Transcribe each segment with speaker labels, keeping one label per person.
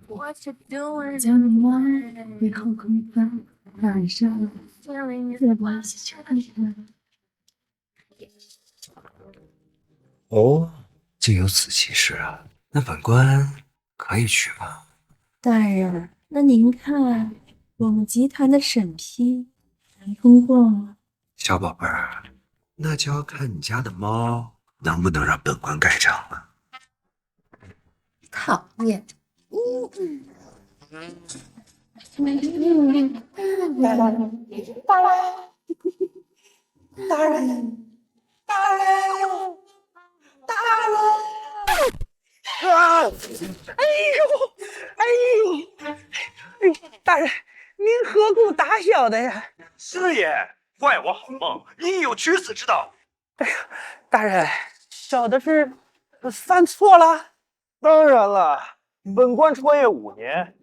Speaker 1: What you doing? Tell me why？ 以后恐怕晚上夜晚是全的。
Speaker 2: 哦，竟有此奇事啊！那本官可以去吗？
Speaker 1: 大人，那您看我们集团的审批能通过吗？
Speaker 2: 小宝贝儿，那就要看你家的猫能不能让本官盖章了。
Speaker 1: 讨厌。
Speaker 3: 大人，啊！哎呦，大人，您何故打小的呀？
Speaker 4: 是也，怪我好梦，你有取死之道。
Speaker 3: 大人，小的是犯错了。
Speaker 4: 当然了，本官穿越5年，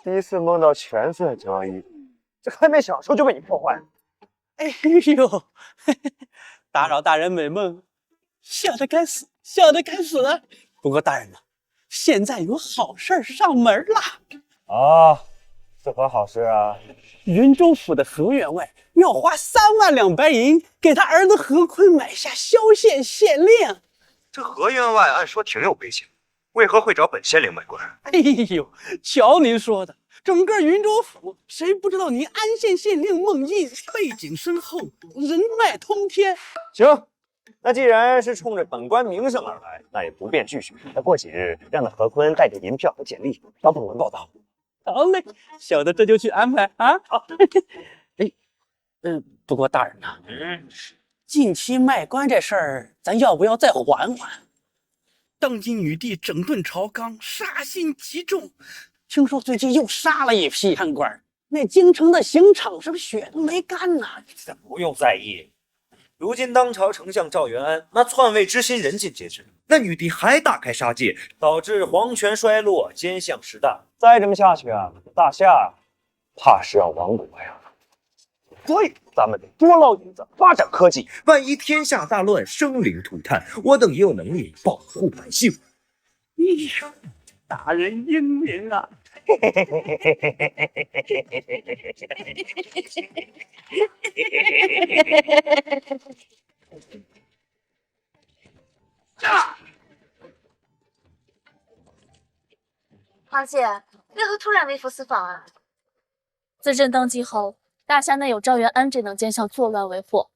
Speaker 4: 第一次梦到全色交易，这还没享受就被你破坏。
Speaker 3: 哎呦，打扰大人美梦，小的该死，小的该死了。不过大人呢，现在有好事上门了。
Speaker 4: 啊，是何好事啊？
Speaker 3: 云州府的何员外要花3万两白银给他儿子何坤买下萧县县令。
Speaker 4: 这何员外按说挺有背景，为何会找本县令买官？
Speaker 3: 哎呦，瞧您说的，整个云州府谁不知道您安县县令孟印背景深厚，人脉通天。
Speaker 4: 行，那既然是冲着本官名声而来，那也不便拒绝。那过几日让那何坤带着银票和简历到本官报道。
Speaker 3: 好嘞，小的这就去安排啊。好。哎，不过大人呐，近期卖官这事儿，咱要不要再缓缓？当今女帝整顿朝纲，杀心极重，听说最近又杀了一批贪官，那京城的刑场是不是血都没干呢？
Speaker 4: 这不用在意。如今当朝丞相赵元安那篡位之心人尽皆知，那女帝还大开杀戒，导致皇权衰落，奸相势大。再这么下去啊，大夏怕是要亡国呀。所以咱们得多捞银子，发展科技。万一天下大乱，生灵涂炭，我等也有能力保护百姓。
Speaker 3: 哎呦，大人英明啊！
Speaker 5: 皇姐，为何突然微服私访啊？
Speaker 6: 自朕登基后，大夏内有赵元安这等奸相作乱为祸，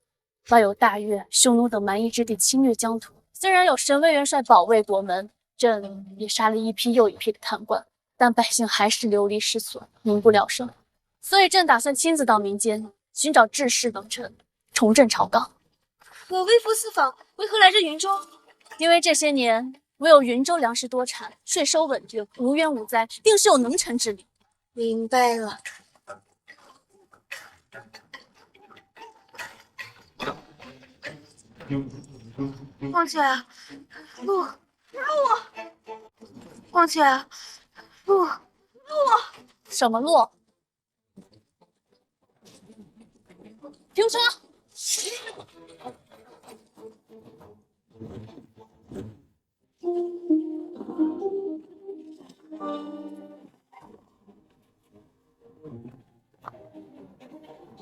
Speaker 6: 外有大越、匈奴等蛮夷之地侵略疆土。虽然有神威元帅保卫国门，朕也杀了一批又一批的贪官，但百姓还是流离失所，民不聊生。所以朕打算亲自到民间寻找治世能臣，重振朝纲。
Speaker 5: 可微服私访，为何来这云州？
Speaker 6: 因为这些年唯有云州粮食多产，税收稳定，无冤无灾，定是有能臣之理。
Speaker 5: 明白了。皇姐，路，皇姐，路。
Speaker 6: 什么路？停车！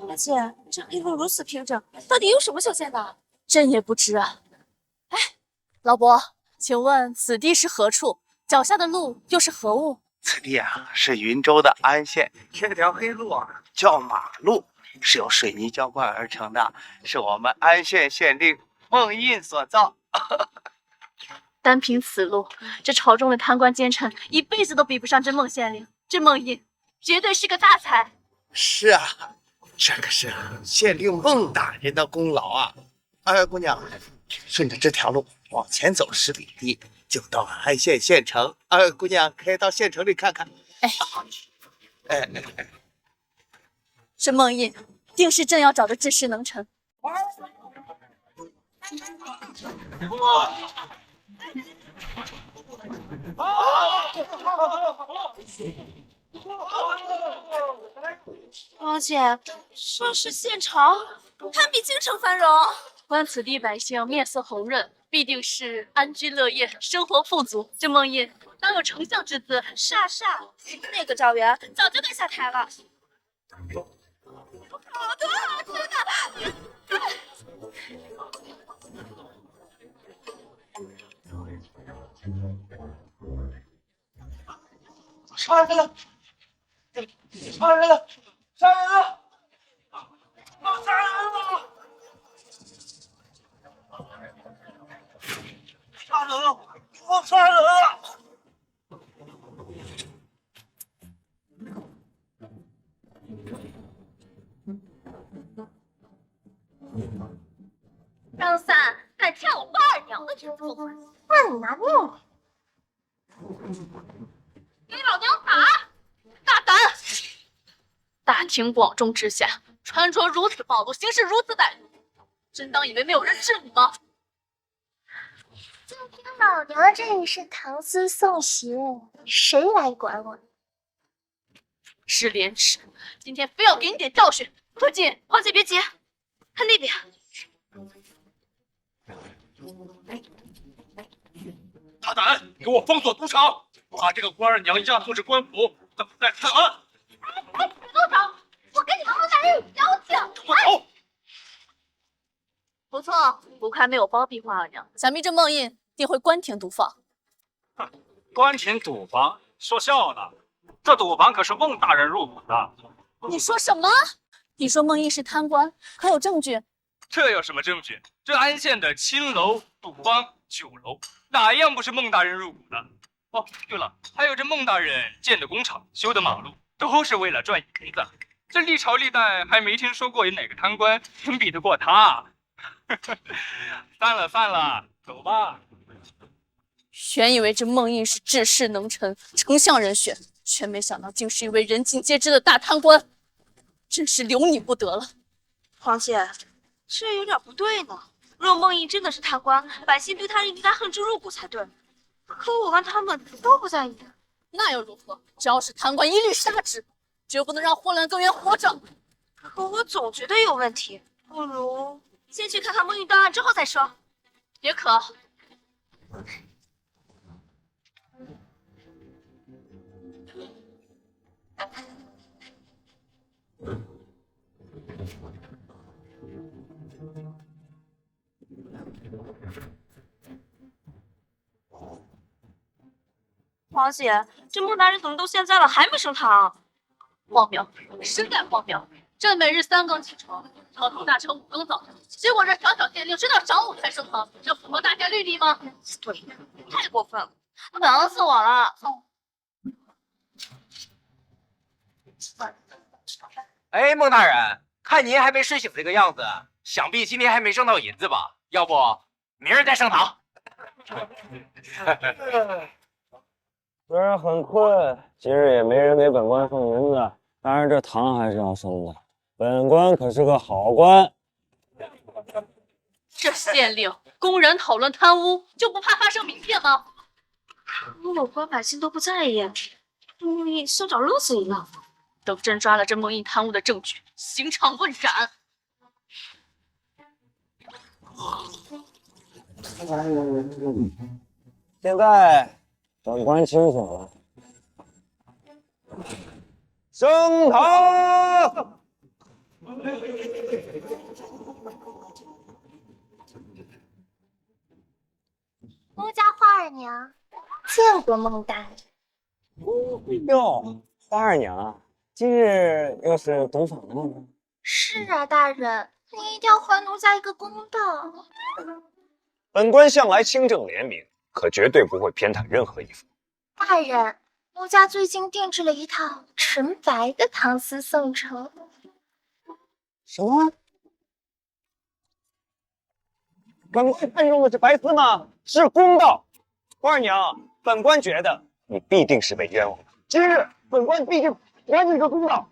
Speaker 5: 而且这一路如此平整，到底有什么修建的？
Speaker 6: 朕也不知啊。哎，老伯，请问此地是何处？脚下的路又是何物？
Speaker 7: 此地啊，是云州的安县。这条黑路啊，叫马路，是由水泥浇灌而成的，是我们安县县令孟印所造。
Speaker 6: 单凭此路，这朝中的贪官奸臣一辈子都比不上这孟县令。这孟印绝对是个大才。
Speaker 7: 是啊，这可是县令孟大人的功劳啊！姑娘，顺着这条路往前走10里地，就到安县县城。姑娘可以到县城里看看。
Speaker 6: 这孟印定是朕要找的治世能臣。
Speaker 5: 皇姐，说是县城，堪比京城繁荣。
Speaker 6: 观此地百姓面色红润，必定是安居乐业，生活富足。这孟印当有丞相之姿。
Speaker 5: 是啊，那个赵元早就该下台了。好多好吃的！
Speaker 4: 杀人了！杀人了！杀人了！杀人了！杀人了！我杀人了！
Speaker 5: 张三敢抢我花二娘的天赋，那你拿命吧！给老娘打！
Speaker 6: 大胆！大庭广众之下，穿着如此暴露，行事如此歹毒，真当以为没有人治你吗？
Speaker 5: 今天老娘这里是唐诗宋词，谁来管我？
Speaker 6: 是廉耻，今天非要给你点教训。何进，
Speaker 5: 皇姐别急，看那边。
Speaker 8: 大胆，给我封锁赌场，把这个官二娘押送至官府，等待判案。
Speaker 5: 赌场，我跟你们孟大人有交情。
Speaker 8: 给我走！
Speaker 6: 不错，不愧没有包庇花二娘，想必这梦印定会关停赌坊。
Speaker 8: 关停赌坊？说笑呢，这赌坊可是孟大人入股的。
Speaker 6: 你说什么？你说孟印是贪官，可有证据？
Speaker 8: 这有什么证据？这安县的青楼、赌坊、酒楼，哪一样不是孟大人入股的？哦，对了，还有这孟大人建的工厂、修的马路，都是为了赚银子。这历朝历代还没听说过有哪个贪官能比得过他。散了，走吧。
Speaker 6: 原以为这孟印是治世能臣、丞相人选，却没想到竟是一位人尽皆知的大贪官，真是留你不得了。
Speaker 5: 皇姐，这有点不对呢。若孟印真的是贪官，百姓对他应该恨之入骨才对。可我跟他们都不在意。
Speaker 6: 那又如何？只要是贪官，一律杀之，绝不能让霍乱根源活着。
Speaker 5: 可我总觉得有问题，不如先去看看孟印断案之后再说。
Speaker 6: 也可。
Speaker 5: 皇姐，这孟大人怎么都现在了还没升堂？
Speaker 6: 荒谬，实在荒谬！朕每日3更起床，朝廷大臣5更早，结果这小小县令直到晌午才升堂，这符合大家律例吗？
Speaker 5: 对，太过分了，忙死我了！
Speaker 9: 哎，孟大人，看您还没睡醒这个样子，想必今天还没挣到银子吧？要不明儿再升堂？
Speaker 2: 虽然很困，今日也没人给本官送银子，当然这堂还是要升的。本官可是个好官。
Speaker 6: 这县令公然讨论贪污，就不怕发生民变吗？
Speaker 5: 我官百姓都不在意，孟印像找乐子一样。
Speaker 6: 等朕抓了这孟印贪污的证据，刑场问斩。
Speaker 2: 现在本官清醒了，升堂！
Speaker 5: 穆家花二娘见过孟大人。
Speaker 2: 哟，花二娘啊，今日又是赌坊的吗？
Speaker 5: 是啊，大人，您一定要还奴家一个公道。
Speaker 10: 本官向来清正廉明，可绝对不会偏袒任何一方。
Speaker 5: 大人，奴家最近定制了一套纯白的唐诗宋词。
Speaker 2: 什么？本官看中的是白丝吗？是公道。花二娘，本官觉得
Speaker 10: 你必定是被冤枉的。
Speaker 2: 今日本官必定还你个公道。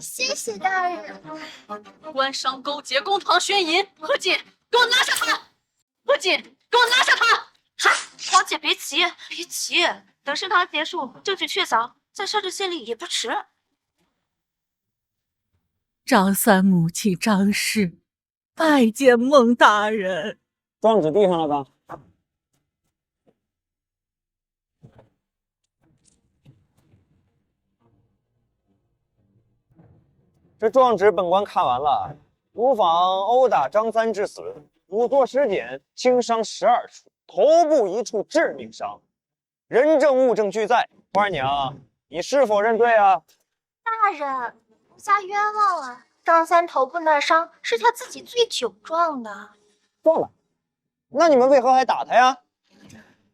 Speaker 5: 谢谢大人。
Speaker 6: 官商勾结，公堂宣淫，何进，给我拿下他！何进，给我拿下他！
Speaker 5: 皇姐别急，别急，等升堂结束，证据确凿，再杀这县令也不迟。
Speaker 11: 张三母亲张氏拜见孟大人。
Speaker 2: 状纸递上了吧？这状纸本官看完了，毒坊殴打张三致死，仵作尸检，轻伤12处，头部1处致命伤，人证物证俱在。花儿娘，你是否认罪啊？
Speaker 5: 大人，奴家冤枉了。张三头部那伤是他自己醉酒撞的。
Speaker 2: 撞了？那你们为何还打他呀？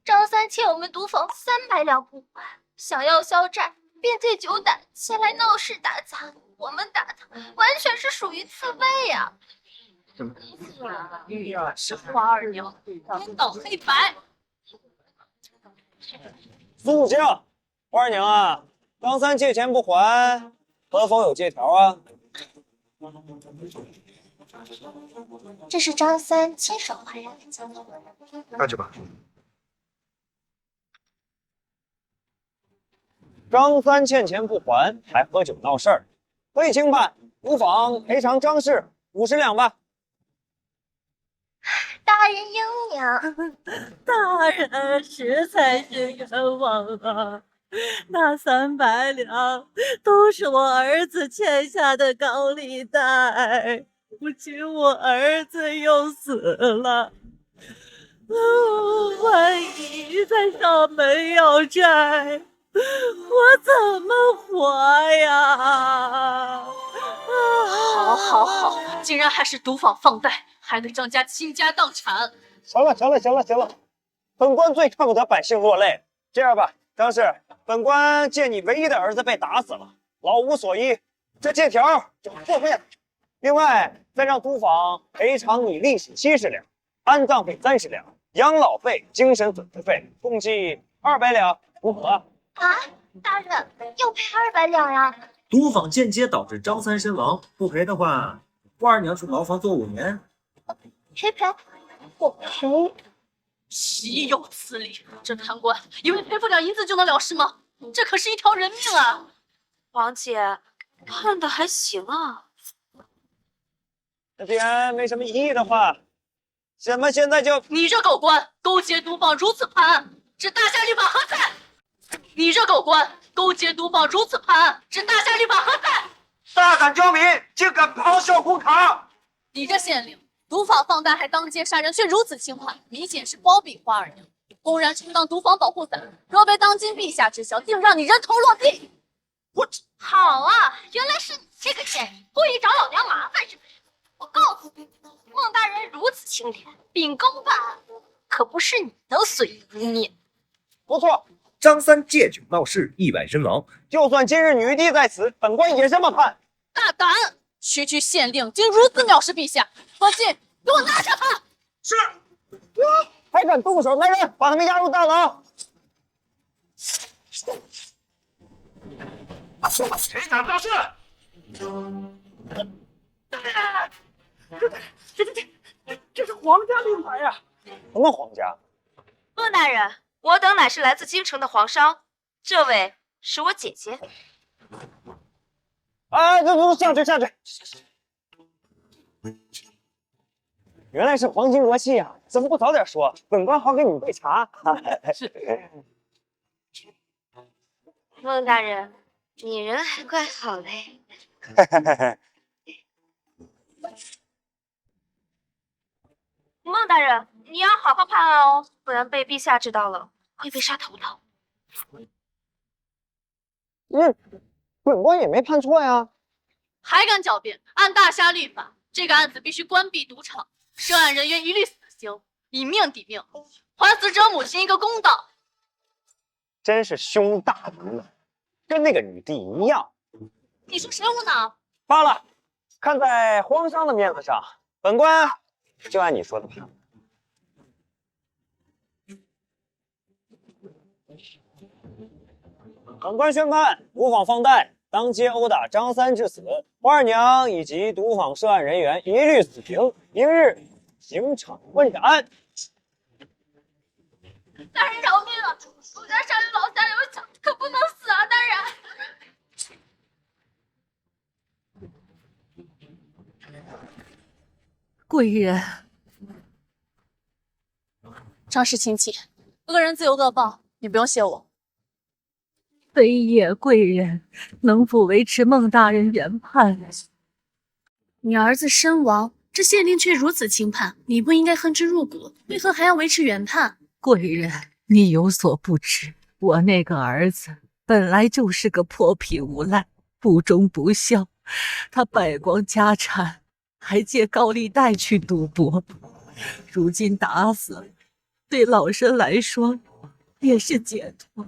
Speaker 5: 张三欠我们毒坊300两不还，想要消债，便借酒胆前来闹事打砸。我们打他，完全是属于自卫呀。
Speaker 6: 是花二娘，颠倒黑白。
Speaker 2: 肃静！花儿娘啊，张三借钱不还，可否有借条啊？
Speaker 5: 这是张三亲手还人的钱。
Speaker 4: 下去吧。
Speaker 2: 张三欠钱不还，还喝酒闹事儿，可以轻判，毒坊赔偿张氏50两吧。
Speaker 5: 大人英明，
Speaker 11: 大人实在是冤枉啊！那300两都是我儿子欠下的高利贷，如今我儿子又死了，万一再上门要债，我怎么活呀？
Speaker 6: 好，竟然还是毒坊放贷，害得张家倾家荡产。
Speaker 2: 行了，本官最看不得百姓落泪。这样吧，张氏，本官见你唯一的儿子被打死了，老无所依，这借条就作废了。另外，再让毒坊赔偿你利息70两，安葬费30两，养老费、精神损失费共计200两，如何？
Speaker 5: 啊，大人要赔200两呀！
Speaker 4: 毒坊间接导致张三身亡，不赔的话，花二娘去牢房坐5年。
Speaker 5: 赔，我赔。
Speaker 6: 岂有此理！这贪官以为赔付点银子就能了事吗？这可是一条人命啊！
Speaker 5: 王姐，判的还行啊。
Speaker 2: 那既然没什么异议的话，咱们现在就……
Speaker 6: 你这狗官勾结毒坊如此判案，这大家律法何在？你这狗官勾结毒坊如此判案，这大家律法何在？
Speaker 4: 大胆刁民，竟敢咆哮公堂！
Speaker 6: 你这县令，毒坊放贷还当街杀人，却如此轻判，明显是包庇花二娘，公然充当毒坊保护伞。若被当今陛下知晓，定让你人头落地！
Speaker 5: 好啊，原来是你这个贱人，故意找老娘麻烦是不是？我告诉你，孟大人如此清廉，秉公办案，可不是你能随意污蔑。
Speaker 2: 不错，
Speaker 4: 张三借酒闹事，意外身亡。
Speaker 2: 就算今日女帝在此，本官也这么判。
Speaker 6: 大胆！区区县令竟如此藐视陛下！方进，给我拿下他！
Speaker 2: 是。还敢动手，来人，把他们押入大牢。
Speaker 10: 谁敢造事？
Speaker 2: 这是皇家令牌呀！什么皇家？
Speaker 5: 孟大人，我等乃是来自京城的皇商，这位是我姐姐。
Speaker 2: 哎，走，下去！原来是黄金罗器啊！怎么不早点说？本官好给你们备茶。
Speaker 6: 是。
Speaker 5: 孟大人，你人还怪好嘞。孟大人，你要好好判案哦，不然被陛下知道了，会被杀头的。
Speaker 2: 本官也没判错呀。
Speaker 6: 还敢狡辩？按大虾律法，这个案子必须关闭赌场，涉案人员一律死刑，以命抵命，还死者母亲一个公道。
Speaker 2: 真是胸大无脑，跟那个女帝一样。
Speaker 6: 你说谁无脑？
Speaker 2: 罢了，看在皇上的面子上，本官就按你说的判。本官宣判，毒坊放贷，当街殴打张三致死，花二娘以及毒坊涉案人员一律死刑，明日刑场问斩。
Speaker 5: 大人饶命啊！我家上有老下有小，可不能死啊！大人。
Speaker 11: 贵人，
Speaker 6: 张氏亲戚，恶人自有恶报，你不用谢我。
Speaker 11: 非也贵人，能否维持孟大人原判，
Speaker 6: 你儿子身亡，这县令却如此轻判，你不应该恨之入骨，为何还要维持原判？
Speaker 11: 贵人，你有所不知，我那个儿子本来就是个泼皮无赖，不忠不孝，他败光家产，还借高利贷去赌博，如今打死了，对老身来说也是解脱。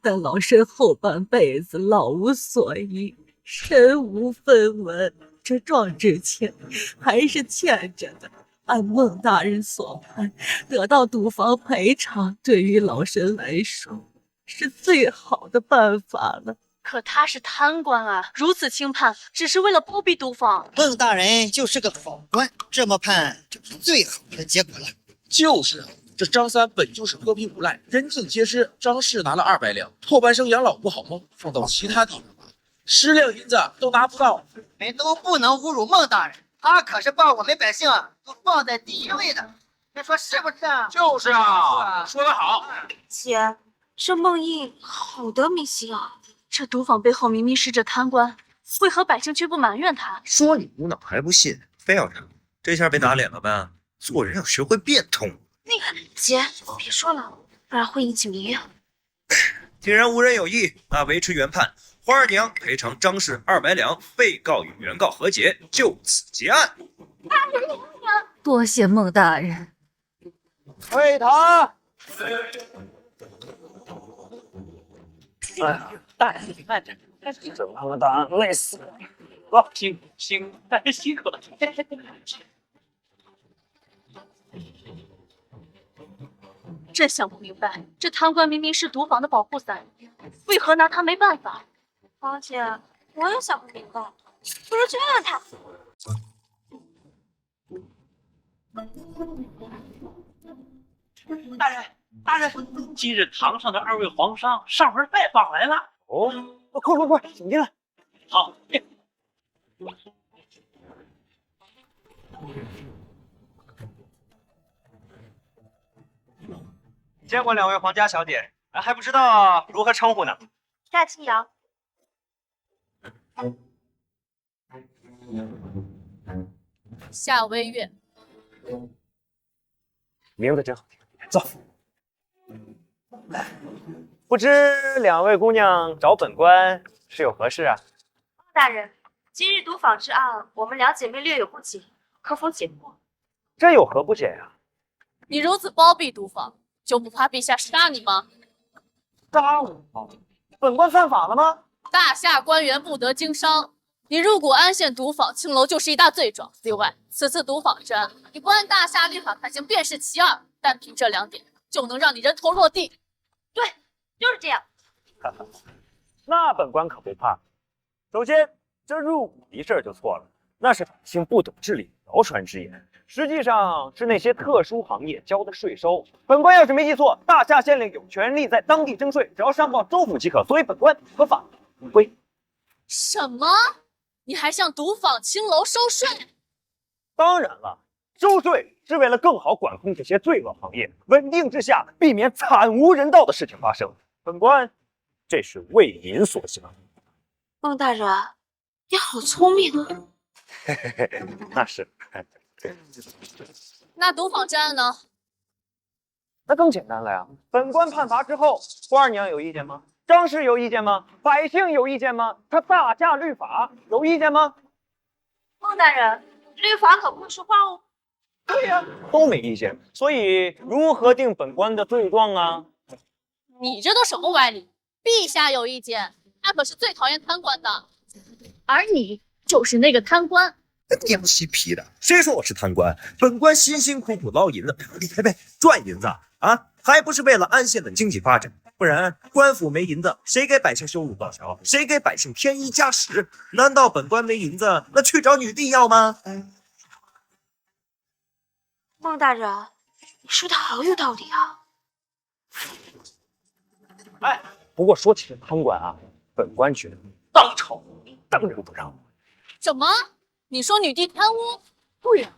Speaker 11: 但老身后半辈子老无所依，身无分文，这壮志钱还是欠着的。按孟大人所判，得到赌房赔偿，对于老身来说是最好的办法了。
Speaker 6: 可他是贪官啊，如此轻判，只是为了包庇赌坊。
Speaker 12: 孟大人就是个好官，这么判就是最好的结果了。
Speaker 13: 就是啊，这张三本就是泼皮无赖，人尽皆知。张氏拿了200两，后半生养老不好吗？放到其他地方吧，10两银子都拿不到。
Speaker 12: 你们都不能侮辱孟大人，他可是把我们百姓都放在第一位的，你说是不是啊？
Speaker 13: 就是啊，说得好。
Speaker 5: 姐，这孟印好得民心啊！
Speaker 6: 这赌坊背后明明是这贪官，为何百姓却不埋怨他？
Speaker 4: 说你无脑还不信，非要查，这下被打脸了呗？做人要学会变通。
Speaker 5: 那个姐，别说了，不然会引起民怨。
Speaker 4: 既然无人有异，那维持原判，花儿娘赔偿张氏200两，被告与原告和解，就此结案。
Speaker 11: 多谢孟大人。
Speaker 2: 退堂。
Speaker 3: 哎呀，大人你慢点，
Speaker 2: 这王八蛋累死了。
Speaker 3: 走，辛苦了。
Speaker 6: 真想不明白，这贪官明明是赌坊的保护伞，为何拿他没办法？
Speaker 5: 王姐，我也想不明白，不如就让他。
Speaker 3: 大人，今日堂上的2位皇上上门拜访来了。
Speaker 2: 哦，快，请进来。
Speaker 3: 好。
Speaker 2: 见过2位皇家小姐，还不知道如何称呼呢？
Speaker 5: 夏清瑶。
Speaker 6: 夏微月。
Speaker 2: 名字真好听，走。不知2位姑娘找本官是有何事啊？
Speaker 5: 大人，今日赌坊之案，我们2姐妹略有不解，可否解惑？
Speaker 2: 这有何不解呀？
Speaker 6: 你如此包庇赌坊，就不怕陛下杀你吗？
Speaker 2: 杀我？本官犯法了吗？
Speaker 6: 大夏官员不得经商，你入股安县赌坊青楼就是一大罪状。另外，此次赌坊之案，你不按大夏律法判刑便是其二，单凭这2点就能让你人头落地。
Speaker 5: 对，就是这样。
Speaker 2: 那本官可不怕。首先，这入股一事就错了，那是百姓不懂治理，谣传之言。实际上是那些特殊行业交的税收。本官要是没记错，大夏县令有权利在当地征税，只要上报州府即可，所以本官合法合规。
Speaker 6: 什么？你还向赌坊青楼收税？
Speaker 2: 当然了，收税是为了更好管控这些罪恶行业，稳定之下，避免惨无人道的事情发生。本官这是为民所行。
Speaker 5: 孟大人，你好聪明啊！
Speaker 2: 那是。
Speaker 6: 那赌坊之案呢？
Speaker 2: 那更简单了呀。本官判罚之后，花儿娘有意见吗？张氏有意见吗？百姓有意见吗？他大夏律法有意见吗？
Speaker 5: 孟大人，律法可不会说话哦。
Speaker 2: 对呀，都没意见。所以如何定本官的罪状啊？
Speaker 6: 你这都什么歪理？陛下有意见，他可是最讨厌贪官的，而你就是那个贪官。
Speaker 4: 娘西皮的，谁说我是贪官？本官辛辛苦苦捞银子，呸，赚银子啊，还不是为了安县的经济发展？不然官府没银子，谁给百姓修路造桥？谁给百姓添衣加食？难道本官没银子，那去找女帝要吗？
Speaker 5: 孟大人，你说的好有道理啊！
Speaker 2: 哎，不过说起这贪官啊，本官觉得当朝当仁不让。
Speaker 6: 什么？你说女帝贪污？对呀。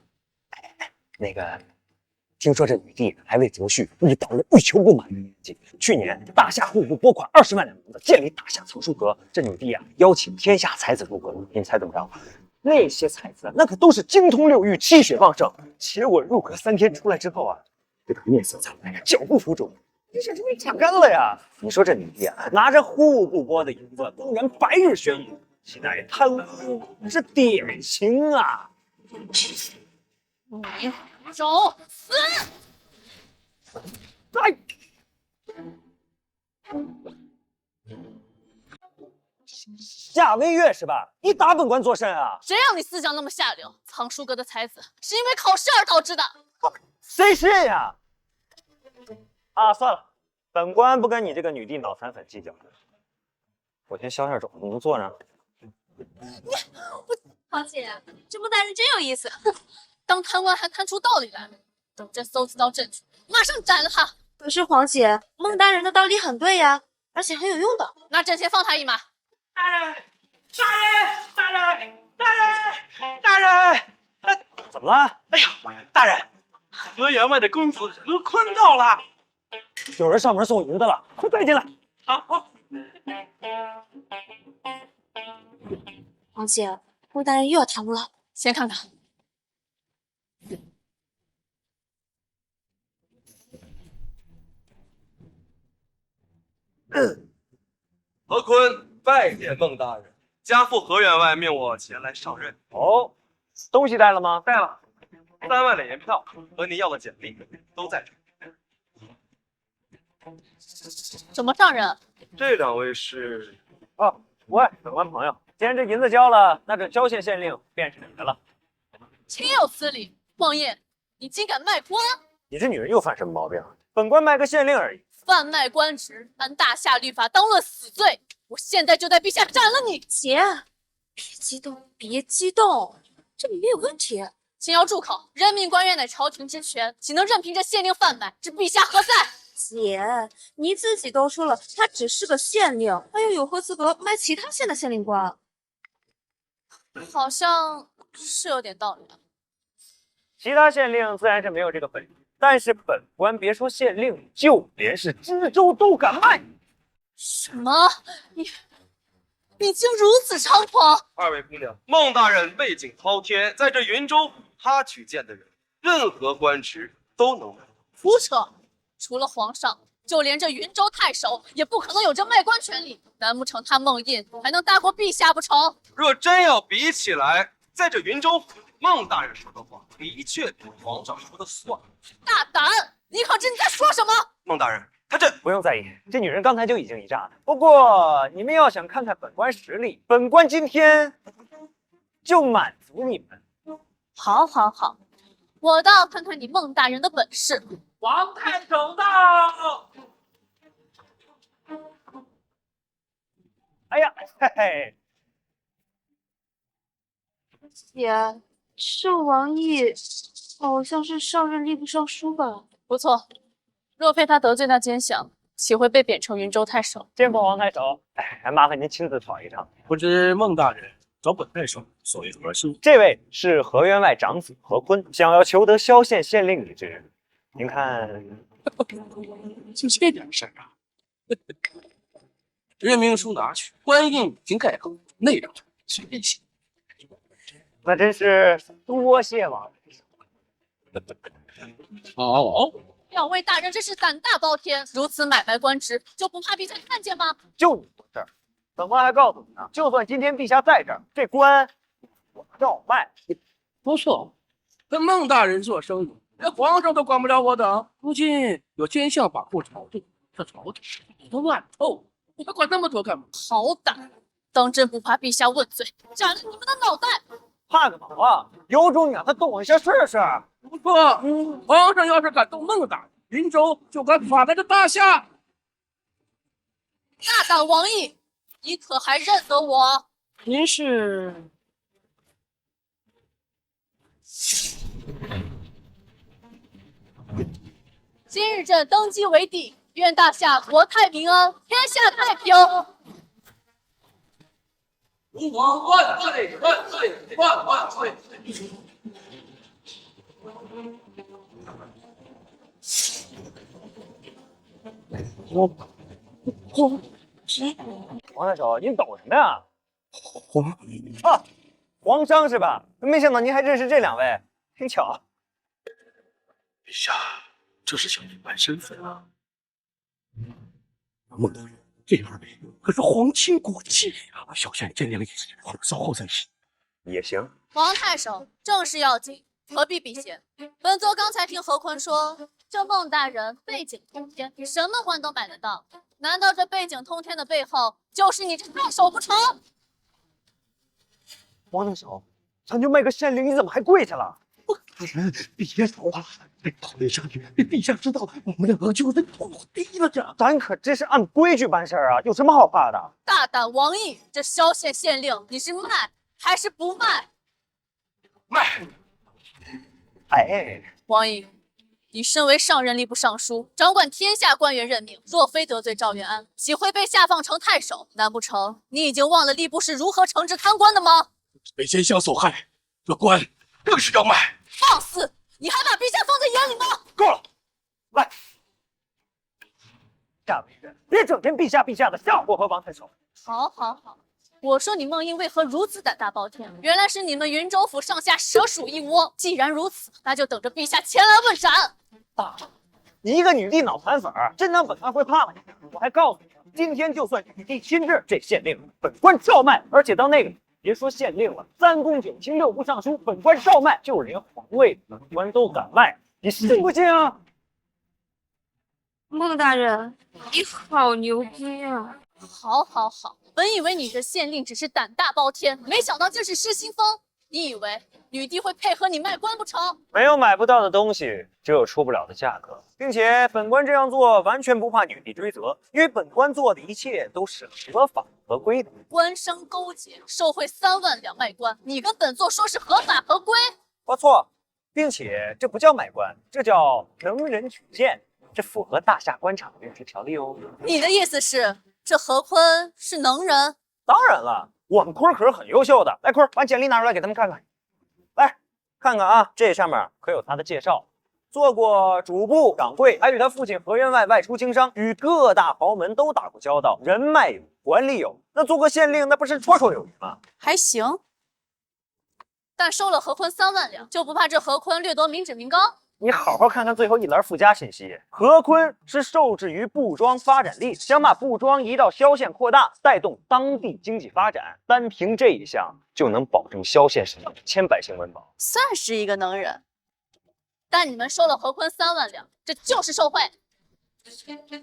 Speaker 2: 那个，听说这女帝还为择婿遇到了欲求不满的年纪。去年大夏户部拨款20万两银子建立大夏藏书阁，这女帝啊邀请天下才子入阁，您猜怎么着？那些才子那可都是精通六域、气血旺盛，且我入阁3天出来之后啊，这个面色苍白，脚不浮肿，你简直被榨干了呀！你说这女帝啊，拿着户部拨的银子，公然白日宣武，岂乃贪污之典型啊！
Speaker 5: 你找死！
Speaker 2: 哎，夏微月是吧？你打本官作甚啊？
Speaker 6: 谁让你思想那么下流？藏书阁的才子是因为考试而导致的。
Speaker 2: 谁是呀？啊，算了，本官不跟你这个女帝脑残粉计较。我先消下肿，你能坐着？
Speaker 6: 皇姐，这穆大人真有意思，当贪官还贪出道理来。等朕搜集到证据，马上斩了他。
Speaker 1: 可是皇姐，孟大人的道理很对呀，而且很有用的。
Speaker 6: 那朕先放他一马。
Speaker 3: 大人，大人，大人，大人！
Speaker 2: 怎么了？
Speaker 3: 哎呀，大人，河员外的公子罗坤到了。
Speaker 2: 有人上门送银子了，快带进来。
Speaker 3: 好。
Speaker 1: 皇姐，穆大人又要贪污了，
Speaker 6: 先看看。
Speaker 8: 何坤拜见孟大人，家父何员外命我前来上任。
Speaker 2: 哦，东西带了吗？
Speaker 8: 带了，3万两银票和您要的简历都在这。
Speaker 6: 怎么上任？
Speaker 8: 这2位是？
Speaker 2: 哦，喂，本官朋友，既然这银子交了，那这郊县县令便是你的了。
Speaker 6: 岂有此理！王爷，你竟敢卖官！
Speaker 2: 你这女人又犯什么毛病？本官卖个县令而已。
Speaker 6: 贩卖官职，按大夏律法当论死罪。我现在就带陛下斩了你！
Speaker 1: 姐，别激动，别激动，这里面有问题。
Speaker 6: 请要住口！人民官员乃朝廷之权，岂能任凭这县令贩卖？这陛下何在？
Speaker 1: 姐，你自己都说了，他只是个县令，他又有何资格卖其他县的县令官？
Speaker 6: 好像是有点道理啊。
Speaker 2: 其他县令自然是没有这个本事，但是本官别说县令，就连是知州都敢卖。
Speaker 6: 什么？你竟如此猖狂
Speaker 8: 2位姑娘，孟大人位景滔天，在这云州，他举荐的人，任何官职都能卖。
Speaker 6: 胡扯！除了皇上，就连这云州太守也不可能有这卖官权利。难不成他孟印还能大过陛下不成？
Speaker 8: 若真要比起来，在这云州，孟大人说的话的确比皇上说的算。
Speaker 6: 大胆！你可知你在说什么？
Speaker 8: 孟大人，他这
Speaker 2: 不用在意，这女人刚才就已经一炸了。不过你们要想看看本官实力，本官今天就满足你们。
Speaker 6: 好，好，好，我倒要看看你孟大人的本事。
Speaker 3: 王太守到！
Speaker 2: 哎呀，嘿嘿，
Speaker 1: 姐，这王毅好像是上任吏部尚书吧？
Speaker 6: 不错，若非他得罪那奸相，岂会被贬成云州太守？
Speaker 2: 见过王太守，还麻烦您亲自跑一趟。
Speaker 3: 不知孟大人找本太守所为何事？
Speaker 2: 这位是何员外长子何坤，想要求得萧县县令一职。您看，
Speaker 3: 就这点事儿啊？任命书拿去，官印已经盖好，内容随便写。
Speaker 2: 那真是多谢王太守。
Speaker 3: 哦，
Speaker 6: 两位大人真是胆大包天，如此买卖官职，就不怕陛下看见吗？
Speaker 2: 就你坐这儿，本官还告诉你呢，就算今天陛下在这儿，这官我照卖。
Speaker 3: 不错，跟孟大人做生意，连皇上都管不了我等。如今有奸相把控朝政，这朝廷已经乱透了，我还管那么多干嘛？
Speaker 6: 好胆！当真不怕陛下问罪，斩了你们的脑袋！
Speaker 2: 怕个毛啊！有种你让他动我一下试试。
Speaker 3: 不错，皇上要是敢动孟大人，云州就敢垮在这大夏。
Speaker 6: 大胆王毅，你可还认得我？
Speaker 3: 您是？
Speaker 6: 今日朕登基为帝，愿大夏国泰民安，天下太平。
Speaker 3: 吾皇万岁万岁万岁！
Speaker 2: 王太守，您抖什么呀？
Speaker 3: 皇
Speaker 2: 啊，皇商是吧？没想到您还认识这两位，挺巧。
Speaker 13: 陛下，这是想隐瞒身份啊？孟大人，这二位可是皇亲国戚啊！小县见谅一下，稍后再议。
Speaker 2: 也行。
Speaker 6: 王太守，正事要紧，何必避嫌？本座刚才听何坤说，这孟大人背景通天，什么官都买得到。难道这背景通天的背后，就是你这太守不成？
Speaker 2: 王太守，咱就卖个县令，你怎么还跪下了？
Speaker 13: 大人，别吵了，讨论下去，陛下知道我们两个就得土地了这。
Speaker 2: 咱可这是按规矩办事啊，有什么好怕的？
Speaker 6: 大胆王毅，这萧县县令，你是卖还是不卖？
Speaker 13: 卖。
Speaker 2: 哎，
Speaker 6: 王毅，你身为上任吏部尚书，掌管天下官员任命，若非得罪赵元安，岂会被下放成太守？难不成你已经忘了吏部是如何惩治贪官的吗？
Speaker 13: 被奸相所害，这官更是要卖。
Speaker 6: 放肆！你还把陛下放在眼里吗？
Speaker 2: 够了，来，夏委员，别整天陛下陛下的吓唬我和王太守。
Speaker 6: 好，好，好。我说你孟英为何如此胆大包天？原来是你们云州府上下蛇鼠一窝。既然如此，那就等着陛下前来问斩。
Speaker 2: 大人，你一个女帝脑残粉，真当本官会怕吗？我还告诉你，今天就算女帝亲至，这县令本官照卖。而且到那个，别说县令了，3公9卿6部尚书，本官照卖，就连皇位本官都敢卖，你信不信啊？
Speaker 1: 孟大人，你好牛逼啊！
Speaker 6: 好，好，好。本以为你这县令只是胆大包天，没想到这是失心疯。你以为女帝会配合你卖官不成？
Speaker 2: 没有买不到的东西，只有出不了的价格。并且本官这样做完全不怕女帝追责，因为本官做的一切都是合法合规的。
Speaker 6: 官商勾结，受贿3万两卖官，你跟本座说是合法合规？
Speaker 2: 不错，并且这不叫买官，这叫能人取贱，这符合大夏官场运值条例哦。
Speaker 6: 你的意思是，这何坤是能人？
Speaker 2: 当然了，我们坤可是很优秀的。来，坤，把简历拿出来给他们看看。来，看看啊，这上面可有他的介绍。做过主簿、掌柜，还与他父亲何员外外出经商，与各大豪门都打过交道，人脉有，管理有。那做个县令，那不是绰绰有余吗？
Speaker 6: 还行，但收了何坤3万两，就不怕这何坤掠夺民脂民膏？
Speaker 2: 你好好看看最后一栏附加信息，何坤是受制于布庄发展力，想把布庄移到萧县扩大，带动当地经济发展。单凭这一项，就能保证萧县1000百姓温饱，
Speaker 6: 算是一个能人。但你们收了何坤3万两，这就是受贿。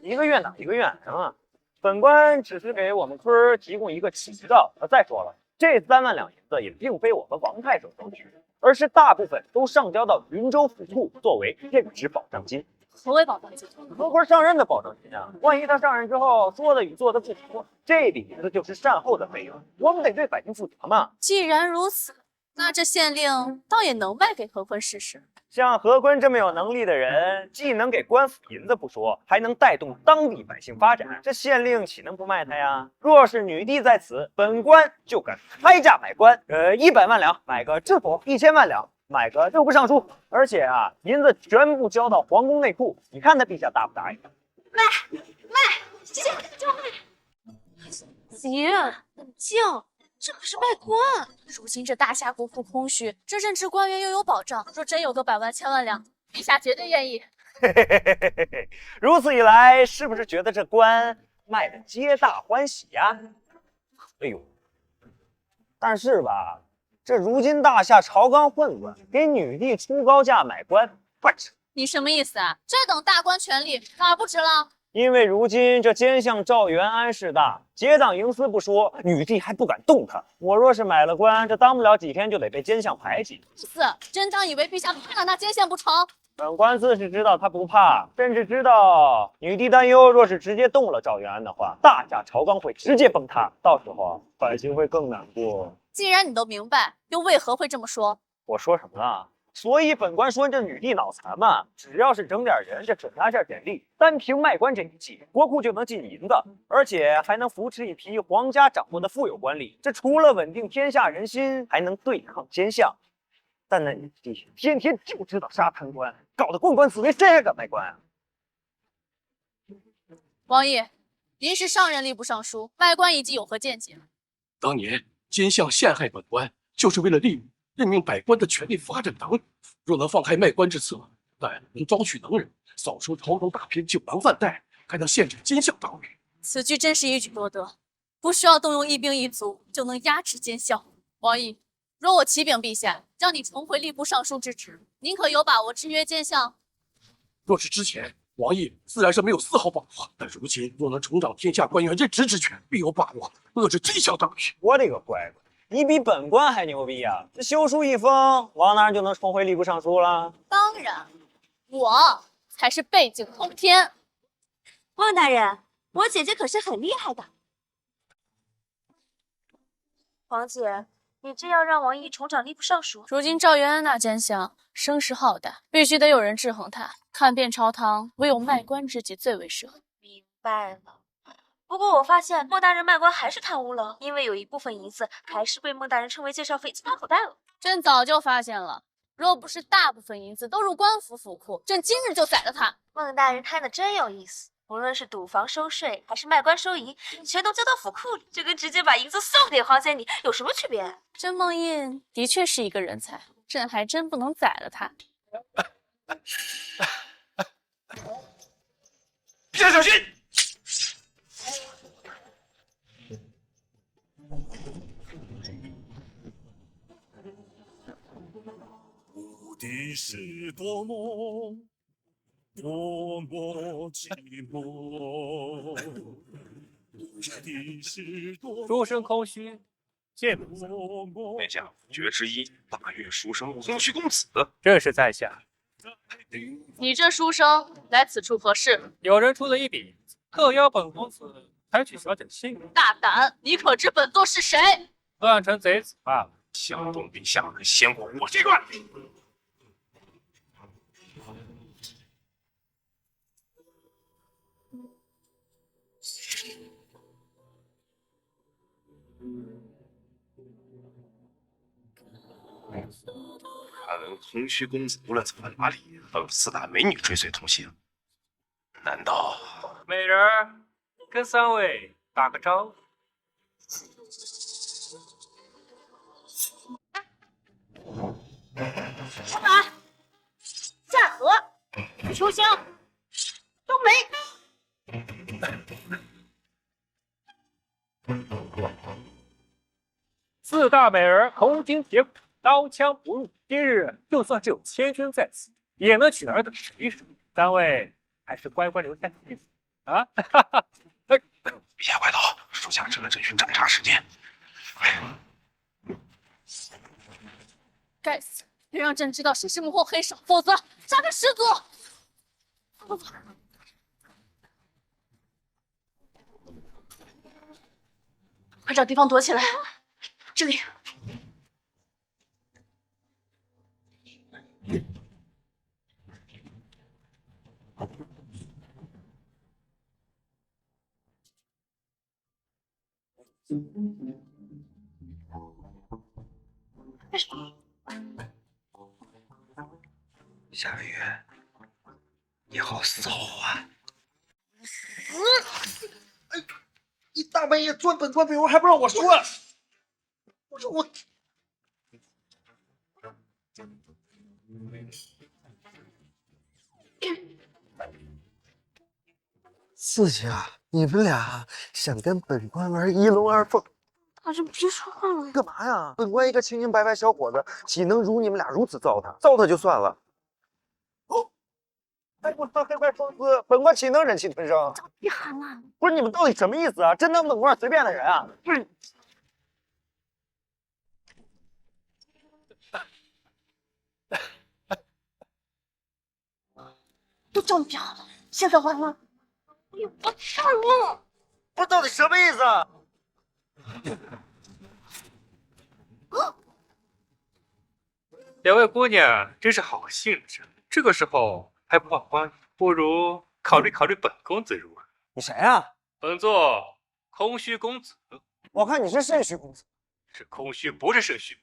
Speaker 2: 一个愿打一个愿挨啊！本官只是给我们坤提供一个渠道。再说了，这3万两银子也并非我和王太守收取，而是大部分都上交到云州府库作为任职保障金。
Speaker 6: 何为保障金？
Speaker 2: 何坤上任的保障金啊！万一他上任之后说的与做的不符，这笔银子就是善后的费用，我们得对百姓负责嘛。
Speaker 6: 既然如此，那这县令倒也能卖给何坤试试。
Speaker 2: 像何坤这么有能力的人，既能给官府银子不说，还能带动当地百姓发展，这县令岂能不卖他呀？若是女帝在此，本官就敢开价买官，100万两买个知府，1000万两买个6部尚书，而且啊，银子全部交到皇宫内库，你看他陛下答不答应？
Speaker 1: 卖，现在就卖！姐，冷静。这可是卖官，
Speaker 6: 如今这大夏国库空虚，这任职官员又有保障，若真有个百万千万两，陛下绝对愿意。
Speaker 2: 如此一来，是不是觉得这官卖的皆大欢喜呀？哎呦，但是吧，这如今大夏朝纲混乱，给女帝出高价买官，不值。
Speaker 6: 你什么意思啊？这等大官权力哪不值了？
Speaker 2: 因为如今这奸相赵元安势大，结党营私不说，女帝还不敢动他。我若是买了官，这当不了几天就得被奸相排挤。
Speaker 6: 真当以为陛下怕那奸相不成？
Speaker 2: 本官自是知道他不怕，甚至知道女帝担忧，若是直接动了赵元安的话，大夏朝纲会直接崩塌，到时候百姓会更难过。
Speaker 6: 既然你都明白，又为何会这么说？
Speaker 2: 我说什么了？所以本官说这女帝脑残嘛，只要是整点人，这准拿下简历，单凭卖官这一计，国库就能进银子，而且还能扶持一批皇家掌握的富有官吏。这除了稳定天下人心，还能对抗奸相。但那女帝天天就知道杀贪官，搞得官官死为，谁还敢卖官啊？
Speaker 6: 王爷，您是上任吏部尚书，卖官一计有何见解？
Speaker 13: 当年奸相陷害本官，
Speaker 14: 就是为了利于任命百官的权力发展党羽。若能放开卖官之策，乃能招取能人，扫除朝中大片酒囊饭袋，还能限制奸相党羽。
Speaker 6: 此举真是一举多得，不需要动用一兵一卒就能压制奸校。王毅，若我启禀陛下，让你重回吏部尚书之职，您可有把握制约奸相？
Speaker 14: 若是之前，王毅自然是没有丝毫把握，但如今若能重掌天下官员任职之权，必有把握遏制奸小党羽。
Speaker 2: 我的个乖乖，你比本官还牛逼啊！这修书一封，王大人就能重回吏部尚书了？
Speaker 6: 当然，我才是背景通天。
Speaker 15: 孟大人，我姐姐可是很厉害的。王姐，你这样让王毅重掌吏部尚书，
Speaker 6: 如今赵元安那奸相声势浩大，必须得有人制衡他。看遍朝堂，唯有卖官之计最为适合。
Speaker 15: 明白了。不过我发现孟大人卖官还是贪污了，因为有一部分银子还是被孟大人称为介绍费进他口袋了。
Speaker 6: 朕早就发现了，若不是大部分银子都入官府府库，朕今日就宰了他。
Speaker 15: 孟大人贪的真有意思，无论是赌房收税还是卖官收银，全都交到府库里，这跟直接把银子送给皇仙女有什么区别？
Speaker 6: 甄梦印的确是一个人才，朕还真不能宰了他。
Speaker 14: 陛下小心！
Speaker 16: 目的是多么多么寂寞，
Speaker 8: 书生空虚，见
Speaker 16: 殿下，爵之一，大阅书生空虚公子。
Speaker 8: 正是在下。
Speaker 6: 你这书生来此处何事？
Speaker 8: 有人出了一笔，特邀本公子采取小姐的信用。
Speaker 6: 大胆！你可知本座是谁？
Speaker 8: 乱臣贼子罢了。
Speaker 16: 想动陛下，先过我这关。看闻空虚公子无论走到哪里，都有4大美女追随同行，难道？
Speaker 8: 美人儿，跟3位打个招呼。
Speaker 11: 出马、夏荷、秋香、冬梅。
Speaker 8: 4大美人铜筋铁骨，刀枪不入。今日就算只有千军在此，也能取尔等谁手。3位还是乖乖留下妻子啊！
Speaker 16: 陛下快走，属下吃了这群斩杀时间。
Speaker 6: 该死！别让朕知道谁是幕后黑手，否则杀个十足！快找地方躲起来！这里。
Speaker 7: 夏雨，你好骚啊！哎，你大半夜钻本官被窝还不让我说，我说我。
Speaker 17: 四姐，你们俩想跟本官玩一龙二凤？
Speaker 15: 大人别说话了，
Speaker 17: 干嘛呀？本官一个清清白白小伙子，岂能如你们俩如此糟蹋？糟蹋就算了。
Speaker 2: 还不上黑怪风姿，本官岂能忍气吞声？
Speaker 15: 别喊了！
Speaker 2: 不是你们到底什么意思啊？真当本官随便的人啊？不是。
Speaker 11: 都这么表了，现在完了！你我杀我！
Speaker 2: 不是到底什么意思啊？
Speaker 8: 两位姑娘真是好性子，这个时候还不忘欢，不如考虑考虑本公子如何？
Speaker 2: 你谁啊？
Speaker 8: 本座空虚公子。
Speaker 2: 我看你是肾虚公子。
Speaker 8: 是空虚，不是肾虚。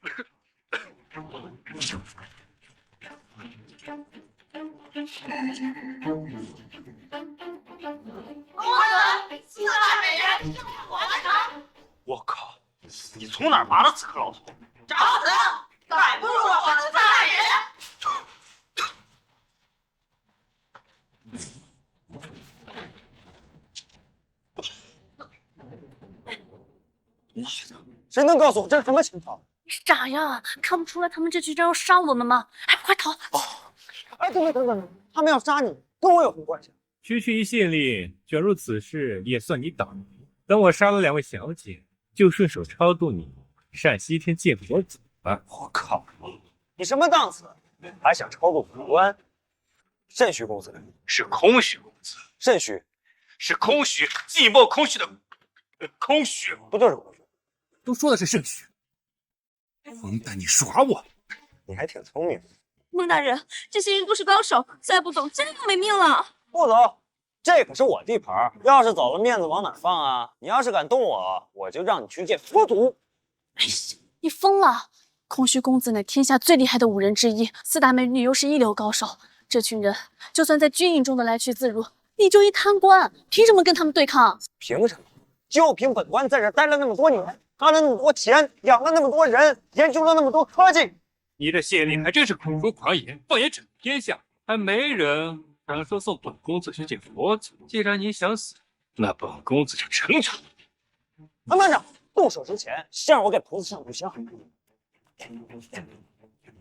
Speaker 2: 我靠！你从哪儿拔的刺客老头？
Speaker 12: 找死！
Speaker 2: 谁能告诉我这是什么情况？
Speaker 6: 傻呀，看不出来他们这群人要杀我们吗？还不快逃！
Speaker 2: 哎，等，他们要杀你，跟我有什么关系？
Speaker 8: 区区一县令卷入此事，也算你倒霉。等我杀了2位小姐，就顺手超度你，上西天见佛祖吧。
Speaker 2: 我靠，你什么档次？还想超度本官？肾虚公子
Speaker 8: 是空虚公子，
Speaker 2: 肾虚
Speaker 8: 是空虚，寂寞空虚的空虚，
Speaker 2: 不就是空虚？
Speaker 8: 都说的是肾虚。混蛋，你耍我！
Speaker 2: 你还挺聪明。
Speaker 15: 孟大人，这些人都是高手，再不走真要没命了。
Speaker 2: 不走，这可是我地盘，要是走了面子往哪放啊？你要是敢动我，我就让你去见佛祖。
Speaker 6: 哎呀，你疯了！空虚公子乃天下最厉害的5人之一，4大美女又是一流高手，这群人就算在军营中的来去自如，你就一贪官，凭什么跟他们对抗？
Speaker 2: 凭什么？就凭本官在这待了那么多年，花了那么多钱，养了那么多人，研究了那么多科技。
Speaker 8: 你这县令还真是口出狂言，放眼整个天下，还没人敢说送本公子去见佛祖。既然你想死，那本公子就成全你。
Speaker 2: 慢着，动手之前先让我给菩萨上炷香，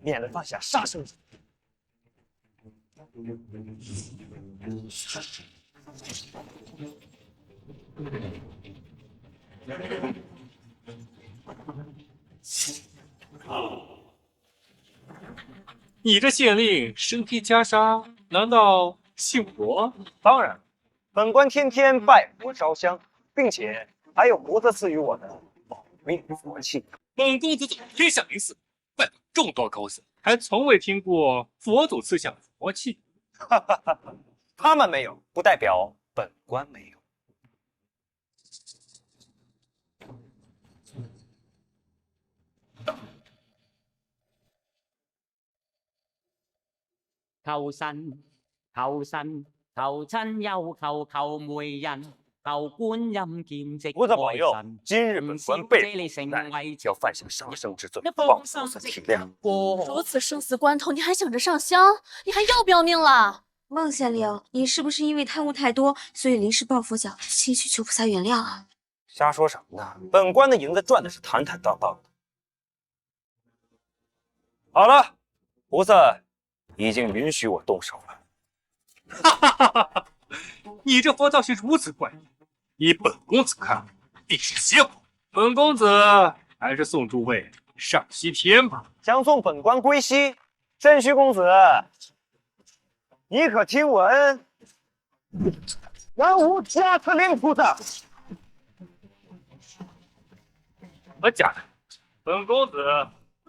Speaker 2: 免得犯下杀生之罪。
Speaker 8: 你这县令身披袈裟，难道信佛？
Speaker 2: 当然，本官天天拜佛烧香，并且还有菩萨赐予我的保命佛器。
Speaker 8: 本公子走天下名寺，拜访众多高僧，还从未听过佛祖赐下佛器。
Speaker 2: 哈哈哈！他们没有，不代表本官没有。
Speaker 18: 求神，求神，求親友，求媒人，求觀音劍跡
Speaker 2: 菩薩保佑，今日本官被
Speaker 18: 成為
Speaker 2: 要犯下杀生之罪，望菩薩體諒。
Speaker 6: 如此生死关头，你还想着上香？你还要不要命了？
Speaker 15: 孟县令，你是不是因为贪污太多，所以临时抱佛脚，心虚求菩萨原谅啊？
Speaker 2: 瞎说什么呢？本官的银子赚的是坦坦荡荡的。好了，菩萨已经允许我动手了。
Speaker 8: 哈哈哈哈！你这佛造型如此怪异，依本公子看，必是邪乎。本公子还是送诸位上西天吧。
Speaker 2: 想送本官归西，肾虚公子，你可听闻南无加特林菩萨？
Speaker 8: 何假的？本公子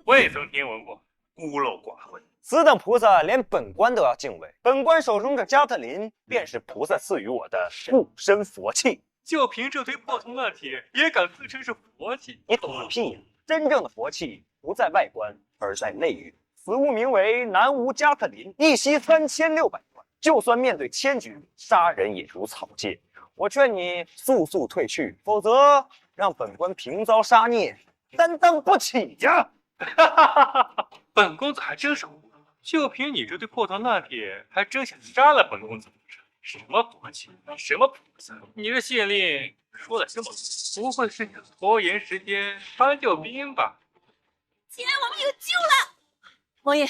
Speaker 8: 未曾听闻过，孤陋寡闻。
Speaker 2: 此等菩萨连本官都要敬畏，本官手中的加特林便是菩萨赐予我的护身佛器。
Speaker 8: 就凭这堆破铜烂铁，也敢自称是佛器？
Speaker 2: 你懂个屁呀！真正的佛器不在外观，而在内蕴。此物名为南无加特林，一息3600贯，就算面对千军，杀人也如草芥。我劝你速速退去，否则让本官平遭杀孽，担当不起呀！
Speaker 8: 哈哈哈哈！本公子还真是无辜，就凭你这堆破铜烂铁，还真想杀了本公子不成？什么佛器，什么菩萨？你这县令说的这么多，不会是想拖延时间搬救兵吧？
Speaker 6: 既然我们有救了，王爷，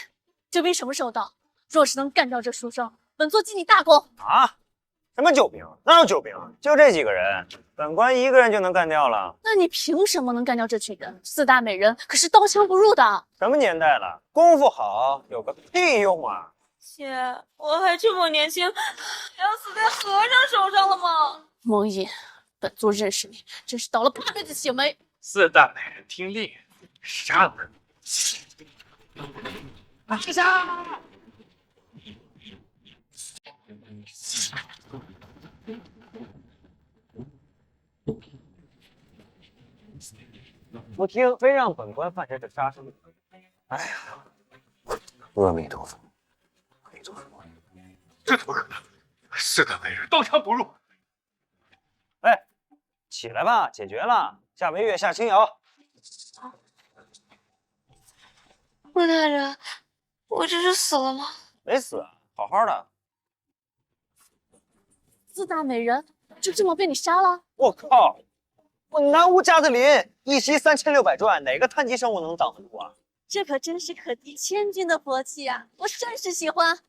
Speaker 6: 救兵什么时候到？若是能干掉这书生，本座记你大功
Speaker 2: 啊！什么救兵？哪有救兵？就这几个人，本官一个人就能干掉了。
Speaker 6: 那你凭什么能干掉这群人？4大美人可是刀枪不入的。
Speaker 2: 什么年代了，功夫好有个屁用啊！
Speaker 15: 姐，我还这么年轻，要死在和尚手上了吗？
Speaker 6: 蒙毅，本座认识你，真是倒了8辈子血霉。
Speaker 8: 4大美人听令，杀了他！
Speaker 2: 下下！不听，非让本官犯下这杀生。哎呀，阿弥陀佛，阿弥陀佛，
Speaker 8: 这怎么可能？4大美人刀枪不入。
Speaker 2: 哎，起来吧，解决了。下个月下青瑶。
Speaker 15: 孟大人，我这是死了吗？
Speaker 2: 没死，好好的。
Speaker 6: 4大美人就这么被你杀了？
Speaker 2: 我靠！我南无加特林，一袭3600转，哪个碳基生物能挡得住啊？
Speaker 6: 这可真是可敌千军的佛器啊！我甚是喜欢。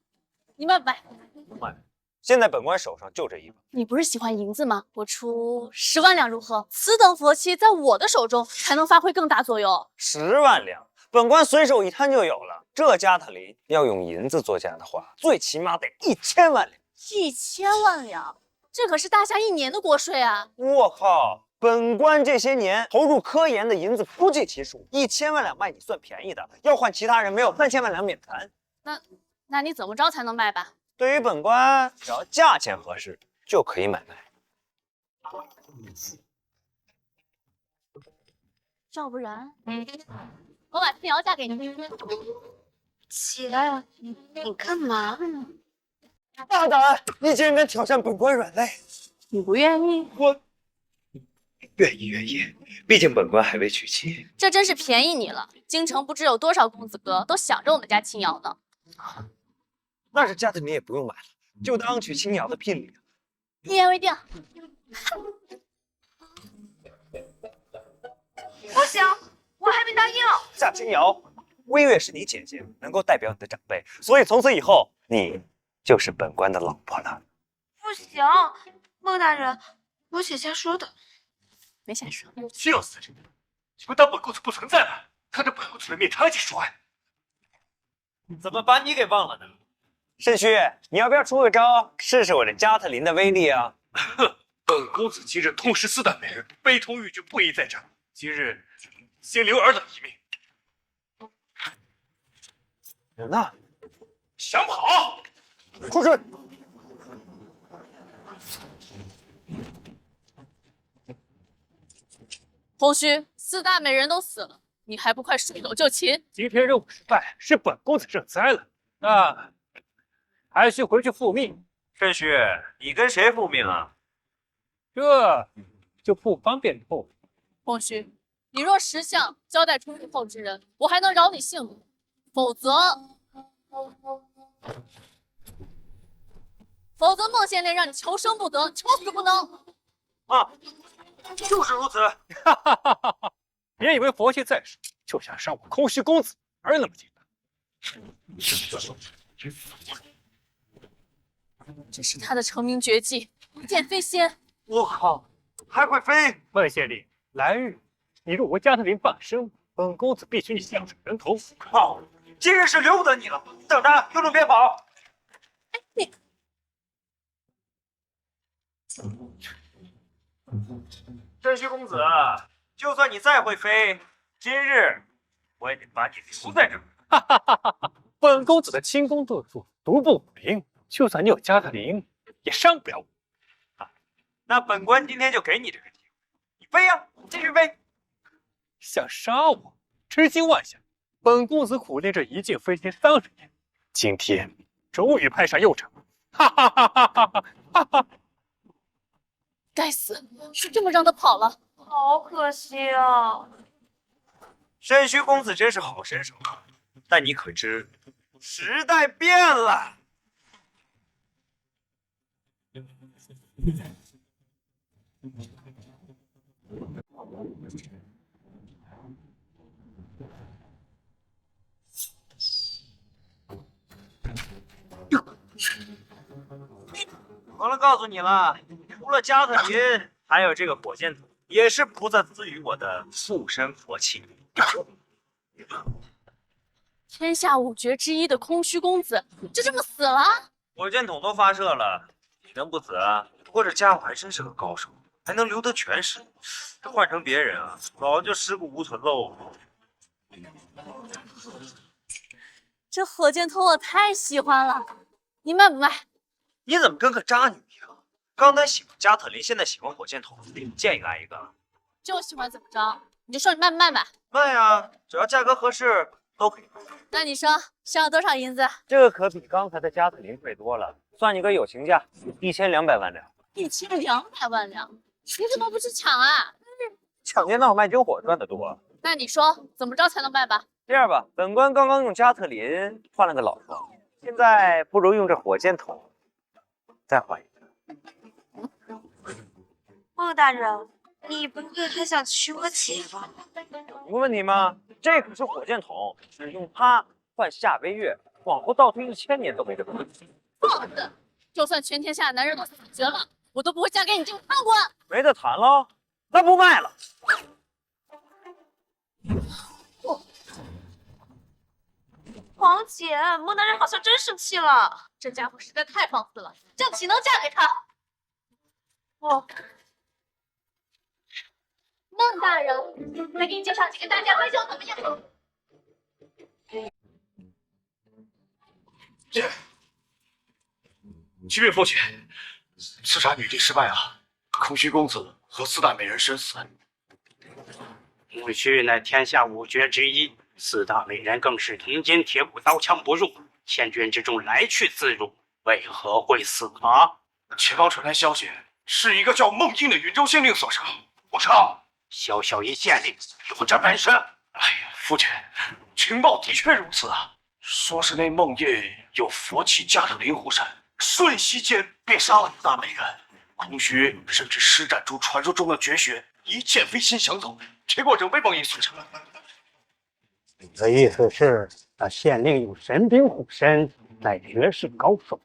Speaker 6: 你卖不卖？
Speaker 10: 不卖。现在本官手上就这一把。
Speaker 6: 你不是喜欢银子吗？我出10万两如何？此等佛器在我的手中才能发挥更大作用。
Speaker 2: 10万两，本官随手一摊就有了。这加特林要用银子做价的话，最起码得1000万两。
Speaker 6: 1000万两，这可是大夏1年的国税啊！
Speaker 2: 我靠！本官这些年投入科研的银子不计其数，1000万两卖你算便宜的，要换其他人没有3000万两免谈。
Speaker 6: 那你怎么着才能卖吧？
Speaker 2: 对于本官，只要价钱合适就可以买卖。
Speaker 6: 要不然，我把青瑶嫁给你。
Speaker 15: 姐，你干嘛呢？
Speaker 2: 大胆！你竟然敢挑战本官软肋！
Speaker 6: 你不愿意？
Speaker 2: 我愿意，毕竟本官还未娶妻。
Speaker 6: 这真是便宜你了。京城不知有多少公子哥都想着我们家青瑶呢。
Speaker 2: 那这加特林也不用买了，就当娶青瑶的聘礼。
Speaker 6: 一言为定。
Speaker 15: 不行，我还没答应。
Speaker 2: 夏青瑶，微月是你姐姐，能够代表你的长辈，所以从此以后你就是本官的老婆了。
Speaker 15: 不行，孟大人，我姐瞎说的。
Speaker 6: 没瞎说。
Speaker 14: 笑死人！你们当本公子不存在了，看着本公子的面长期说爱。
Speaker 2: 怎么把你给忘了呢？肾虚，你要不要出个招，试试我这加特林的威力啊？
Speaker 14: 本公子今日痛失4代美人，悲痛欲绝，不宜再战。今日先留尔等一命。
Speaker 2: 人呢？
Speaker 14: 想跑？
Speaker 2: 出去！
Speaker 6: 空虚，4大美人都死了，你还不快水斗就擒？
Speaker 8: 今天任务失败，是本公子认栽了，那还需回去复命。
Speaker 4: 肾虚，你跟谁复命啊？
Speaker 8: 这就不方便透露。
Speaker 6: 空虚，你若识相交代出狱后之人，我还能饶你性命；否则孟县令让你求生不得，求死不能。
Speaker 2: 啊，就是如此。
Speaker 8: 别以为佛系在手就想伤我空虚公子儿那么简单。
Speaker 6: 这是他的成名绝技——剑飞仙。
Speaker 2: 我靠，还会飞！
Speaker 8: 孟县令，来日你入我加特林办生，本公子必许你下水人头。
Speaker 2: 好，今日是留不得你了。等着，有种别跑！
Speaker 6: 哎，你。
Speaker 4: 肾虚公子，就算你再会飞，今日我也得把你留在这儿。
Speaker 8: 本公子的轻功顿足，独步武林，就算你有加特林，也伤不了我。
Speaker 4: 那本官今天就给你这个机会，你飞呀，继续飞！
Speaker 8: 想杀我，痴心妄想！本公子苦练这一剑飞仙30年，今天终于派上用场！哈哈哈哈哈哈！
Speaker 6: 该死，是这么让他跑了，
Speaker 15: 好可惜啊！
Speaker 4: 肾虚公子真是好身手，但你可知时代变了？忘了告诉你了，除了加特林，还有这个火箭筒，也是菩萨赐予我的护身佛器。
Speaker 6: 天下5绝之一的空虚公子，就这么死了？
Speaker 4: 火箭筒都发射了，你能不死啊？不过这家伙还真是个高手，还能留得全尸。这换成别人啊，早就尸骨无存喽。
Speaker 6: 这火箭筒我太喜欢了，你卖不卖？
Speaker 4: 你怎么跟个渣女一样？刚才喜欢加特林，现在喜欢火箭筒，见一个爱一个。
Speaker 6: 就喜欢怎么着？你就说你卖不卖吧？
Speaker 4: 卖啊，只要价格合适都可以。
Speaker 6: 那你说需要多少银子？
Speaker 2: 这个可比刚才的加特林贵多了，算你个友情价，1200万两。
Speaker 6: 1200万两，你怎么不去抢啊？
Speaker 2: 抢劫闹卖军火赚得多。
Speaker 6: 那你说怎么着才能卖吧？
Speaker 2: 这样吧，本官刚刚用加特林换了个老婆，现在不如用这火箭筒再换一个。
Speaker 15: 孟大人，你不会还想娶我姐吧？
Speaker 2: 有问题吗？这可是火箭筒，只用它换夏威月，往后倒退1000年都没这个问题。
Speaker 6: 放肆！就算全天下男人都死绝了，我都不会嫁给你这个贪官。
Speaker 2: 没得谈了，那不卖了。
Speaker 15: 黄姐，孟大人好像真生气了。
Speaker 6: 这家伙实在太放肆了，这样岂能嫁给他？
Speaker 15: 哦，
Speaker 6: 孟大人，再给你介绍几个大家闺秀怎么样？
Speaker 14: 启禀父亲，刺杀女帝失败了，空虚公子和4大美人身死。
Speaker 19: 空虚乃天下5绝之一，4大美人更是铜筋铁骨，刀枪不入，千军之中来去自如，为何会死啊？
Speaker 14: 前方传来消息，是一个叫孟英的云州县令所杀。我操！
Speaker 19: 小小一县令，有这本事？
Speaker 14: 哎呀，父亲，情报的确如此啊。说是那孟英有佛气加特林护身，瞬息间便杀了4大美人。空虚甚至施展出传说中的绝学，一剑飞心降头，结果仍被孟英所杀。
Speaker 19: 你的意思是，那县令有神兵护身，乃绝世高手？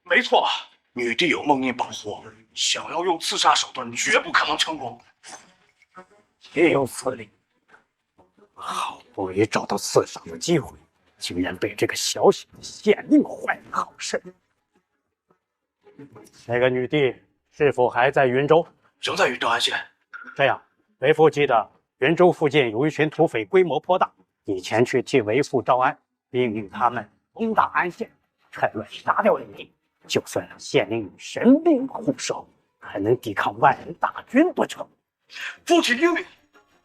Speaker 14: 没错，女帝有孟英保护，想要用刺杀手段，绝不可能成功。
Speaker 19: 也有此理。好不容易找到刺杀的机会，竟然被这个小小的县令坏了好事。那个女帝是否还在云州？
Speaker 14: 仍在云州安县。
Speaker 19: 这样，为父记得云州附近有一群土匪，规模颇大，你前去替为父招安，命令他们攻打安县，趁乱杀掉女帝。就算县令有神兵护守，还能抵抗万人大军不成？
Speaker 14: 父亲英明。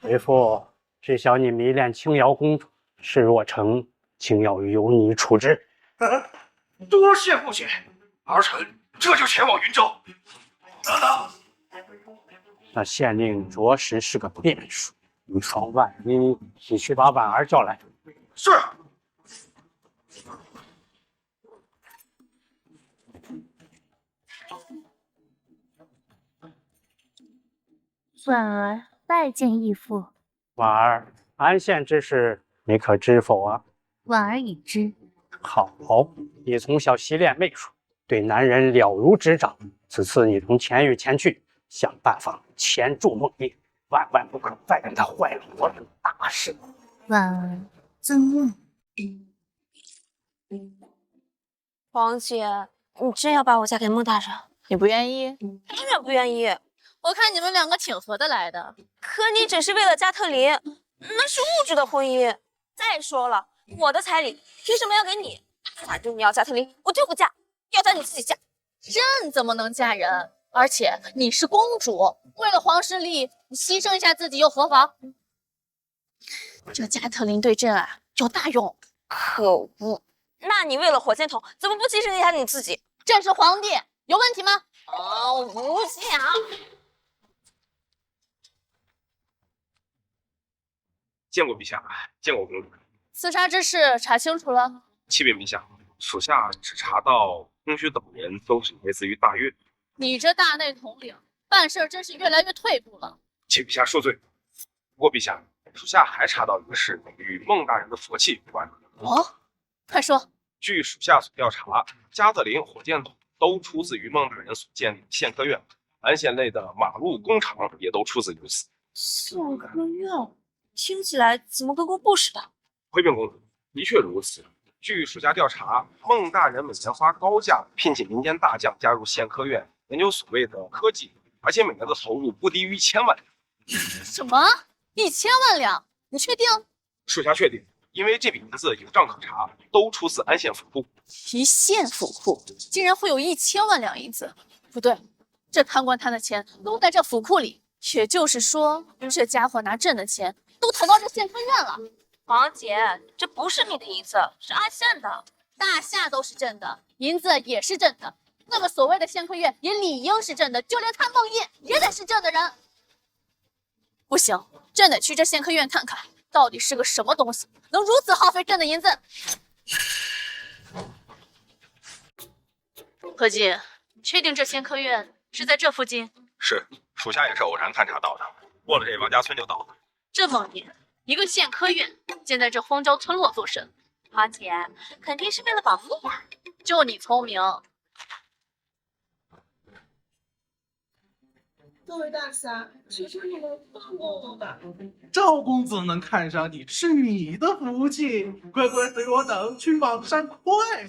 Speaker 19: 为父知晓你迷恋青瑶公主，事若成，青瑶由你处置。
Speaker 14: 多谢父亲，儿臣这就前往云州。等等，
Speaker 19: 那县令着实是个变数，以防万一，你去把婉儿叫来。
Speaker 14: 是。
Speaker 1: 婉儿拜见义父。
Speaker 19: 婉儿，安县之事你可知否啊？
Speaker 1: 婉儿已知。
Speaker 19: 好，你从小习练媚术，对男人了如指掌。此次你同钱玉前去，想办法钳住孟英，万万不可再让他坏了我等大事。
Speaker 1: 婉儿遵命。
Speaker 15: 黄姐，你真要把我嫁给孟大人？
Speaker 6: 你不愿意？
Speaker 15: 当然不愿意。
Speaker 6: 我看你们两个挺合得来的。
Speaker 15: 可你只是为了加特林，那是物质的婚姻。再说了，我的彩礼凭什么要给你？反正你要加特林，我就不嫁，要嫁你自己嫁。
Speaker 6: 朕怎么能嫁人？而且你是公主，为了皇室利益，你牺牲一下自己又何妨？这加特林对朕啊有大用。
Speaker 15: 可恶！那你为了火箭筒，怎么不牺牲一下你自己？
Speaker 6: 朕是皇帝，有问题吗？
Speaker 15: 哦，不想。
Speaker 16: 见过陛下，见过公主。
Speaker 6: 刺杀之事查清楚了？
Speaker 16: 启禀陛下，属下只查到空虚等人都是来自于大越。
Speaker 6: 你这大内统领，办事真是越来越退步了。
Speaker 16: 请陛下恕罪。不过陛下，属下还查到一个事与孟大人的佛气有关。
Speaker 6: 哦，快说。
Speaker 16: 据属下所调查，加特林、火箭筒都出自于孟大人所建立的宪科院，安县内的马路工厂也都出自于此。
Speaker 15: 宪科院听起来怎么跟工部似的？
Speaker 16: 回禀公主，的确如此。据属下调查，孟大人每年花高价聘请民间大将加入宪科院，研究所谓的科技，而且每年的投入不低于1000万两。
Speaker 6: 什么？1000万两？你确定？
Speaker 16: 属下确定，因为这笔银子有账可查，都出自安县府库。
Speaker 6: 一县府库竟然会有1000万两银子？不对，这贪官贪的钱都在这府库里。也就是说，这家伙拿朕的钱都投到这县科院了。
Speaker 15: 黄姐，这不是你的银子，是安县的。
Speaker 6: 大厦都是朕的，银子也是朕的。那么所谓的县科院也理应是朕的，就连看孟烨也得是朕的人。不行，朕得去这县科院看看，到底是个什么东西，能如此耗费朕的银子。何进，确定这县科院是在这附近？
Speaker 16: 是，属下也是偶然勘察到的，过了这王家村就到了。
Speaker 6: 这么年，一个县科院建在这荒郊村落做甚？
Speaker 15: 花姐肯定是为了保密呀。
Speaker 6: 就你聪明。
Speaker 20: 各位大侠，求求你们放过我吧！
Speaker 21: 赵公子能看上你是你的福气，乖乖随我等去莽山快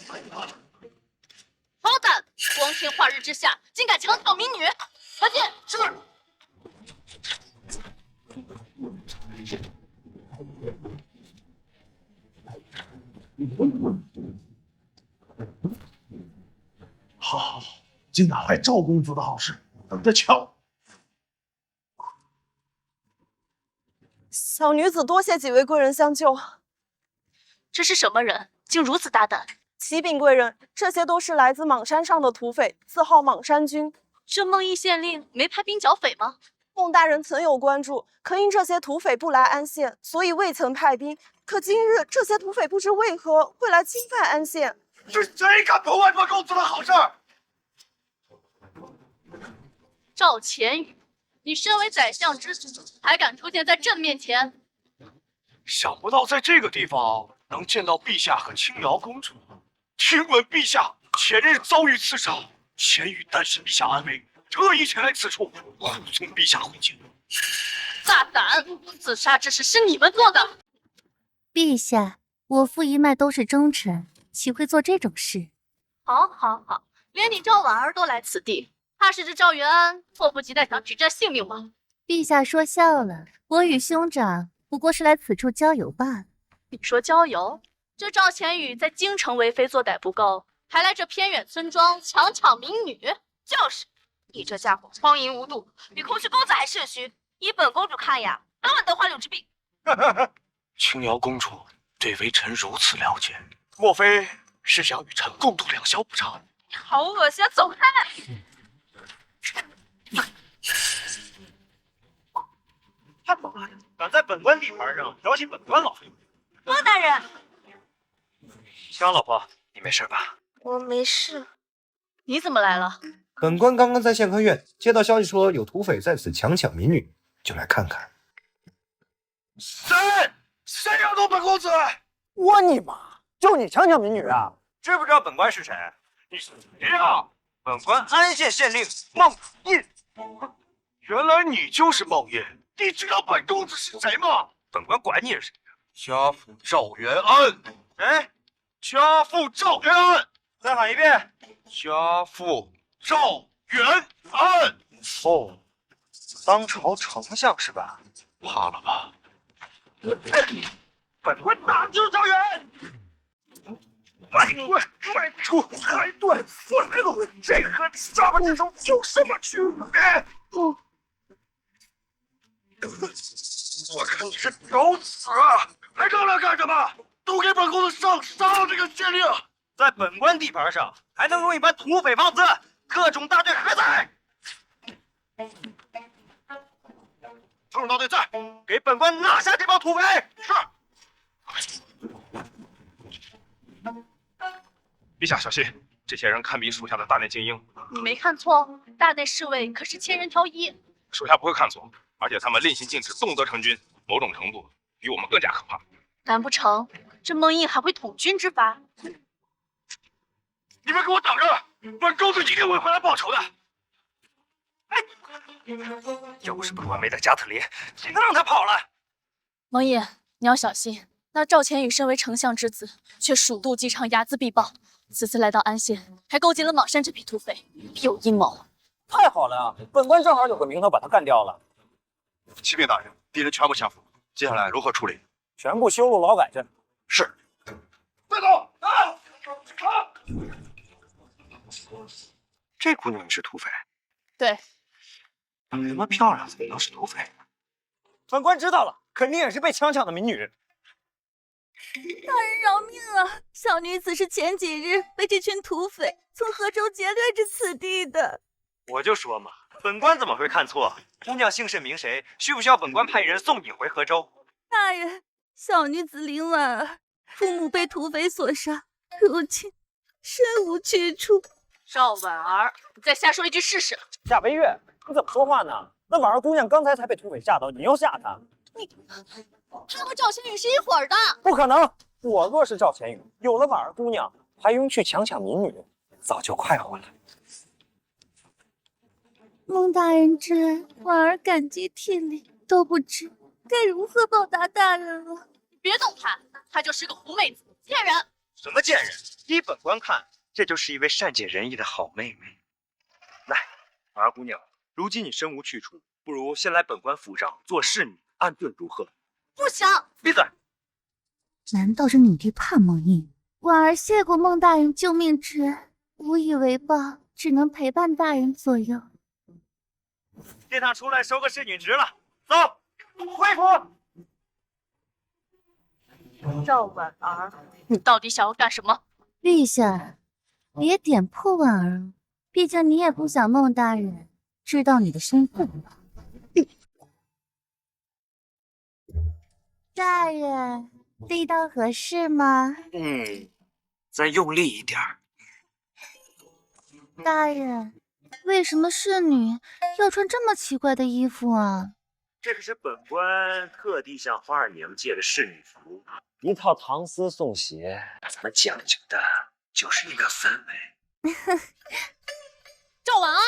Speaker 21: 快吧！
Speaker 6: 好胆！光天化日之下，竟敢强抢民女！快进！是。
Speaker 21: 好好好，尽打坏赵公子的好事，等着瞧。
Speaker 22: 小女子多谢几位贵人相救。
Speaker 6: 这是什么人，竟如此大胆？
Speaker 22: 启禀贵人，这些都是来自莽山上的土匪，自号莽山军。
Speaker 6: 这孟邑县令没派兵剿匪吗？
Speaker 22: 孟大人曾有关注，可因这些土匪不来安县，所以未曾派兵。可今日这些土匪不知为何会来侵犯安县，
Speaker 14: 是谁敢破坏本公子的好事？
Speaker 6: 赵钱宇，你身为宰相之子，还敢出现在朕面前？
Speaker 14: 想不到在这个地方能见到陛下和青瑶公主。听闻陛下前日遭遇刺杀，钱宇担心陛下安危，特意前来此处，护送陛下回京。
Speaker 6: 大胆！自杀之事是你们做的。
Speaker 1: 陛下，我父一脉都是忠臣，岂会做这种事？
Speaker 6: 好，好，好，连你赵婉儿都来此地，怕是这赵元安迫不及待想取朕性命吗？
Speaker 1: 陛下说笑了，我与兄长不过是来此处郊游罢了。
Speaker 6: 你说郊游？这赵钱宇在京城为非作歹不够，还来这偏远村庄强抢民女。
Speaker 15: 就是，你这家伙荒淫无度，比空虚公子还肾虚。依本公主看呀，稳稳得患柳之病。
Speaker 14: 青瑶公主对微臣如此了解，莫非是想与臣共度良宵不成？
Speaker 15: 好恶心，走开！
Speaker 2: 他妈的，敢在本官地盘上挑衅本官老爷！
Speaker 15: 孟大人，
Speaker 2: 江老婆，你没事吧？
Speaker 15: 我没事。
Speaker 6: 你怎么来了？
Speaker 4: 本官刚刚在县科院接到消息，说有土匪在此强抢民女，就来看看。
Speaker 14: 谁要动本公子？
Speaker 2: 我你妈！就你强抢民女啊？知不知道本官是谁？
Speaker 14: 你是谁呀？
Speaker 2: 本官安县县令孟印。
Speaker 14: 原来你就是孟印。你知道本公子是谁吗？
Speaker 2: 本官管你是谁呀？
Speaker 14: 家父赵元安。
Speaker 2: 谁？
Speaker 14: 家父赵元安。
Speaker 2: 再喊一遍。
Speaker 14: 家父赵元安。
Speaker 2: 哦，当朝丞相是吧？
Speaker 14: 怕了吧？
Speaker 2: 本官打就是赵元。卖官卖出还断死路，这和杀吧这种有什么区别？
Speaker 14: 我看你是找死啊！还商量干什么？都给本公子上杀了这个县令！
Speaker 2: 在本官地盘上还能容一般土匪放肆？特种大队何在？特种大队在，给本官拿下这帮土匪！是。
Speaker 16: 陛下小心，这些人堪比属下的大内精英。
Speaker 6: 你没看错，大内侍卫可是千人挑一。
Speaker 16: 属下不会看错，而且他们令行禁止，动辄成军，某种程度比我们更加可怕。
Speaker 6: 难不成这孟印还会统军之法？
Speaker 14: 你们给我等着，本公子一定会回来报仇的。
Speaker 2: 要不是本官没带加特林，谁能让他跑了？
Speaker 6: 孟印，你要小心。那赵钱宇身为丞相之子，却鼠肚鸡肠，睚眦必报。此次来到安县，还勾结了莽山这批土匪，必有阴谋。
Speaker 2: 太好了啊！本官正好有个名头把他干掉了。
Speaker 14: 启禀大人，敌人全部下伏，接下来如何处理？
Speaker 2: 全部修路劳改去。
Speaker 14: 是。带走！
Speaker 16: 这姑娘也是土匪？
Speaker 6: 对。
Speaker 16: 长这么漂亮，怎么能是土匪？
Speaker 2: 本官知道了，肯定也是被强抢的民女。
Speaker 11: 大人饶命啊！小女子是前几日被这群土匪从河州劫掠至此地的。
Speaker 2: 我就说嘛，本官怎么会看错？姑娘姓甚名谁？需不需要本官派人送你回河州？
Speaker 11: 大人，小女子林婉儿父母被土匪所杀，如今身无去处。
Speaker 6: 赵婉儿，你再瞎说一句试试。
Speaker 2: 夏微月，你怎么说话呢？那婉儿姑娘刚才才被土匪吓到，你又吓她？
Speaker 6: 她和赵千羽是一伙儿的。
Speaker 2: 不可能！我若是赵千羽，有了婉儿姑娘，还用去强抢民女，早就快活了。
Speaker 1: 孟大人之恩，婉儿感激涕零，都不知该如何报答大人了。
Speaker 6: 别动她，她就是个狐妹子，贱人！
Speaker 4: 什么贱人？依本官看，这就是一位善解人意的好妹妹。来，婉儿姑娘，如今你身无去处，不如先来本官府上做侍女，安顿如何？
Speaker 6: 不想！
Speaker 4: 闭嘴！
Speaker 1: 难道是你弟怕孟印？婉儿谢过孟大人救命之恩，无以为报，只能陪伴大人左右。
Speaker 4: 殿堂出来收个侍女职了，走，回府。
Speaker 6: 赵婉儿，你到底想要干什么？
Speaker 1: 陛下，别点破婉儿，毕竟你也不想孟大人知道你的身份吧？大人，力道合适吗？
Speaker 4: 再用力一点。
Speaker 1: 大人，为什么侍女要穿这么奇怪的衣服啊？
Speaker 4: 这可是本官特地向花二娘借的侍女服，
Speaker 2: 一套唐丝宋鞋，
Speaker 4: 咱们讲究的就是一个氛围。
Speaker 6: 赵婉儿，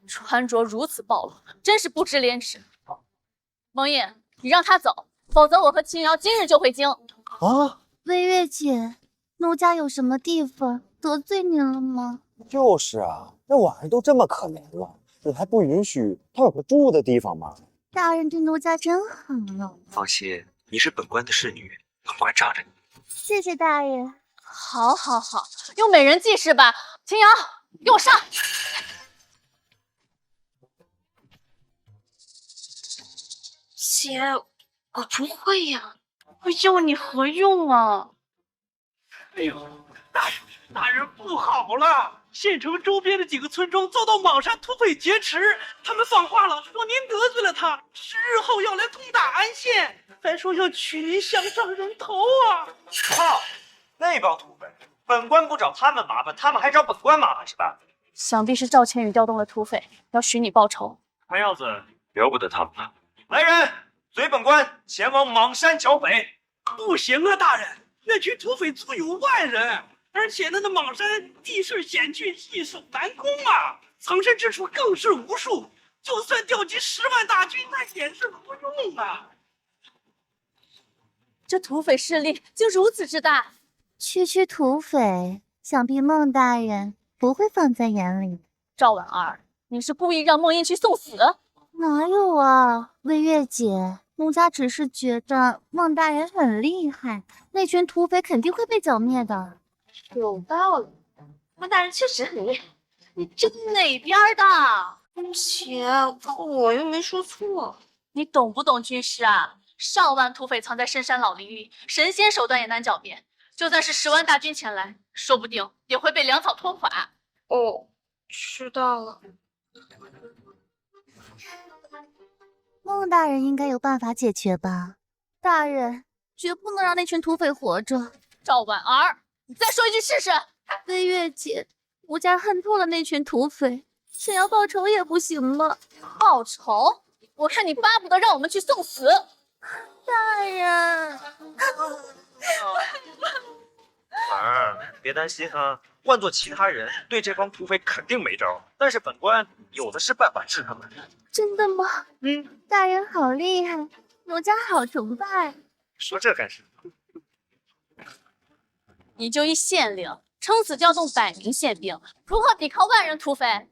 Speaker 6: 穿着如此暴露，真是不知廉耻。孟印，你让她走，否则我和秦瑶今日就回京。
Speaker 2: 啊，
Speaker 1: 微月姐，奴家有什么地方得罪您了吗？
Speaker 2: 就是啊，那婉儿都这么可怜了，你还不允许她有个住的地方吗？
Speaker 1: 大人对奴家真好啊！
Speaker 4: 放心，你是本官的侍女，本官罩着你。
Speaker 1: 谢谢大人。
Speaker 6: 好，好，好，用美人计是吧？秦瑶，给我上！
Speaker 15: 姐，我不会呀。
Speaker 6: 我要你何用啊？
Speaker 21: 哎呦，大人不好了！县城周边的几个村庄遭到莽山土匪劫持，他们放话了，说您得罪了他，日后要来攻打安县，还说要取您项上人头啊！
Speaker 4: 靠，那帮土匪，本官不找他们麻烦，他们还找本官麻烦是吧？
Speaker 6: 想必是赵千羽调动了土匪，要许你报仇。
Speaker 4: 看样子由不得他们了。来人，随本官前往莽山剿匪。
Speaker 21: 不行啊，大人，那群土匪足有万人。而且那莽山地势险峻，易守难攻啊，藏身之处更是无数。就算调集10万大军，那也是无用啊！
Speaker 6: 这土匪势力竟如此之大，
Speaker 1: 区土匪，想必孟大人不会放在眼里。
Speaker 6: 赵婉儿，你是故意让孟印去送死？
Speaker 1: 哪有啊，微月姐，奴家只是觉得孟大人很厉害，那群土匪肯定会被剿灭的。
Speaker 15: 有道理，孟大人确实很厉害。
Speaker 6: 你这哪边的？
Speaker 15: 姐，我又没说错。
Speaker 6: 你懂不懂军事啊？上万土匪藏在深山老林里，神仙手段也难剿灭。就算是10万大军前来，说不定也会被粮草拖垮。
Speaker 15: 哦，知道了。
Speaker 1: 孟大人应该有办法解决吧？大人，绝不能让那群土匪活着。
Speaker 6: 赵婉儿，你再说一句试试。
Speaker 1: 微月姐，奴家恨透了那群土匪，想要报仇也不行吗？
Speaker 6: 报仇？我看你巴不得让我们去送死。
Speaker 1: 大人，
Speaker 4: 婉儿，别担心啊，换做其他人，对这帮土匪肯定没招，但是本官有的是办法治他们。
Speaker 1: 真的吗？大人好厉害，奴家好崇拜。
Speaker 4: 说这干什么？
Speaker 6: 你就一县令，撑死调动100名县兵，如何抵抗万人土匪？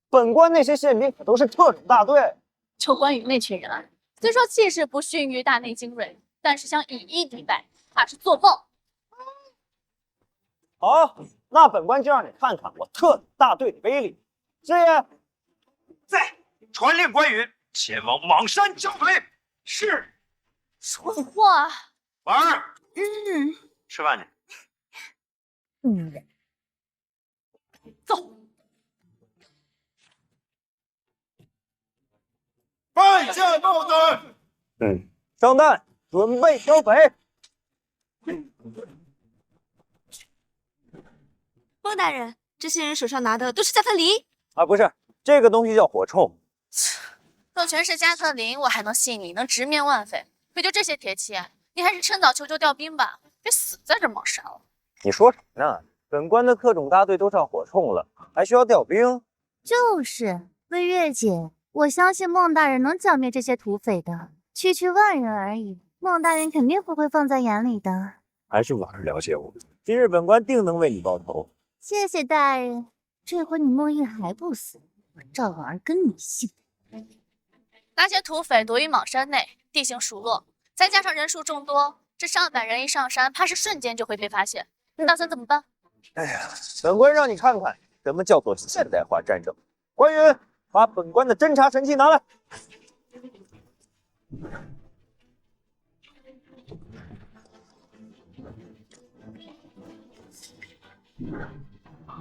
Speaker 2: 本官那些宪兵可都是特种大队。
Speaker 6: 就关羽那群人，虽说气势不逊于大内精锐，但是想以一敌百，怕是做梦。
Speaker 2: 好，那本官就让你看看我特种大队的威力。师爷，
Speaker 4: 在传令关羽前往莽山剿匪。是。
Speaker 6: 蠢货啊！
Speaker 4: 婉儿，吃饭去。
Speaker 6: 走。
Speaker 16: 拜见孟大人。
Speaker 2: 上弹，准备剿匪。
Speaker 15: 孟大人，这些人手上拿的都是加特林。
Speaker 2: 啊，不是，这个东西叫火铳。
Speaker 6: 若全是加特林，我还能信你能直面万匪。可就这些铁器，你还是趁早求救调兵吧，别死在这冒山了。
Speaker 2: 你说什么呢？本官的特种大队都上火铳了，还需要调兵？
Speaker 1: 就是，魏月姐，我相信孟大人能剿灭这些土匪的，区万人而已，孟大人肯定不会放在眼里的。
Speaker 10: 还是婉儿了解我。
Speaker 2: 今日本官定能为你报仇。
Speaker 1: 谢谢大人，这回你孟印还不死，我赵婉儿跟你姓。
Speaker 6: 那些土匪躲于莽山内，地形疏落，再加上人数众多，这上百人一上山，怕是瞬间就会被发现。你打算怎么办？
Speaker 2: 哎呀，本官让你看看什么叫做现代化战争。官员，把本官的侦察神器拿来。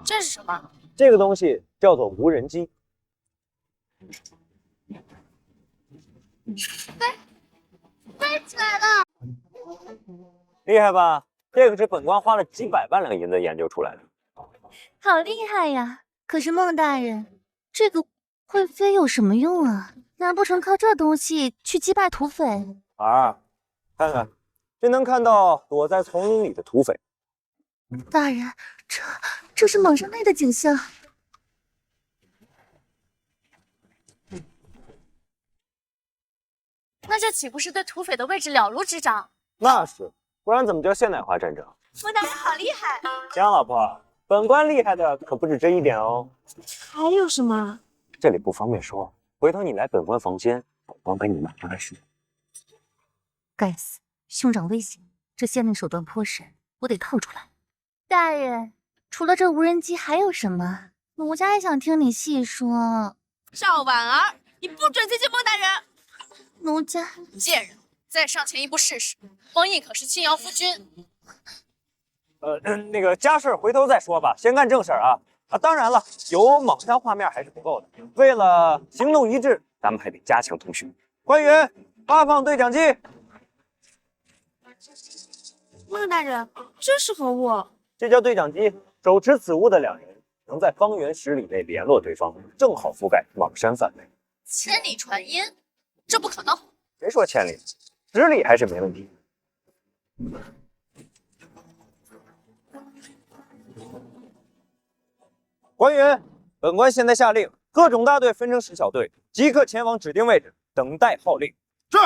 Speaker 6: 这是什么？
Speaker 2: 这个东西叫做无人机。
Speaker 1: 飞起来了！
Speaker 2: 厉害吧？这个是本官花了几百万两银子研究出来的。
Speaker 1: 好厉害呀！可是孟大人，这个会飞有什么用啊？难不成靠这东西去击败土匪？
Speaker 2: 儿，看看，这能看到躲在丛林里的土匪。
Speaker 1: 大人，这是莽山内的景象。
Speaker 6: 那这岂不是对土匪的位置了如指掌？
Speaker 2: 那是，不然怎么叫现代化战争？
Speaker 15: 孟大人好厉害！
Speaker 2: 江老婆，本官厉害的可不止这一点哦。
Speaker 11: 还有什么？
Speaker 2: 这里不方便说，回头你来本官房间，本官陪你慢慢说。
Speaker 1: 该死，兄长危险，这县令手段颇深，我得套出来。大人，除了这无人机还有什么？奴家也想听你细说。
Speaker 15: 赵婉儿，你不准接近孟大人！
Speaker 1: 奴家
Speaker 6: 贱人，再上前一步试试。封印可是亲瑶夫君。
Speaker 2: 那个家事回头再说吧，先干正事啊！当然了，有莽山画面还是不够的，为了行动一致，咱们还得加强通讯。官员，发放对讲机。
Speaker 11: 孟大人，这是何物？
Speaker 2: 这叫对讲机，手持此物的两人能在方圆10里内联络对方，正好覆盖莽山范围。
Speaker 6: 千里传音，这不可能。
Speaker 2: 谁说千里？10里还是没问题。官员，本官现在下令，特种大队分成10小队，即刻前往指定位置，等待号令。是。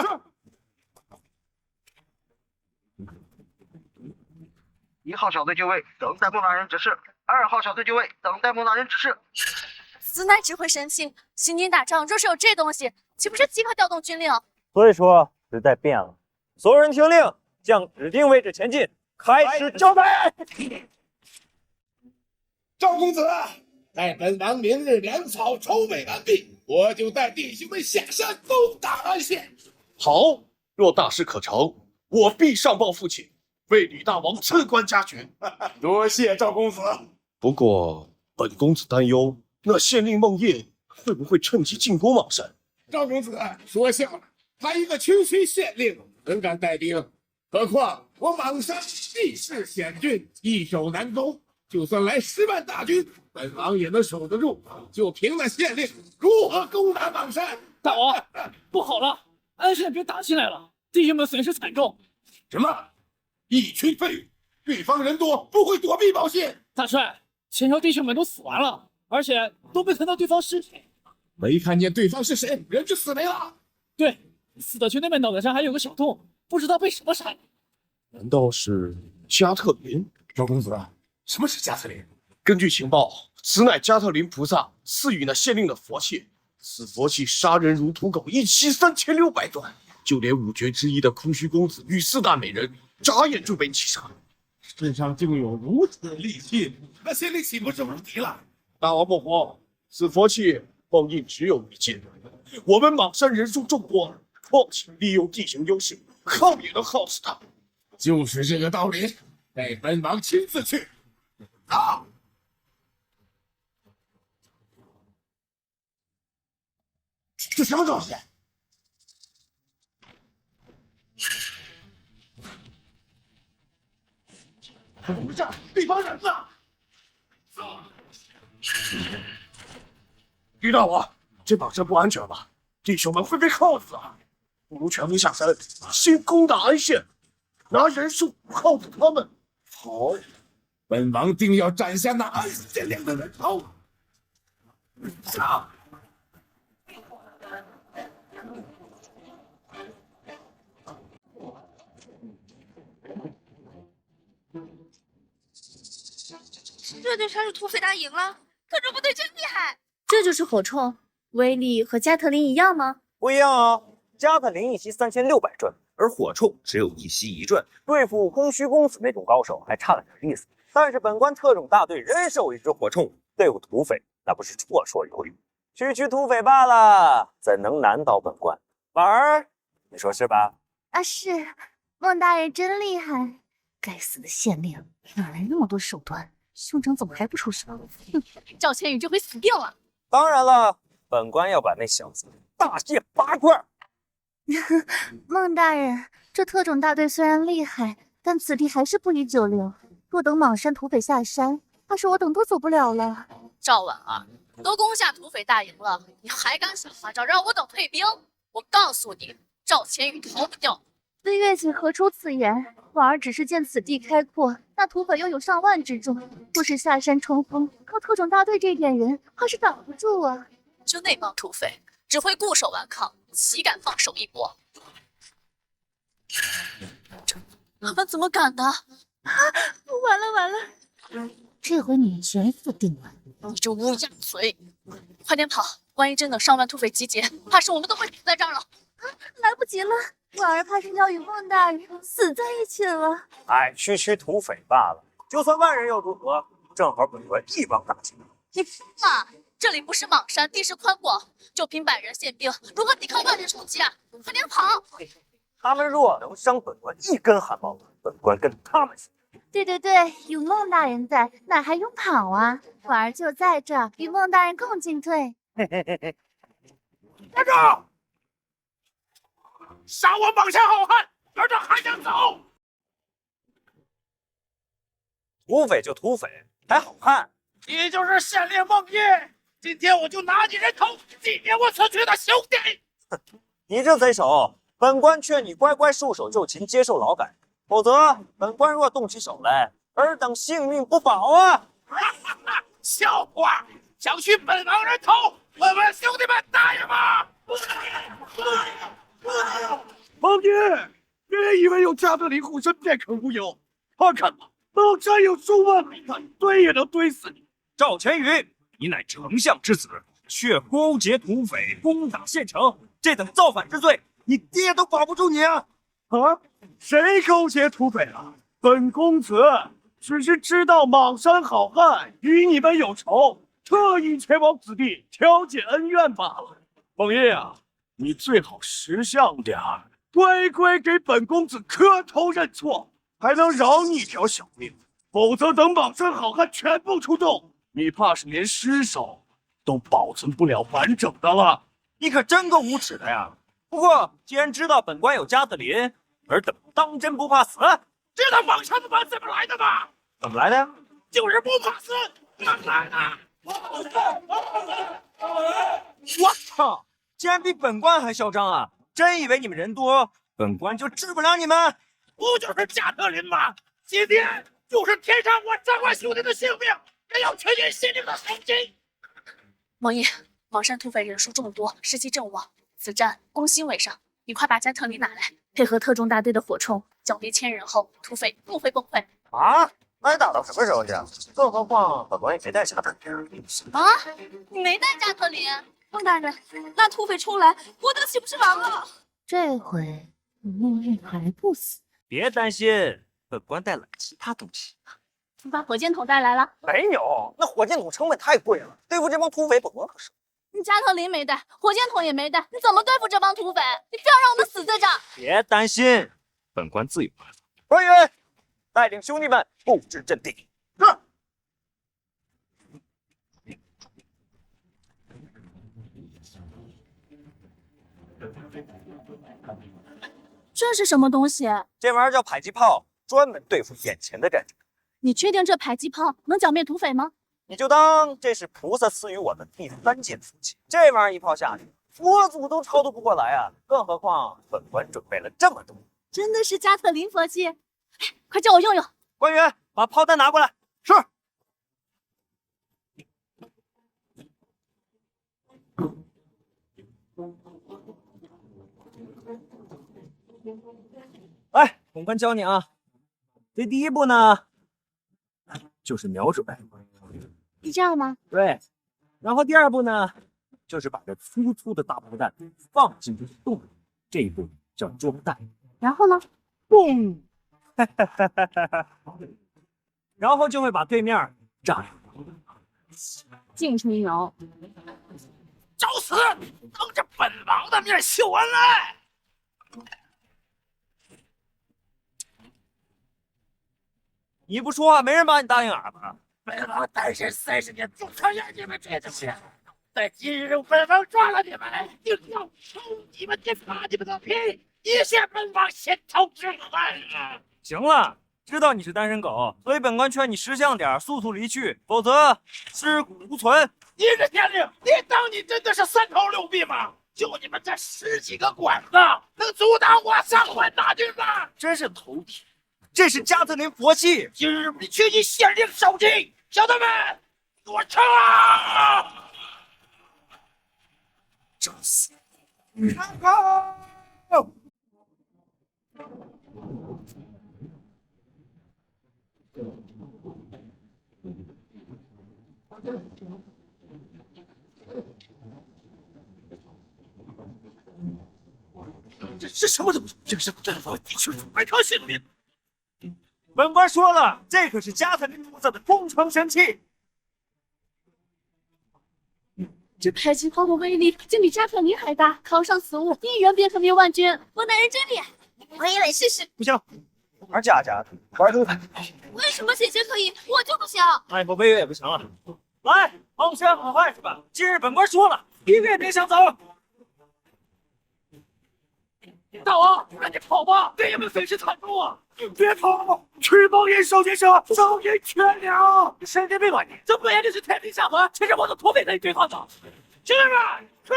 Speaker 5: 1号小队就位，等待孟大人指示。2号小队就位，等待孟大人指示。
Speaker 6: 此乃指挥神器，行军打仗若是有这东西，岂不是即刻调动军令？
Speaker 2: 所以说时代变了，所有人听令，向指定位置前进，开始交备。
Speaker 9: 赵公子，待本王明日粮草筹备完毕，我就带弟兄们下山攻打安县。
Speaker 14: 好，若大事可成，我必上报父亲，为吕大王赐官加爵。
Speaker 9: 多谢赵公子。
Speaker 14: 不过，本公子担忧那县令孟印会不会趁机进攻莽山。
Speaker 9: 赵公子说笑了，他一个区县令怎敢带兵？何况我莽山地势险峻，易守难攻。就算来10万大军，本王也能守得住。就凭那县令，如何攻打莽山？
Speaker 21: 大王，不好了，安县兵打起来了，弟兄们损失惨重。
Speaker 9: 什么？一群废物！对方人多，不会躲避保县。
Speaker 21: 大帅，前朝弟兄们都死完了，而且都没看到对方尸体。
Speaker 9: 没看见对方是谁，人就死没了。
Speaker 21: 对，死的群那边脑袋上还有个小洞，不知道被什么杀的。
Speaker 14: 难道是加特林？
Speaker 9: 赵公子，什么是加特林？
Speaker 14: 根据情报，此乃加特林菩萨赐予那县令的佛器。此佛器杀人如土狗，一击3600转，就连5绝之一的空虚公子与4大美人，眨眼就被击杀。
Speaker 9: 身上竟有如此利器，那县令岂不是无敌了？
Speaker 14: 大王莫慌，此佛器封印只有1件。我们莽山人数众多，况且利用地形优势，耗也能耗死他。
Speaker 9: 就是这个道理，待本王亲自去。啊！这什么东西？怎么回事？对方人呢？
Speaker 14: 于大王，这蟒山不安全吧？弟兄们会被铐死啊！不如全部下山，先攻打安县，拿人数铐住他们。
Speaker 9: 好，本王定要斩下那安县令的人头。上！
Speaker 15: 这就算是土匪大赢了，特种部队真厉害。
Speaker 6: 这就是火铳，威力和加特林一样吗？
Speaker 4: 不一样啊，加特林一袭3600转，而火铳只有一袭1转，对付空虚公子那种高手还差了点意思。但是本关特种大队人手一支火铳，对付土匪那不是绰绰有余。区土匪罢了，怎能难倒本关？婉儿，你说是吧？
Speaker 1: 啊，是，孟大人真厉害。该死的县令，哪来那么多手段？兄长怎么还不出手？
Speaker 6: 哼，赵千羽这回死定了。
Speaker 4: 当然了，本关要把那小子大卸8块。
Speaker 1: 孟大人，这特种大队虽然厉害，但此地还是不宜久留。若等莽山土匪下山，怕是我等都走不了了。
Speaker 6: 赵婉儿，都攻下土匪大营了，你还敢想法找让我等退兵？我告诉你，赵千羽逃不掉。
Speaker 1: 对月姐何出此言？婉儿只是见此地开阔，那土匪又有上万之众，若是下山冲锋，靠特种大队这点人，怕是挡不住啊。
Speaker 6: 就那帮土匪，只会固守顽抗，岂敢放手一搏？他们怎么敢的？
Speaker 1: 完了完了，这回你全死定了！
Speaker 6: 你这乌鸦嘴，快点跑！万一真等上万土匪集结，怕是我们都会死在这儿了。
Speaker 1: 来不及了，婉儿怕是要与孟大人死在一起了。
Speaker 4: 哎，区土匪罢了，就算万人又如何？正好本关一网打尽。
Speaker 6: 你疯了！这里不是莽山，地势宽广，就凭100人宪兵，如何抵抗万人冲击啊？快点跑！
Speaker 4: 他们若能伤本关一根汗毛，本关跟他们死。
Speaker 1: 对，有孟大人在，哪还用跑啊？婉儿就在这儿，与孟大人共进退。
Speaker 9: 站住！杀我莽山好汉，而这还想走？
Speaker 4: 土匪就土匪，还好汉？
Speaker 9: 你就是县令孟烨，今天我就拿你人头纪念我死去的兄弟。
Speaker 4: 你这贼手，本关劝你乖乖束手就擒，接受劳改，否则本关若动起手来，尔等性命不保啊！
Speaker 9: 笑话！想取本王人头，问问兄弟们答应吗？
Speaker 14: 孟烨，别以为有加特林护身便可无忧，看看吧，莽山有数万美男，堆也能堆死你。
Speaker 10: 赵全宇，你乃丞相之子，却勾结土匪攻打县城，这等造反之罪，你爹都保不住你啊！
Speaker 14: 啊？谁勾结土匪了？本公子只是知道莽山好汉与你们有仇，特意前往此地调解恩怨罢了。孟烨啊，你最好识相点儿，乖乖给本公子磕头认错，还能饶你一条小命。否则等莽山好汉全部出动，你怕是连尸首都保存不了完整的了。
Speaker 4: 你可真够无耻的呀！不过既然知道本关有加特林，尔等当真不怕死？
Speaker 9: 知道莽山的本怎么来的吗？
Speaker 4: 怎么来的？
Speaker 9: 就是不怕死，怎么来的？
Speaker 4: 我操！竟然比本关还嚣张啊！真以为你们人多，本关就治不了你们？
Speaker 9: 不就是加特林吗？今天就是天上我张万兄弟的性命，也要全军县令的首级。
Speaker 6: 孟烨，莽山土匪人数众多，士气正旺，此战攻心为上。你快把加特林拿来，配合特种大队的火铳，剿灭1000人后，土匪不会崩溃。
Speaker 4: 啊？那得打到什么时候去？更何况本关也没带加特林。
Speaker 6: 啊？你没带加特林？孟大人，那土匪出来，我等岂不是完了？
Speaker 1: 这回孟烨还不死？
Speaker 4: 别担心，本关带了其他东西。
Speaker 6: 你把火箭筒带来了？
Speaker 4: 没有，那火箭筒成本太贵了，对付这帮土匪本关可是。
Speaker 6: 你加特林没带，火箭筒也没带，你怎么对付这帮土匪？你不要让我们死在这儿！
Speaker 10: 别担心，本关自有办法。
Speaker 4: 关羽，带领兄弟们布置阵地。是。
Speaker 6: 这是什么东西？
Speaker 4: 这玩意儿叫迫击炮，专门对付眼前的战场。
Speaker 6: 你确定这迫击炮能剿灭土匪吗？
Speaker 2: 你就当这是菩萨赐予我的第3件福气。这玩意儿一炮下去，佛祖都超度不过来啊，更何况本官准备了这么多。
Speaker 6: 真的是加特林佛器，快叫我用用。
Speaker 2: 官员，把炮弹拿过来。是。来，本官教你啊。这第一步呢，就是瞄准。
Speaker 6: 你这样吗？
Speaker 2: 对。然后第2步呢，就是把这粗粗的大炮弹放进这个洞里，这一步叫装弹。
Speaker 6: 然后呢？
Speaker 2: 嘣！然后就会把对面炸掉。
Speaker 6: 敬春瑶，
Speaker 9: 找死！当着本王的面秀恩爱！
Speaker 2: 你不说话，没人把你当哑巴。
Speaker 9: 本王单身30年，就讨厌你们这种人。在今日，本王抓了你们，定要抽你们的扒你们的皮，以泄本王心头之恨啊！
Speaker 2: 行了，知道你是单身狗，所以本官劝你识相点，速速离去，否则尸骨无存。
Speaker 9: 一个县令，你当你真的是3头6臂吗？就你们这10几个管子，能阻挡我上官大军吗？
Speaker 2: 真是头铁！这是加特林佛器，
Speaker 9: 今日必须以县令受祭，小的们，给我撤啊！
Speaker 2: 找死！
Speaker 9: 看看！
Speaker 14: 这是什么东西？这是阵法，的确是百条性命。
Speaker 2: 本官说了，这可是加特林菩萨的工程神器。
Speaker 6: 这迫击炮的威力竟比加特林还大，扛上此物，一员便可灭万军。我乃人真厉害，我也来试试。
Speaker 2: 不行，玩假的，玩猪排。
Speaker 6: 为什么姐姐可以，我就不行？
Speaker 2: 那以后背月也不行了。来，好山好汉是吧？今日本官说了，一个也别想走。
Speaker 9: 大王，赶紧跑吧，给你们损失惨重啊！别跑，去梦魇手先生，手刃全了！神经病吧你！这不也就是天庭下凡，其实我的土匪可以对抗的。兄弟们，去！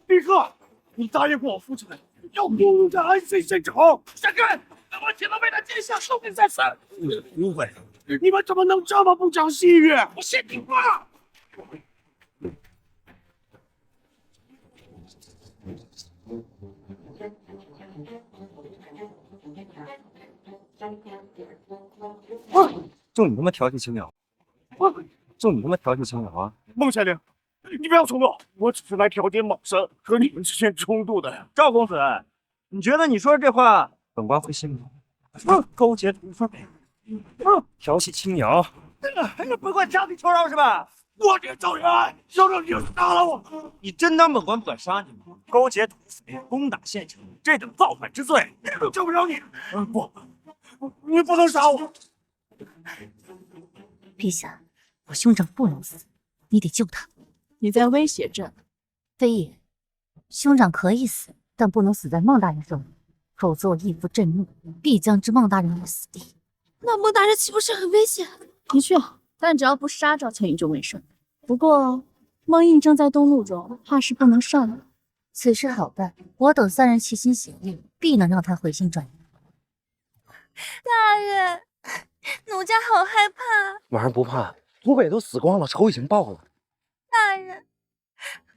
Speaker 9: 立刻，你答应过我父亲的，要不着安睡现场。闪开！我听到被他奸下受命在此。
Speaker 2: 误会。
Speaker 9: 你们怎么能这么不讲信誉？我信你话！
Speaker 2: 就你他妈调戏青鸟！就你他妈调戏青鸟啊！
Speaker 9: 孟县令，你不要冲动，我只是来调解莽生和你们之间冲突的。
Speaker 2: 赵公子，你觉得你说这话，本官会信吗？勾结土匪，调戏青鸟，本官家底求饶是吧？
Speaker 9: 我这赵元安，要让你杀了我！
Speaker 2: 你真当本官不敢杀你吗？勾结土匪，攻打县城，这等造反之罪，
Speaker 9: 救不了你！不，你不能杀我！
Speaker 1: 陛下，我兄长不能死，你得救他。
Speaker 6: 你在威胁朕？
Speaker 1: 非也，兄长可以死，但不能死在孟大人手里，否则我义父震怒，必将置孟大人于死地。
Speaker 6: 那孟大人岂不是很危险？的确，但只要不杀赵千羽就没事。不过孟印正在东路中，怕是不能上了。
Speaker 1: 此事好办，我等3人齐心协力，必能让他回心转意。
Speaker 15: 大人，奴家好害怕。
Speaker 17: 婉儿不怕，土匪都死光了，仇已经报了。
Speaker 15: 大人，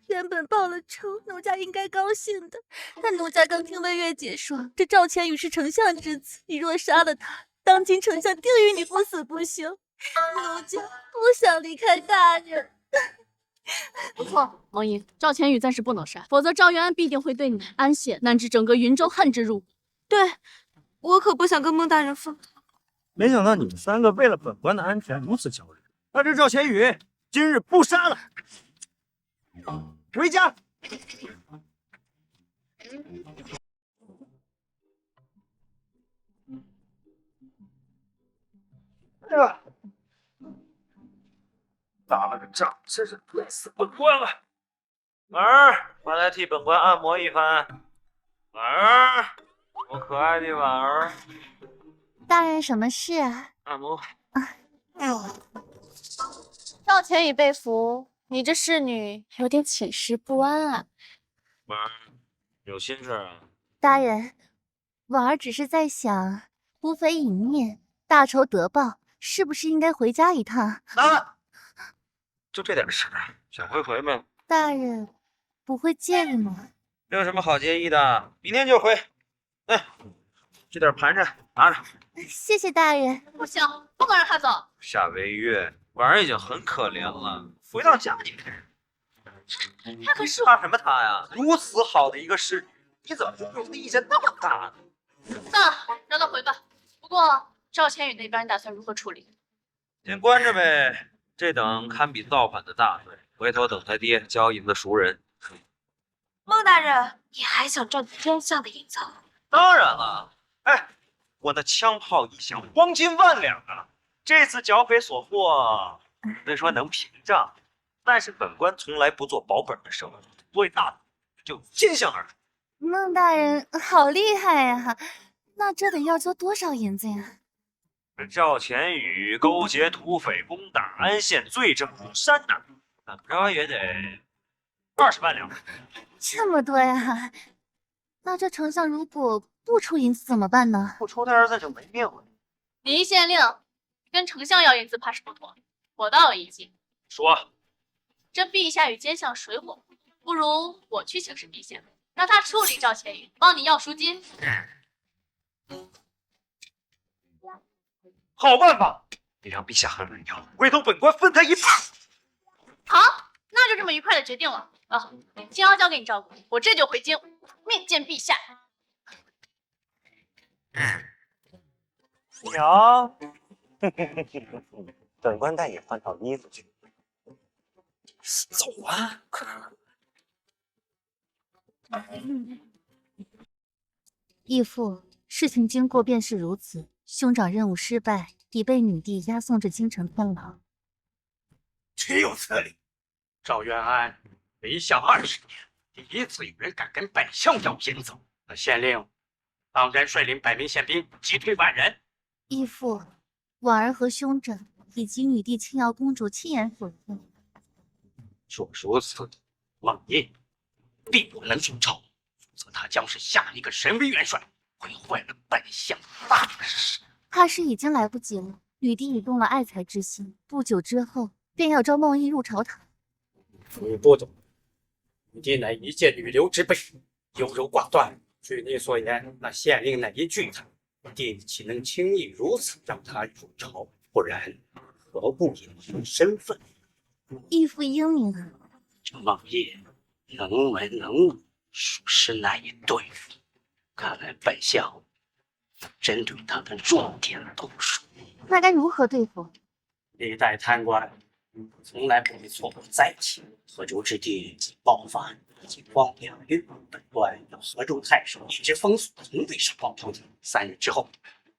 Speaker 15: 原本报了仇，奴家应该高兴的。但奴家刚听魏月姐说，这赵千羽是丞相之子，你若杀了他，当今丞相定与你不死不休。奴家不想离开大人。
Speaker 6: 不错，孟印，赵千羽暂时不能杀，否则赵元安必定会对你安县乃至整个云州恨之入骨。
Speaker 15: 对，我可不想跟孟大人分开。
Speaker 2: 没想到你们3个为了本官的安全如此焦虑。那这赵千羽今日不杀了，回家。
Speaker 10: 哎呀，打了个仗，真是累死本官了。
Speaker 4: 婉儿，快来替本官按摩一番。婉儿，我可爱的婉儿。
Speaker 1: 大人，什么事啊？
Speaker 4: 按摩。
Speaker 6: 赵钱宇被俘，你这侍女有点寝食不安啊。
Speaker 4: 婉儿，有心事啊？
Speaker 1: 大人，婉儿只是在想，土匪已灭，大仇得报，是不是应该回家一趟？
Speaker 4: 啊！就这点事，想回呗。
Speaker 1: 大人，不会介意吗？
Speaker 4: 没有什么好介意的，明天就回。哎，这点盘缠拿着。
Speaker 1: 谢谢大人。
Speaker 6: 不行，不能让他走。
Speaker 4: 夏微月，婉儿已经很可怜了，回到家里面。
Speaker 6: 他可是
Speaker 4: 怕什么他呀？如此好的一个侍女，你怎么对我的意见那么大呢？
Speaker 6: 算了，让他回吧。不过赵钱宇那边你打算如何处理？
Speaker 4: 先关着呗，这等堪比造反的大罪，回头等他爹交银子赎人。
Speaker 22: 孟大人，你还想赚天下的银子？
Speaker 4: 当然了，哎，我那枪炮一响，黄金万两啊！这次剿匪所获，虽说能屏障，但是本官从来不做保本的生意，所以大的就金向而来。
Speaker 1: 孟大人好厉害呀！那这得要交多少银子呀？
Speaker 4: 赵钱宇勾结土匪攻打安县，罪证如山呐，怎么着也得20万两。
Speaker 1: 这么多呀？那这丞相如果不出银子怎么办呢？
Speaker 4: 不出他儿子就没命了。
Speaker 6: 你一县令跟丞相要银子怕是不妥，我倒有一计。
Speaker 4: 说，
Speaker 6: 这陛下与奸相水火，不如我去请示陛下，让他处理赵钱宇，帮你要赎金。
Speaker 4: 好办法，你让陛下狠狠要，回头本官分他一半。
Speaker 6: 好，那就这么愉快的决定了。啊，青瑶交给你照顾，我这就回京面见陛下。
Speaker 2: 娘，本官带你换套衣服去。走啊，快！
Speaker 1: 义父，事情经过便是如此。兄长任务失败，已被女帝押送至京城监牢。
Speaker 19: 岂有此理！赵元安为相20年，第一次有人敢跟本相要银子。那县令当然率领100名宪兵击退万人。
Speaker 1: 义父，婉儿和兄长以及女帝青瑶公主亲言否认。
Speaker 19: 若如此，孟毅必不能出朝，否则他将是下一个神威元帅，会坏了本相大事。
Speaker 1: 怕是已经来不及了。女帝已动了爱才之心，不久之后便要召孟毅入朝堂。
Speaker 19: 你不懂，女帝乃一介女流之辈，优柔寡断。据你所言，那县令乃一巨贪，女帝岂能轻易如此让他入朝？不然何不隐瞒身份？
Speaker 1: 义父英明啊！
Speaker 19: 这孟毅能文能武，属实难以对付。看来本相针对他的弱点动手。
Speaker 1: 那该如何对付？
Speaker 19: 历代贪官从来不会错过灾情。河州之地爆发饥荒2月，本官要河州太守一直封锁，从未上报朝廷。3日之后，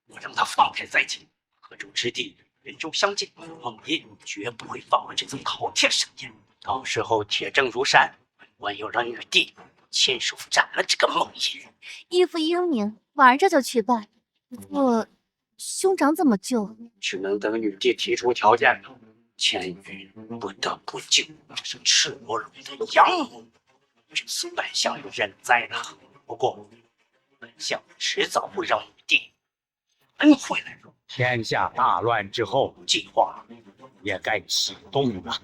Speaker 19: 我让他放开灾情。河州之地人州相近，孟毅绝不会放过这宗饕餮盛宴。到时候铁证如山，本官要让女帝亲手斩了这个孟毅。
Speaker 1: 义父英明，婉儿这就去办。不过兄长怎么救？
Speaker 19: 只能等女帝提出条件了。千羽不得不救那是赤裸裸的阳谋。这次本相有认栽了，不过本相迟早会让女帝恩回来。天下大乱之后，计划也该启动了。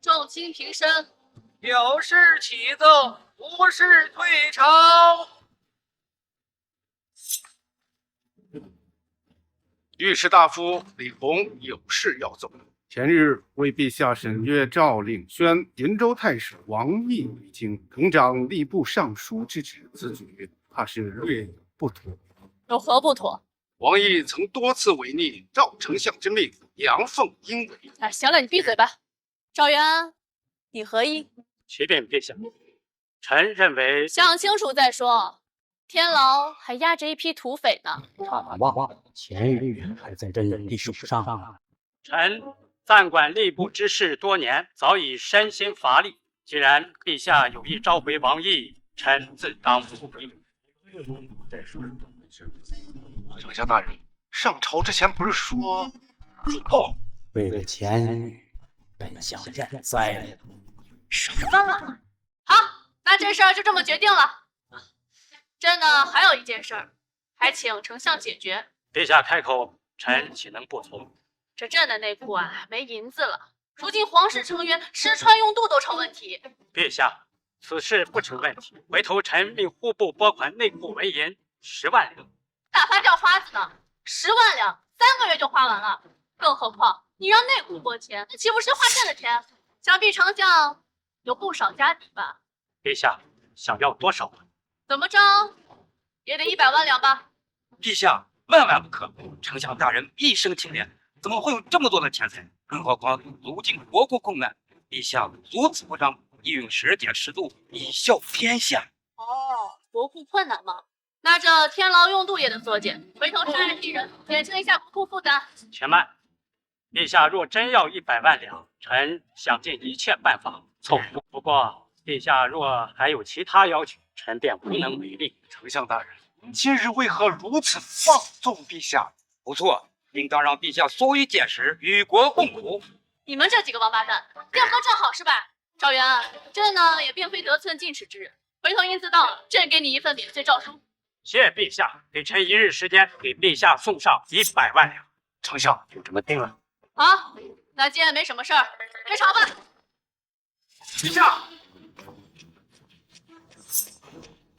Speaker 6: 众卿平身，
Speaker 3: 有事启奏，无事退朝。
Speaker 13: 御史大夫李弘有事要奏。前日为陛下审阅诏令宣银州太守王毅为京，同掌吏部尚书之职，此举怕是略有不妥。
Speaker 6: 有何不妥？
Speaker 13: 王毅曾多次违逆赵丞相之命，阳奉阴违。
Speaker 6: 哎，行了，你闭嘴吧。赵元安，你何意？
Speaker 19: 启禀陛下，臣认为
Speaker 6: 想清楚再说。天牢还压着一批土匪呢。
Speaker 19: 差点忘了，钱玉还在朕的手上啊。臣暂管吏部之事多年，早已身心乏力。既然陛下有意召回王毅，臣自当不回。
Speaker 14: 丞相大人，上朝之前不是说
Speaker 19: 为了钱玉，本想认栽了。
Speaker 6: 什么？好，那这事儿就这么决定了。朕呢，还有一件事儿，还请丞相解决。
Speaker 19: 陛下开口，臣岂能不从？
Speaker 6: 这朕的内库啊，没银子了。如今皇室成员吃穿用度都成问题。
Speaker 19: 陛下，此事不成问题。回头臣命户部拨款内库为银10万两。
Speaker 6: 大发叫花子呢，10万两，3个月就花完了。更何况你让内库拨钱，那岂不是花朕的钱？想必丞相有不少家底吧？
Speaker 19: 陛下想要多少？
Speaker 6: 怎么着，也得100万两吧？
Speaker 10: 陛下万万不可！丞相大人一生清廉，怎么会有这么多的钱财？更何况如今国库困难，陛下如此不张，一允10点10度，以孝天下。
Speaker 6: 哦，国库困难吗？那这天牢用度也得缩减，回头差几人减轻一下国库负担。
Speaker 19: 且慢，陛下若真要100万两，臣想尽一切办法凑合。不过陛下若还有其他要求，臣便无能为力。
Speaker 14: 丞相大人，今日为何如此放纵陛下？
Speaker 10: 不错，应当让陛下缩衣节食，与国共苦。
Speaker 6: 你们这几个王八蛋，见不得朕好是吧？赵元，朕呢也并非得寸进尺之人，回头银子到了，朕给你一份免罪诏书。
Speaker 19: 谢陛下，给臣1日时间，给陛下送上100万两。
Speaker 14: 丞相
Speaker 19: 就这么定了。
Speaker 6: 好，那既然没什么事儿，开朝吧。
Speaker 14: 陛下，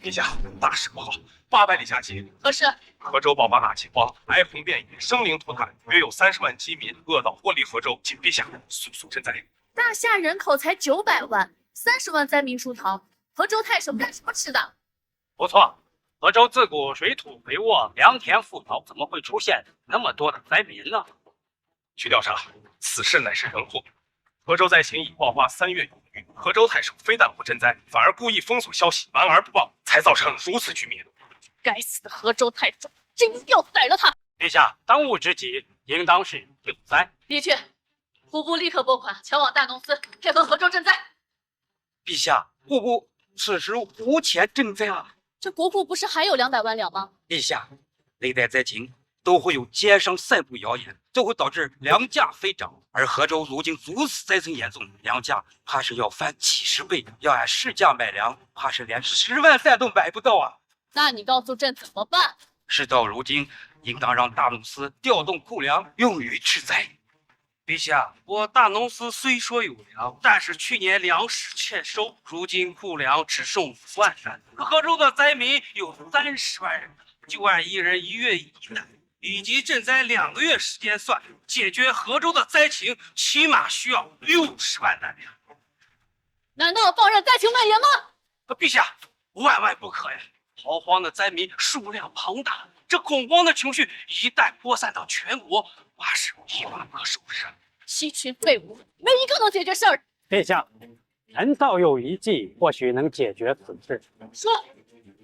Speaker 14: 陛下，大事不好，800里下棋。
Speaker 6: 何事？
Speaker 14: 河州爆发大饥荒，哀鸿遍野，生灵涂炭，约有30万饥民饿到脱离河州，请陛下速速赈灾。
Speaker 6: 大夏人口才900万，30万灾民疏逃，河州太守干什么吃的？
Speaker 19: 不错，河州自古水土肥沃，良田富饶，怎么会出现那么多的灾民呢？
Speaker 14: 据调查，此事乃是人祸。河州灾情已爆发3月有余，河州太守非但不赈灾，反而故意封锁消息，瞒而不报，才造成如此局面。
Speaker 6: 该死的河州太守，真要宰了他！
Speaker 19: 陛下，当务之急应当是救灾。
Speaker 6: 的确，户部立刻拨款前往大农司，配合河州赈灾。
Speaker 10: 陛下，户部此时无钱赈灾啊！
Speaker 6: 这国库不是还有200万两吗？
Speaker 10: 陛下，历代灾情都会有街上散布谣言，这会导致粮价飞涨。而河州如今如此灾情严重，粮价怕是要翻几10倍，要按市价买粮，怕是连10万担都买不到啊！
Speaker 6: 那你告诉朕怎么办？
Speaker 10: 事到如今，应当让大农司调动库粮，用于治灾。
Speaker 8: 陛下，我大农司虽说有粮，但是去年粮食欠收，如今库粮只剩5万担。河州的灾民有30万人，就按1人1月1担，以及赈灾2个月时间算，解决河州的灾情起码需要60万担粮。
Speaker 6: 难道放任灾情蔓延吗？
Speaker 8: 陛下，万万不可呀！逃荒的灾民数量庞大，这恐慌的情绪一旦扩散到全国，怕是一发不可收拾。
Speaker 6: 7群废物，没一个能解决事儿。
Speaker 19: 陛下，臣倒有一计，或许能解决此事。
Speaker 6: 说。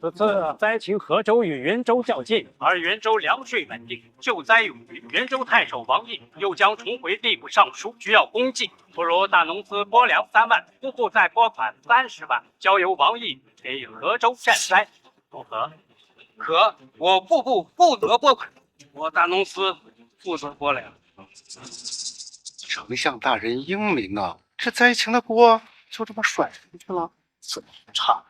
Speaker 19: 此次灾情河州与云州较近，而云州粮税稳定，救灾有余。云州太守王毅又将重回吏部尚书，需要公祭，不如大农司拨粮3万，户部再拨款30万，交由王毅给河州赈灾，如何？
Speaker 8: 可我户部不得拨款，我大农司负责拨粮。
Speaker 13: 丞相大人英明啊，这灾情的锅就这么甩出去了？
Speaker 19: 这差。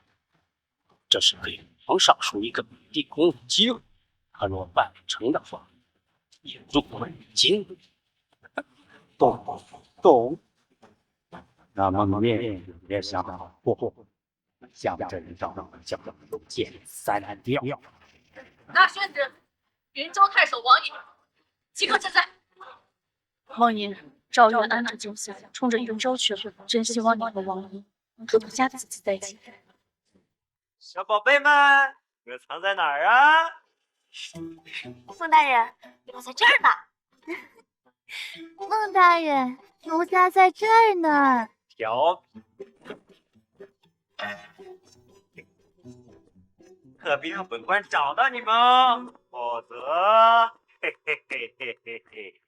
Speaker 19: 这是给皇上树一个立功的机会，他若办不成的话，也入为金。懂。那么面也想好过，向这人让叫见3调。
Speaker 6: 那宣旨，云州太守王毅即刻赈灾。王爷，赵元安这救下冲着云州去了，真希望你和王毅能和他家子在一起。
Speaker 4: 小宝贝们，你们藏在哪儿啊？
Speaker 1: 孟大人，奴在这儿呢。孟大人，奴家在这儿呢。
Speaker 4: 调。可别让本官找到你们哦，否则，嘿嘿嘿嘿嘿嘿。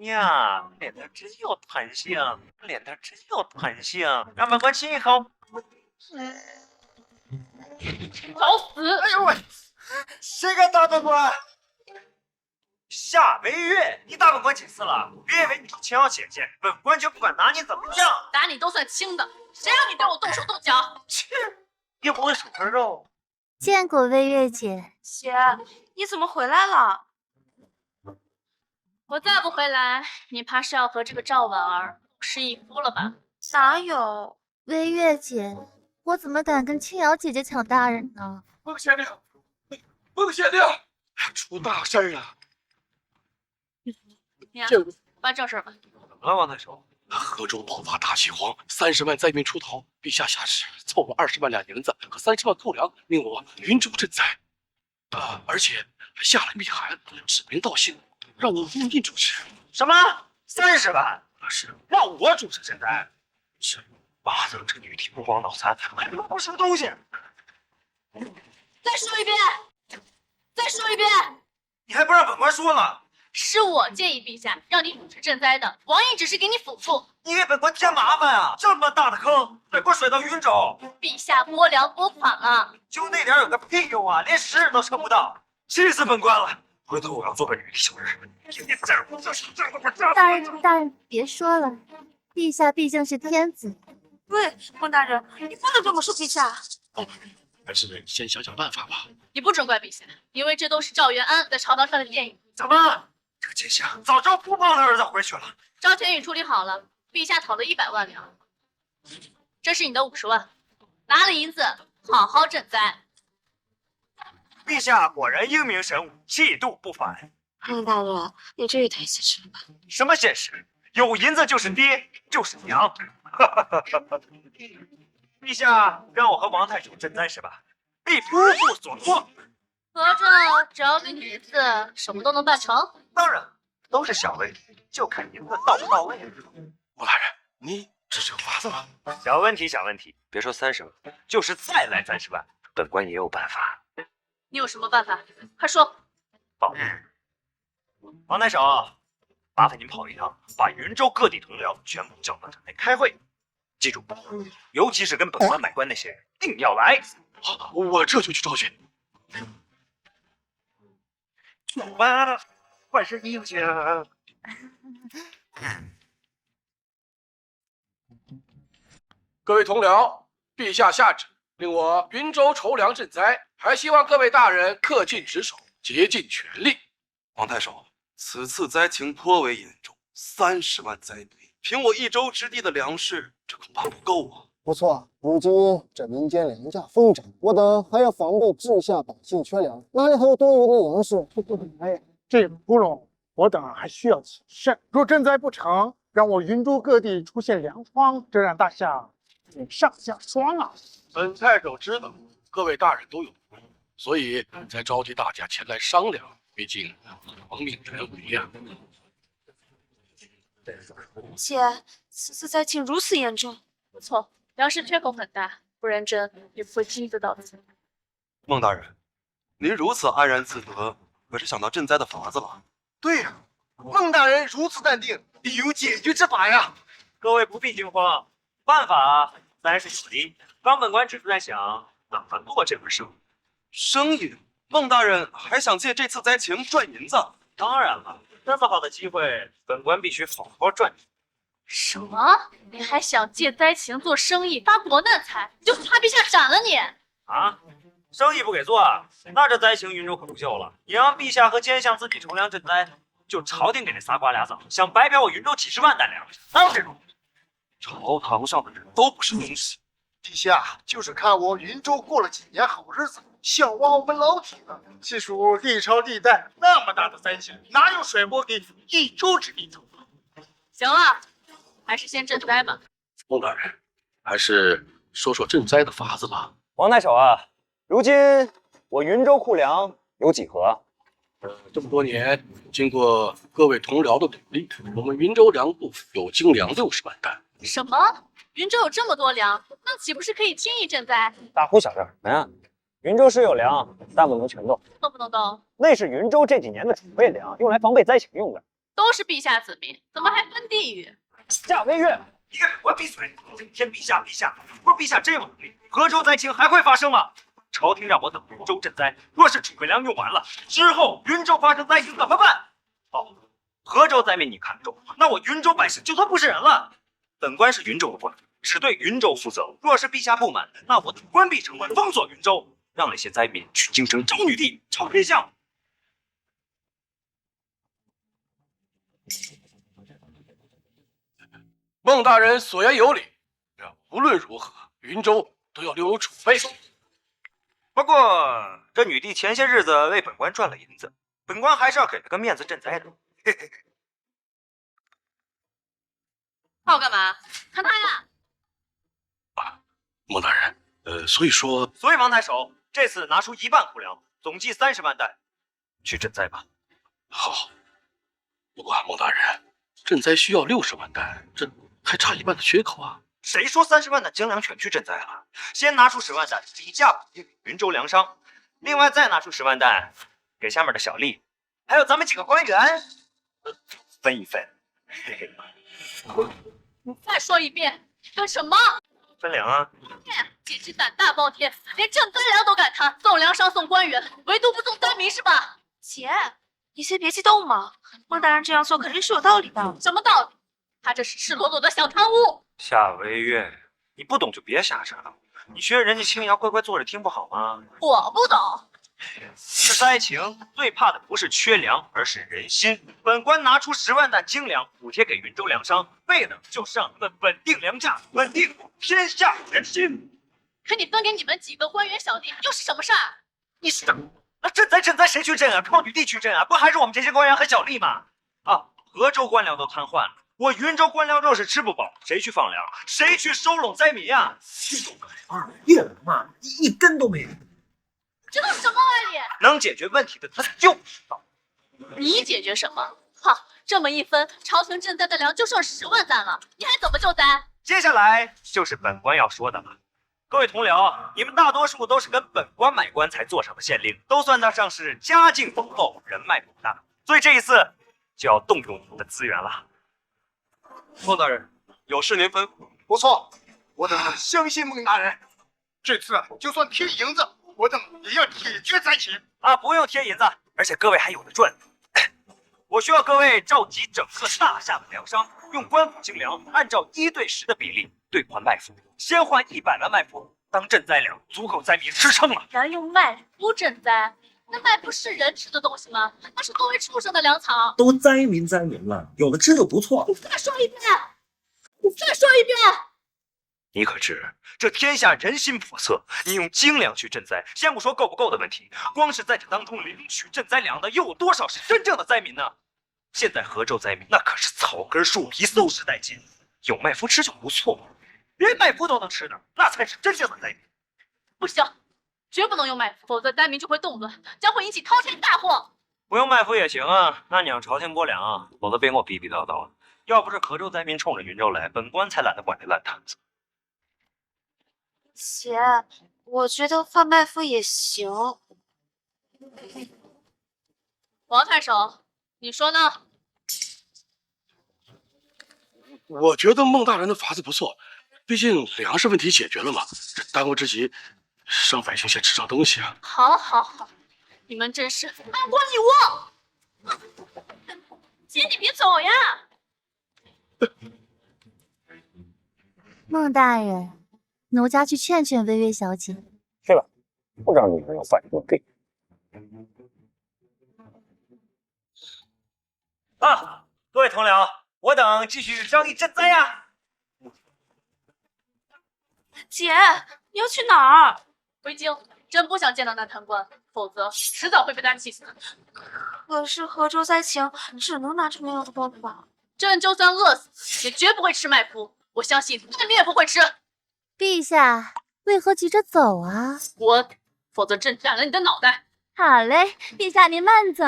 Speaker 4: 呀，脸蛋真有弹性，脸蛋真有弹性，让本官亲一口。
Speaker 6: 找死！
Speaker 2: 哎呦喂，谁敢打本官？
Speaker 4: 夏微月，你打本官几次了？别以为你是青瑶姐姐，本官就不管拿你怎么样。
Speaker 6: 打你都算轻的，谁让你对我动手动脚？
Speaker 2: 切，又不会手块肉。
Speaker 1: 见过微月姐。
Speaker 22: 姐，你怎么回来了？
Speaker 6: 我再不回来，你怕是要和这个赵婉儿失一夫了吧？
Speaker 22: 哪有？
Speaker 1: 微月姐，我怎么敢跟青瑶姐姐抢大人呢？
Speaker 14: 孟县令，孟县令，出大事了！
Speaker 6: 你啊，办正事吧。
Speaker 4: 怎么了，王太守？
Speaker 14: 河州爆发大饥荒，30万灾民出逃，陛下下旨凑了20万两银子和30万购粮，令我云州赈灾。而且还下了密函，指名道姓，让你入印主持。
Speaker 4: 什么？30万？
Speaker 14: 是
Speaker 4: 让我主持赈灾？
Speaker 14: 是。
Speaker 2: 巴子这女帝不光脑残，还他妈不是个东西！
Speaker 6: 再说一遍，再说一遍！
Speaker 4: 你还不让本官说了？
Speaker 6: 是我建议陛下让你主持赈灾的，王爷只是给你辅助。
Speaker 4: 你给本官添麻烦啊！这么大的坑，被我甩到云州。
Speaker 6: 陛下拨粮拨款了，
Speaker 4: 就那点有个屁用啊！连10日都撑不到，气死本官了！回头我要做个女帝小人，天天在这就是这样的
Speaker 1: 大人别说了，陛下毕竟是天子。
Speaker 22: 喂，孟大人，你不能这么说陛下。
Speaker 14: 还是先想想办法吧。
Speaker 6: 你不准怪陛下，因为这都是赵元安在朝堂上的建议。
Speaker 4: 怎么？这个奸相早知道不放他儿子回去了。
Speaker 6: 赵全宇处理好了，陛下讨了100万两，这是你的50万，拿了银子好好赈灾。
Speaker 4: 陛下果然英明神武，气度不凡。
Speaker 22: 孟大人，你这也太现实了吧？
Speaker 4: 什么现实？有银子就是爹，就是娘。陛下让我和王太守赈灾是吧？必不负所托。
Speaker 6: 合着只要给你银子，什么都能办成？
Speaker 4: 当然，都是小问题，就看银子到不到位了。
Speaker 14: 孟大人，你这是有法子吗？
Speaker 4: 小问题，小问题，别说30万，就是再来30万，本官也有办法。
Speaker 6: 你有什么办法？快说。
Speaker 4: 好，王太守，麻烦您跑一趟，把云州各地同僚全部叫到这来开会。记住，尤其是跟本官买官那些人，一定要来。
Speaker 14: 好，我这就去召集。
Speaker 2: 完了，换身衣服去。
Speaker 14: 各位同僚，陛下下旨，令我云州筹粮赈灾，还希望各位大人恪尽职守，竭尽全力。
Speaker 7: 王太守，此次灾情颇为严重，30万灾民，凭我1州之地的粮食，这恐怕不够啊。
Speaker 17: 不错，如今这民间粮价疯涨，我等还要防备治下百姓缺粮，哪里还有多余的粮食？
Speaker 12: 哎，这个不容，我等还需要谨慎。若赈灾不成，让我云州各地出现粮荒，这让大夏上下霜啊！
Speaker 14: 本太守知道，各位大人都有福，所以才召集大家前来商量。毕竟亡命人为呀。
Speaker 22: 姐，此次灾情如此严重，
Speaker 6: 不错，粮食缺口很大，不认真也不会亲自到此。
Speaker 7: 孟大人，您如此安然自得，可是想到赈灾的法子了？
Speaker 2: 对呀，孟大人如此淡定，必有解决之法呀！
Speaker 4: 各位不必惊慌，办法自然是有的。刚本官只是在想怎么做这门生意。
Speaker 7: 生意？孟大人还想借这次灾情赚银子？
Speaker 4: 当然了，这么好的机会，本官必须好好赚。
Speaker 6: 什么？你还想借灾情做生意发国难财？你就怕陛下斩了你？
Speaker 4: 啊？生意不给做，那这灾情云州可不救了。你让陛下和奸相自己筹粮赈灾，就朝廷给这仨瓜俩枣，想白嫖我云州几十万担粮食，哪有这种？
Speaker 7: 朝堂上的人都不是东西。
Speaker 9: 陛下就是看我云州过了几年好日子，想挖我们老铁了。细数历朝历代那么大的灾情，哪有甩锅给1州之地头？
Speaker 6: 行了，还是先赈灾吧。
Speaker 14: 孟大人，还是说说赈灾的法子吧。
Speaker 2: 王太守啊，如今我云州库粮有几盒？
Speaker 14: 这么多年，经过各位同僚的努力，我们云州粮库有精粮60万担，
Speaker 6: 什么？云州有这么多粮，那岂不是可以轻易赈灾？
Speaker 2: 大呼小叫什么呀？云州是有粮，但不能全动。
Speaker 6: 动不能动？
Speaker 2: 那是云州这几年的储备粮，用来防备灾情用的。
Speaker 6: 都是陛下子民，怎么还分地域？
Speaker 2: 夏微月，
Speaker 4: 你给我闭嘴！整天陛下陛下，不是陛下真有能力，河州灾情还会发生吗？朝廷让我等云州赈灾，若是储备粮用完了之后，云州发生灾情怎么办？哦，河州灾民你看得中，那我云州百姓就算不是人了。本官是云州的官，只对云州负责。若是陛下不满，那我等关闭城门，封锁云州，让那些灾民去京城找女帝，找陛下。
Speaker 14: 孟大人所言有理，无论如何，云州都要留有储备。
Speaker 4: 不过这女帝前些日子为本官赚了银子，本官还是要给她个面子赈灾的。嘿嘿嘿。
Speaker 6: 怕我干嘛？看他呀！
Speaker 14: 孟大人，所以
Speaker 4: 王太守这次拿出1半户粮，总计30万担，去赈灾吧。
Speaker 14: 好。不过孟大人，赈灾需要60万担，这还差1半的缺口啊！
Speaker 4: 谁说30万担精粮全去赈灾了？先拿出10万担底价补贴给云州粮商，另外再拿出10万担给下面的小吏，还有咱们几个官员，分一分。嘿嘿。
Speaker 6: 你再说一遍，干什么？
Speaker 4: 分粮啊！
Speaker 6: 简直胆大包天，连赈灾粮都敢贪，送粮商送官员，唯独不送灾民是吧？
Speaker 15: 姐，你先别激动嘛，孟大人这样做肯定是有道理的。
Speaker 6: 什么道理？他这是赤裸裸的小贪污！
Speaker 4: 夏微月，你不懂就别瞎扯了，你学人家青瑶乖乖坐着听不好吗？
Speaker 6: 我不懂。
Speaker 4: 这灾情最怕的不是缺粮，而是人心。本官拿出10万担精粮补贴给云州粮商，为的就是让他们稳定粮价，稳定天下人心。
Speaker 6: 可你分给你们几个官员小弟又是什么事儿？
Speaker 4: 你是那赈灾谁去赈啊？靠女帝去赈啊？不还是我们这些官员和小吏吗？啊，河州官粮都瘫痪了，我云州官粮若是吃不饱，谁去放粮？谁去收拢灾民呀？月粮嘛，一根都没有。
Speaker 6: 这都是什么歪理？
Speaker 4: 能解决问题的他就知道。
Speaker 6: 你解决什么？好，这么一分，朝廷赈灾的粮就剩10万担了，你还怎么救灾？
Speaker 4: 接下来就是本官要说的了。各位同僚，你们大多数都是跟本官买官才做上的县令，都算得上是家境丰厚、人脉广大，所以这一次就要动用你们的资源了。
Speaker 7: 孟大人，有事您吩咐。
Speaker 9: 不错，我等相信孟大人。这次就算贴银子，我等也要解决灾情
Speaker 4: 啊！不用贴银子，而且各位还有的赚。我需要各位召集整个大夏的粮商，用官府精粮按照1对10的比例兑换麦麸，先换100万麦麸当赈灾粮，足够灾民吃撑了。
Speaker 6: 还用麦麸赈灾？那麦麸是人吃的东西吗？那是作为畜生的粮草。
Speaker 4: 都灾民了，有的吃就不错。
Speaker 6: 你再说一遍！你再说一遍！
Speaker 4: 你可知这天下人心叵测？你用精粮去赈灾，先不说够不够的问题，光是在这当中领取赈灾粮的，又有多少是真正的灾民呢？现在河州灾民那可是草根树皮搜食殆尽，有麦麸吃就不错，连麦麸都能吃的，那才是真正的灾民。
Speaker 6: 不行，绝不能用麦麸，否则灾民就会动乱，将会引起滔天大祸。
Speaker 4: 不用麦麸也行啊，那你让朝廷拨粮啊，否则别跟我逼逼叨叨。要不是河州灾民冲着云州来，本官才懒得管这烂摊子。
Speaker 15: 姐，我觉得换麦麸也行。
Speaker 6: 王太守，你说呢？
Speaker 14: 我觉得孟大人的法子不错，毕竟粮食问题解决了嘛。这当务之急，让百姓先吃上东西啊。
Speaker 6: 好，好，好，你们真是安官一窝！姐，你别走呀！
Speaker 1: 孟大人。奴家去劝劝微微小姐。
Speaker 2: 去吧，不让女人有反应对。
Speaker 4: 啊，各位同僚，我等继续张议赈灾呀。
Speaker 15: 姐，你要去哪儿？
Speaker 6: 回京。真不想见到那贪官，否则迟早会被他气死。
Speaker 15: 可是河州灾情，只能拿这么样的办法。
Speaker 6: 朕就算饿死，也绝不会吃麦麸。我相信那你也不会吃。
Speaker 1: 陛下，为何急着走啊？
Speaker 6: 我，否则朕斩了你的脑袋。
Speaker 1: 好嘞，陛下您慢走。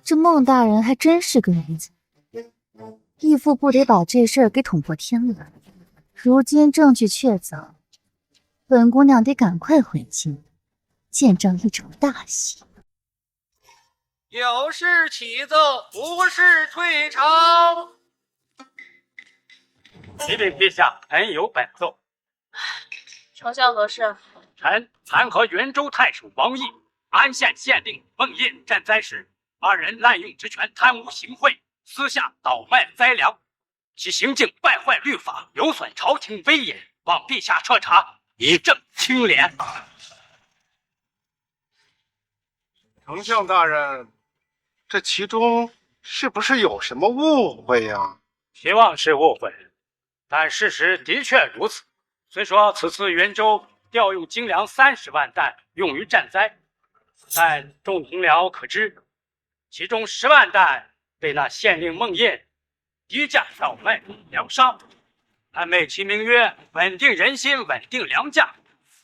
Speaker 1: 这孟大人还真是个人才。义父不得把这事儿给捅破天了。如今证据确凿，本姑娘得赶快回京，见证一场大喜。
Speaker 3: 有事启奏，无事退朝。
Speaker 19: 启禀陛下，臣有本奏。
Speaker 6: 丞相何事？
Speaker 19: 臣参劾元州太守王毅、安县县令孟印赈灾时，二人滥用职权，贪污行贿，私下倒卖灾粮，其行径败坏律法，有损朝廷威严，望陛下彻查，以正清廉。
Speaker 13: 丞相大人，这其中是不是有什么误会呀？
Speaker 19: 希望是误会，但事实的确如此。虽说此次元州调用精粮30万担用于赈灾，但众同僚可知，其中10万担被那县令孟印低价倒卖粮商，按美其名曰稳定人心、稳定粮价；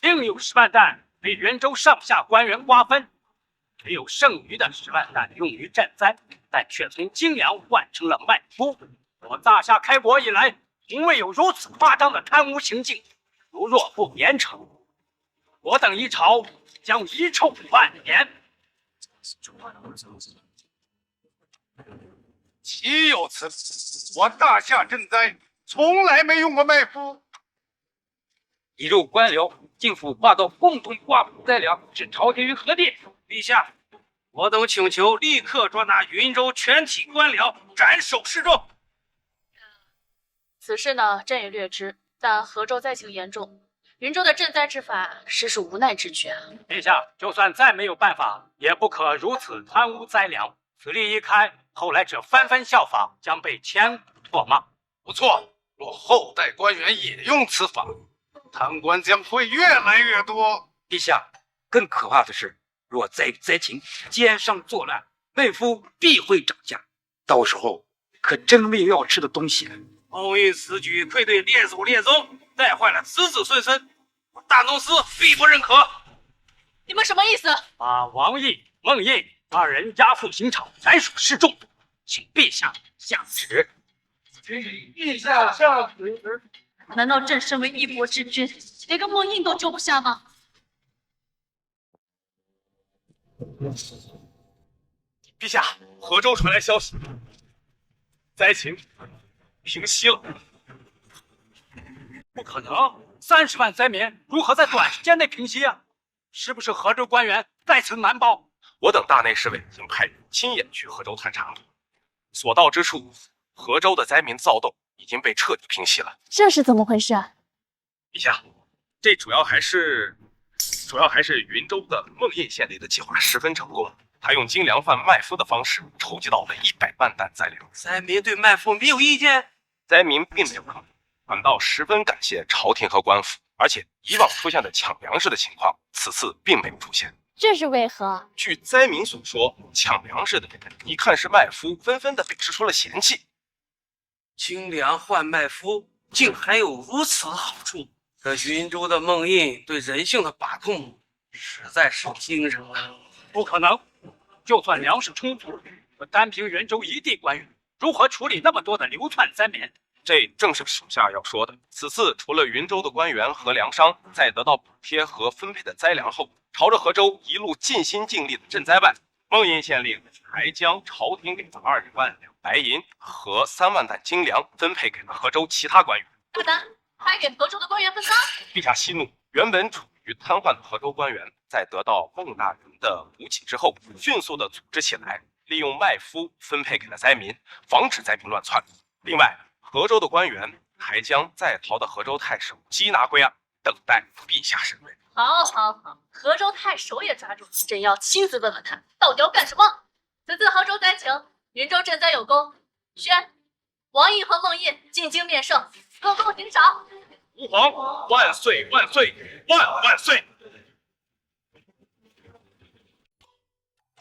Speaker 19: 另有10万担被元州上下官员瓜分，只有剩余的10万担用于赈灾，但却从精粮换成了麦麸。我大夏开国以来，从未有如此夸张的贪污行径，如若不严惩，我等一朝将遗臭万年。
Speaker 13: 岂有此理！我大夏赈灾从来没用过麦麸。
Speaker 10: 一入官僚，进府霸道，共同瓜分灾粮，置朝廷于何地？
Speaker 21: 陛下，我等请求立刻抓拿云州全体官僚，斩首示众。
Speaker 6: 此事呢，朕也略知，但河州灾情严重，云州的赈灾之法实属无奈之举啊。
Speaker 19: 陛下，就算再没有办法，也不可如此贪污灾粮。此例一开，后来者纷纷效仿，将被千古唾骂。
Speaker 13: 不错，若后代官员也用此法，贪官将会越来越多。
Speaker 10: 陛下，更可怕的是，若再有灾情，奸商作乱，麦麸必会涨价，到时候可真没有要吃的东西了。
Speaker 21: 孟印此举愧对列祖列宗，带坏了子子孙孙，大公司必不认可。
Speaker 6: 你们什么意思？
Speaker 19: 把王毅、孟印二人押赴刑场，斩首示众，请陛下下旨。
Speaker 21: 陛下下旨。
Speaker 6: 难道朕身为一国之君，连个孟印都救不下吗？
Speaker 16: 陛下，河州传来消息，灾情平息了。
Speaker 19: 不可能，30万灾民如何在短时间内平息啊？是不是河州官员再次瞒报？
Speaker 16: 我等大内侍卫已经派人亲眼去河州探查了，所到之处，河州的灾民躁动已经被彻底平息了。
Speaker 6: 这是怎么回事啊？
Speaker 16: 陛下，这主要还是云州的孟印县令的计划十分成功。他用精粮换麦麸的方式筹集到了100万担灾粮。
Speaker 21: 灾民对麦麸没有意见？
Speaker 16: 灾民并没有抗议，反倒十分感谢朝廷和官府，而且以往出现的抢粮食的情况，此次并没有出现。
Speaker 6: 这是为何？
Speaker 16: 据灾民所说，抢粮食的人一看是麦麸，纷纷的表示出了嫌弃。
Speaker 21: 精粮换麦麸，竟还有如此好处？这云州的孟印对人性的把控实在是惊人啊！
Speaker 19: 不可能，就算粮食充足，可单凭元州一地官员如何处理那么多的流窜灾民？
Speaker 16: 这正是属下要说的。此次除了云州的官员和粮商在得到补贴和分配的灾粮后，朝着河州一路尽心尽力的赈灾办，孟印县令还将朝廷给的20万两白银和3万担精粮分配给了河州其他官员。
Speaker 6: 大胆，还给河州的官员分赃！
Speaker 16: 陛下息怒，原本处于瘫痪的河州官员，在得到孟大人的补给之后，迅速的组织起来，利用麦麸分配给了灾民，防止灾民乱窜。另外，河州的官员还将在逃的河州太守缉拿归案，等待陛下审问。
Speaker 6: 好，河州太守也抓住，朕要亲自问问他到底要干什么。此次河州灾情，云州赈灾有功，宣王毅和孟印进京面圣，各贡行赏。
Speaker 16: 吾皇万岁万岁万万岁！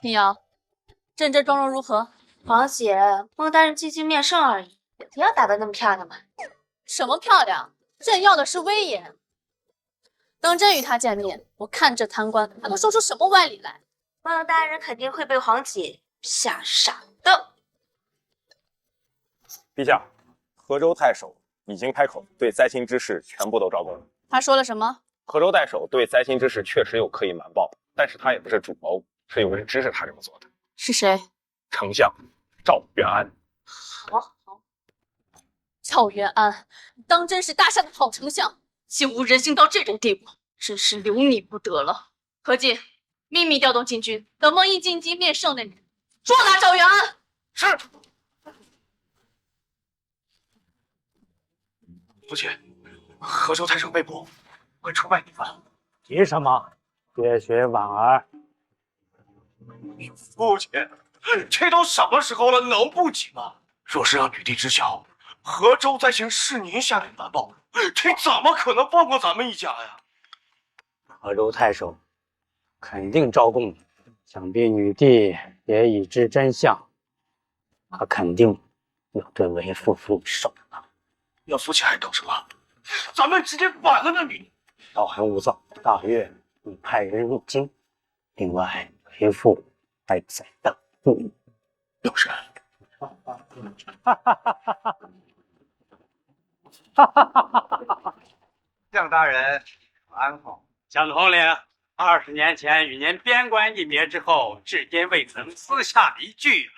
Speaker 6: 宁瑶，朕这妆容如何？
Speaker 1: 皇姐，孟大人进京面圣而已，一定要打扮那么漂亮吗？
Speaker 6: 什么漂亮？朕要的是威严。等朕与他见面，我看这贪官还能说出什么歪理来。
Speaker 1: 孟大人肯定会被皇姐吓傻的。
Speaker 16: 陛下，河州太守已经开口，对灾情之事全部都招供了。
Speaker 6: 他说了什么？
Speaker 16: 河州太守对灾情之事确实有刻意瞒报，但是他也不是主谋，是有人指使他这么做的。
Speaker 6: 是谁？
Speaker 16: 丞相赵元安。
Speaker 6: 好，赵元安当真是大夏的好丞相，竟无人性到这种地步，真是留你不得了。何进，秘密调动禁军，等孟毅进京面圣那日，捉拿赵元安。
Speaker 14: 是。父亲，河州太守被捕，会出卖你们。
Speaker 19: 急什么？别学婉儿。
Speaker 14: 父亲，这都什么时候了，能不急吗？若是让女帝知晓河州灾情是您下令瞒报，这怎么可能放过咱们一家呀？
Speaker 19: 河州太守肯定招供你，想必女帝也已知真相，她肯定要对为父出手了。
Speaker 14: 那父亲还等什么？咱们直接反了那女帝！
Speaker 19: 道寒勿躁，大月你派人入京，另外为父还在等你。
Speaker 14: 有人。
Speaker 18: 向大人安好。
Speaker 19: 蒋统领，20年前与您边关一别之后，至今未曾私下一句。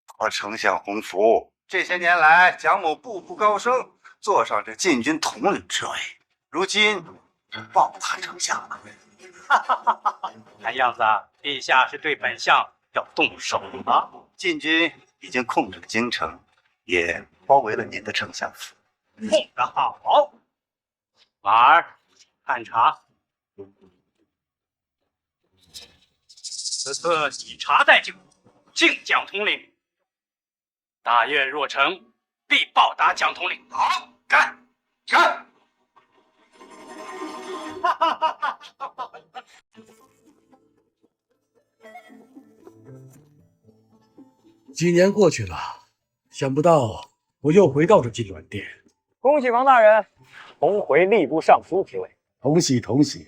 Speaker 18: 托丞相洪福，这些年来，蒋某步步高升，坐上这禁军统领之位，如今报答丞相了。
Speaker 19: 看样子，陛下是对本相要动手了。
Speaker 18: 禁军已经控制了京城，也包围了您的丞相府。
Speaker 19: 控得好，婉儿，探查。此次以查代救，敬蒋统领。大愿若成，必报答蒋统领。
Speaker 18: 好，干！
Speaker 20: 几年过去了，想不到我又回到这金銮殿。
Speaker 2: 恭喜王大人重回吏部尚书之位。
Speaker 20: 同喜同喜，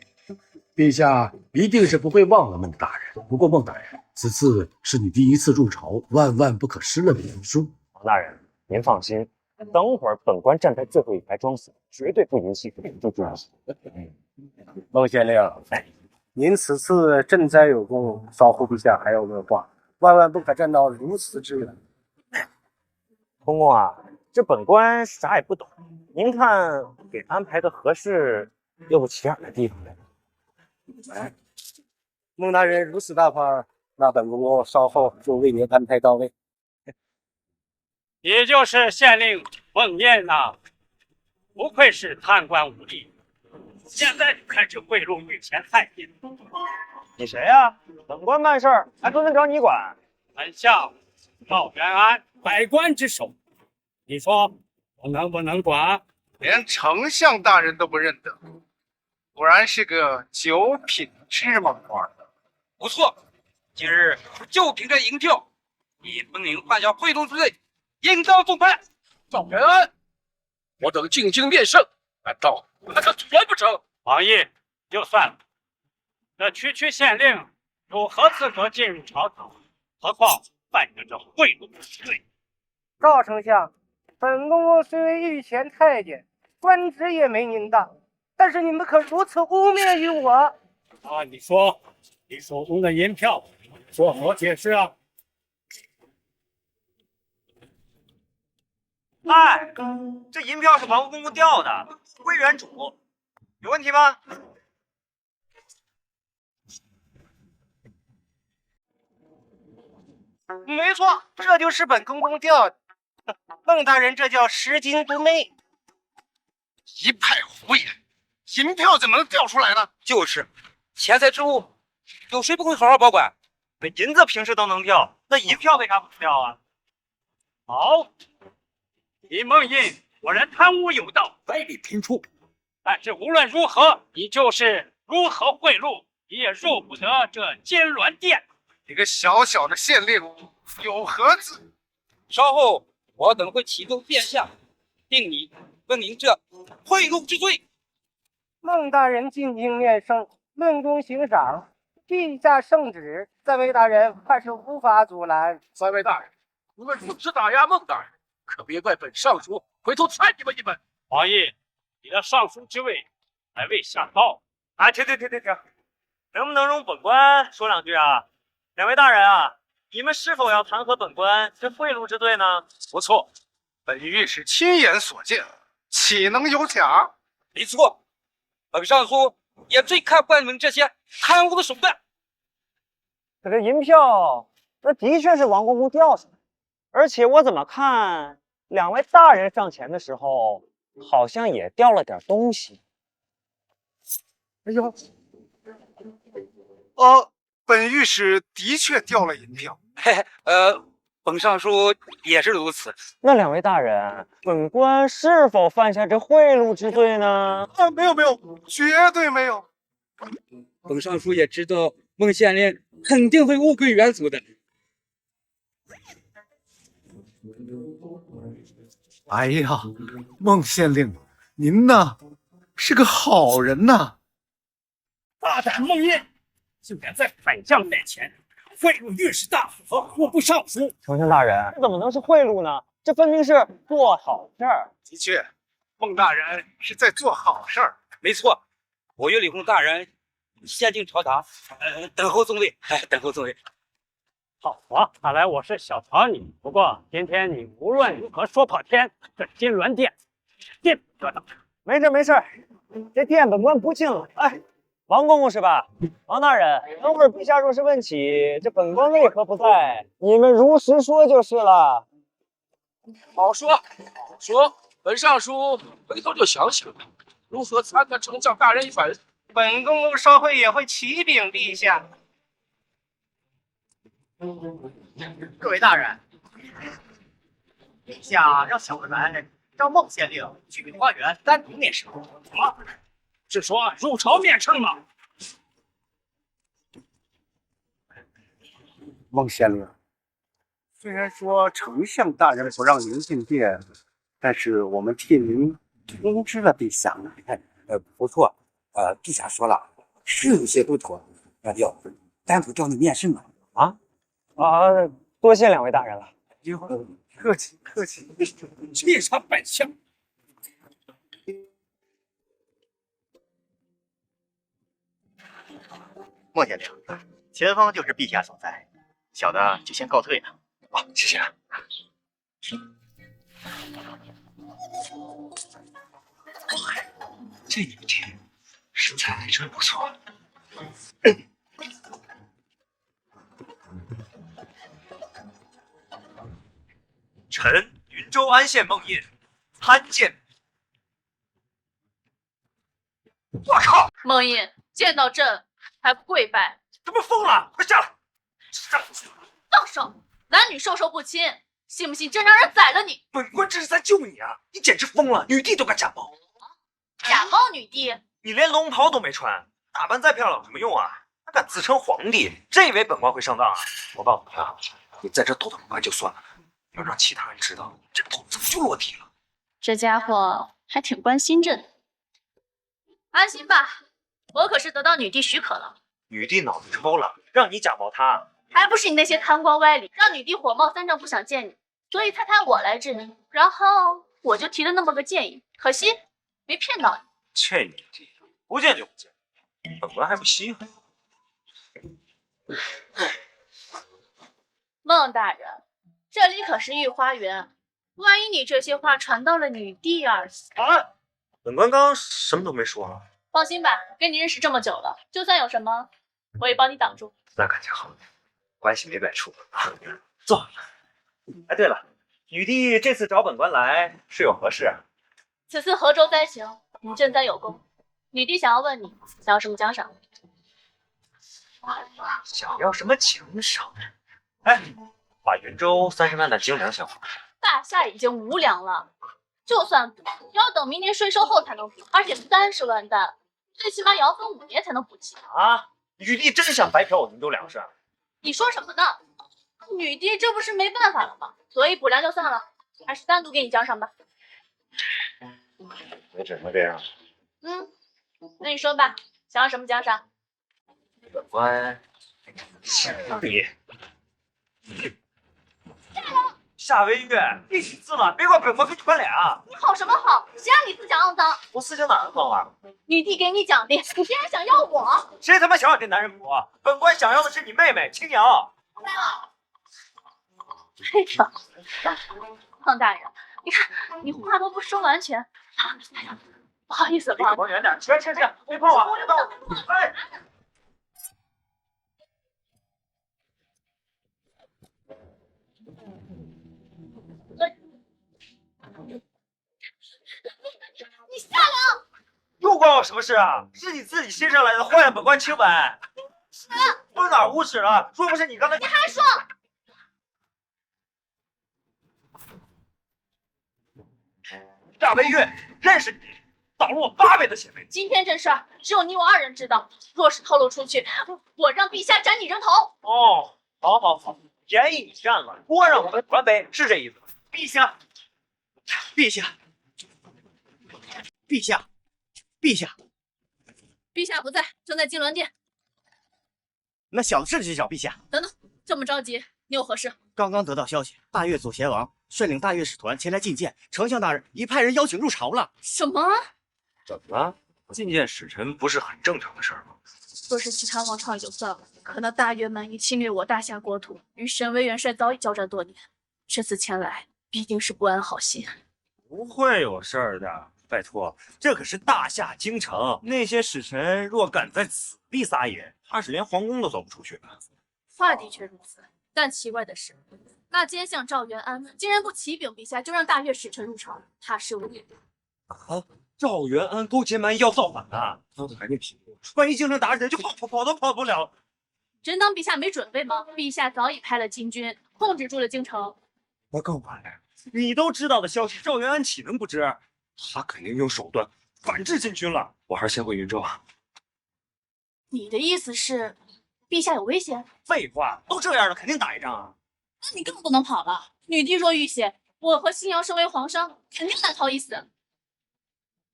Speaker 20: 陛下一定是不会忘了孟大人。不过孟大人，此次是你第一次入朝，万万不可失了名书。
Speaker 2: 王大人，您放心，等会儿本官站在最后一排装死，绝对不引起注意。
Speaker 20: 孟县令，您此次赈灾有功，稍后陛下还要问话，万万不可站到如此之远。
Speaker 2: 公公啊，这本官啥也不懂，您看给安排个合适又不起眼的地方呗。
Speaker 20: 哎，孟大人如此大方，那本公公稍后就为您安排到位。
Speaker 19: 你就是县令孟燕呐，不愧是贪官污吏，现在就开始贿赂御前太监。
Speaker 2: 你谁呀？本官办事儿还不能找你管。
Speaker 19: 本相赵元安，百官之首，你说我能不能管？
Speaker 13: 连丞相大人都不认得，果然是个九品芝麻官。
Speaker 10: 不错，今日就凭这银票，你本领犯下贿赂之罪，应当重判。
Speaker 14: 赵元安，我等进京面圣，难道还想全不成？
Speaker 19: 王毅，就算了，这区县令有何资格进入朝堂？何况犯着这贿赂之罪。
Speaker 23: 赵丞相，本公公虽为御前太监，官职也没您大，但是你们可如此污蔑于我？
Speaker 19: 啊，你说手中的银票作何解释啊？
Speaker 4: 哎，这银票是王公公调的，归原主，有问题吗？
Speaker 23: 没错，这就是本公公调的。孟大人，这叫拾金不昧。
Speaker 13: 一派胡言，银票怎么能调出来呢？
Speaker 10: 就是，钱财之物，有谁不会好好保管？
Speaker 4: 那银子平时都能调，那银票为啥不能调啊？
Speaker 19: 好，你孟印果然贪污有道，
Speaker 20: 百里频出。
Speaker 19: 但是无论如何，你就是如何贿赂，你也入不得这金銮殿。
Speaker 13: 一个小小的县令，有何资？
Speaker 10: 稍后我等会启奏殿下，定你问您这贿赂之罪。
Speaker 23: 孟大人进京面圣，论功行赏，陛下圣旨，3位大人怕是无法阻拦。
Speaker 14: 3位大人，你们如此打压孟大人，可别怪本尚书回头踩你们一本。
Speaker 21: 王爷，你的尚书之位还未下到。
Speaker 4: 啊，停！能不能容本官说两句啊？两位大人啊，你们是否要弹劾本官这贿赂之罪呢？
Speaker 14: 不错，本御史亲眼所见，岂能有假？
Speaker 10: 没错，本尚书也最看不惯你们这些贪污的手段。
Speaker 2: 可这银票，那的确是王公公掉下来，而且我怎么看，两位大人上前的时候，好像也掉了点东西。
Speaker 14: 哎呦，本御史的确掉了银票。
Speaker 10: 本尚书也是如此。
Speaker 2: 那两位大人，本官是否犯下这贿赂之罪呢？
Speaker 14: 没有，绝对没有。
Speaker 10: 本尚书也知道孟县令肯定会物归原主的。
Speaker 13: 哎呀，孟县令，您呐是个好人呐！
Speaker 21: 大胆孟燕，竟敢在本将面前贿赂御史大夫和户部尚书！
Speaker 2: 丞相大人，这怎么能是贿赂呢？这分明是做好事儿。
Speaker 14: 的确，孟大人是在做好事儿。
Speaker 10: 没错，我与李弘大人先进朝堂，等候宗位，等候宗位。
Speaker 19: 好啊，看来我是小瞧你。不过今天你无论如何说跑天，这金銮殿定不得当。
Speaker 2: 没事，这殿本官不进了。哎，王公公是吧？王大人，等会儿陛下若是问起这本官为何不在，你们如实说就是了。
Speaker 14: 好说，本尚书回头就想想如何参加丞相大人一本。
Speaker 23: 本公公稍后也会启禀陛下。
Speaker 5: 各位大人，陛下让小人召孟县令去花园单独面试。
Speaker 21: 啊，是说入朝面圣吗？
Speaker 13: 孟县令，虽然说丞相大人不让您进殿，但是我们替您通知了陛下。
Speaker 10: 不错，陛下说了，是有些不妥，要单独叫你面试嘛。
Speaker 2: 多谢两位大人了。
Speaker 13: 客气。
Speaker 21: 去杀本相。
Speaker 5: 孟县令，前方就是陛下所在，小的就先告退了。
Speaker 14: 谢谢。
Speaker 5: 这女天身材还真不错。
Speaker 4: 臣云州安县孟印参见。
Speaker 6: 我靠！孟印见到朕还不跪拜？
Speaker 4: 他妈疯了！快下来！
Speaker 6: 放手！男女授受不亲，信不信朕让人宰了你？
Speaker 4: 本官这是在救你啊！你简直疯了！女帝都敢假冒！
Speaker 6: 假冒女帝？
Speaker 4: 你连龙袍都没穿，打扮再漂亮有什么用啊？还敢自称皇帝？真以为本官会上当啊？我告诉你啊，你在这逗本官就算了，要让其他人知道，这头早就落地了。
Speaker 6: 这家伙还挺关心朕。安心吧，我可是得到女帝许可了。
Speaker 4: 女帝脑子抽了，让你假冒她，
Speaker 6: 还不是你那些贪官歪理，让女帝火冒三丈，不想见你，所以才派我来治你。然后我就提了那么个建议，可惜没骗到你。
Speaker 4: 这女帝不见就不见，本官还不稀罕。
Speaker 6: 孟大人，这里可是御花园，万一你这些话传到了女帝耳
Speaker 4: 啊！本官刚刚什么都没说啊。
Speaker 6: 放心吧，跟你认识这么久了，就算有什么，我也帮你挡住。
Speaker 4: 那感情好，关系没摆出。坐。哎，对了，女帝这次找本官来是有何事？
Speaker 6: 此次河州灾情，你赈灾有功，女帝想要问你想要什么奖赏。
Speaker 4: 想要什么奖赏？哎，把云州30万的精粮先还。
Speaker 6: 大夏已经无粮了，就算补，也要等明年税收后才能补，而且30万担，最起码也要分5年才能补齐。
Speaker 4: 啊！女帝真想白嫖我云州粮食？
Speaker 6: 你说什么呢？女帝这不是没办法了吗？所以补粮就算了，还是单独给你奖赏吧。
Speaker 4: 也只能这样。
Speaker 6: 那你说吧，想要什么奖赏？
Speaker 4: 本官想让你夏微月，你识字了，别怪本官给你翻脸啊！
Speaker 1: 你好什么好？谁让你思想肮脏？
Speaker 4: 我思想哪儿脏了？
Speaker 1: 女帝给你奖励，你竟然想要我？
Speaker 4: 谁他妈想要这男人婆？本官想要的是你妹妹青瑶。
Speaker 6: 配吧，胖大人，你看你话都不说完全。不好意思，
Speaker 4: 离我远点！行，别碰我！别碰我！哎！
Speaker 1: 你下凉！
Speaker 4: 又关我什么事啊？是你自己心上来的，坏了本官清白。我哪无耻了？若不是你刚才……
Speaker 1: 你还说！
Speaker 4: 夏微月，认识你，挡了我8倍的血费。
Speaker 6: 今天这事儿只有你我2人知道，若是透露出去，我让陛下斩你人头。
Speaker 4: 哦，好，便宜你占了，锅让我们端杯，是这意思吧？陛下，
Speaker 5: 陛下，
Speaker 6: 陛下不在，正在金銮殿。
Speaker 5: 那小事去找陛下。
Speaker 6: 等等，这么着急，你有何事？
Speaker 5: 刚刚得到消息，大越左贤王率领大越使团前来觐见，丞相大人已派人邀请入朝了。
Speaker 6: 什么？
Speaker 4: 怎么了？觐见使臣不是很正常的事吗？
Speaker 6: 若是其他王朝也就算了，可那大越蛮夷侵略我大夏国土，与沈巍元帅早已交战多年，这次前来必定是不安好心。
Speaker 4: 不会有事儿的，拜托，这可是大夏京城，那些使臣若敢在此地撒野，怕是连皇宫都走不出去了。
Speaker 6: 话的确如此，但奇怪的是，那奸相赵元安竟然不启禀陛下，就让大越使臣入朝，他是无理。
Speaker 4: 啊！赵元安勾结蛮夷要造反啊！他还没平复，万一京城打起来，就跑都跑不了。
Speaker 6: 真当陛下没准备吗？陛下早已派了禁军控制住了京城。
Speaker 4: 我告白，你都知道的消息，赵元安岂能不知？他肯定用手段反制禁军了。我还是先回云州啊。
Speaker 6: 你的意思是，陛下有危险？
Speaker 4: 废话，都这样了，肯定打一仗啊。
Speaker 6: 那你更不能跑了。女帝若遇险，我和新瑶身为皇上，肯定难逃一死。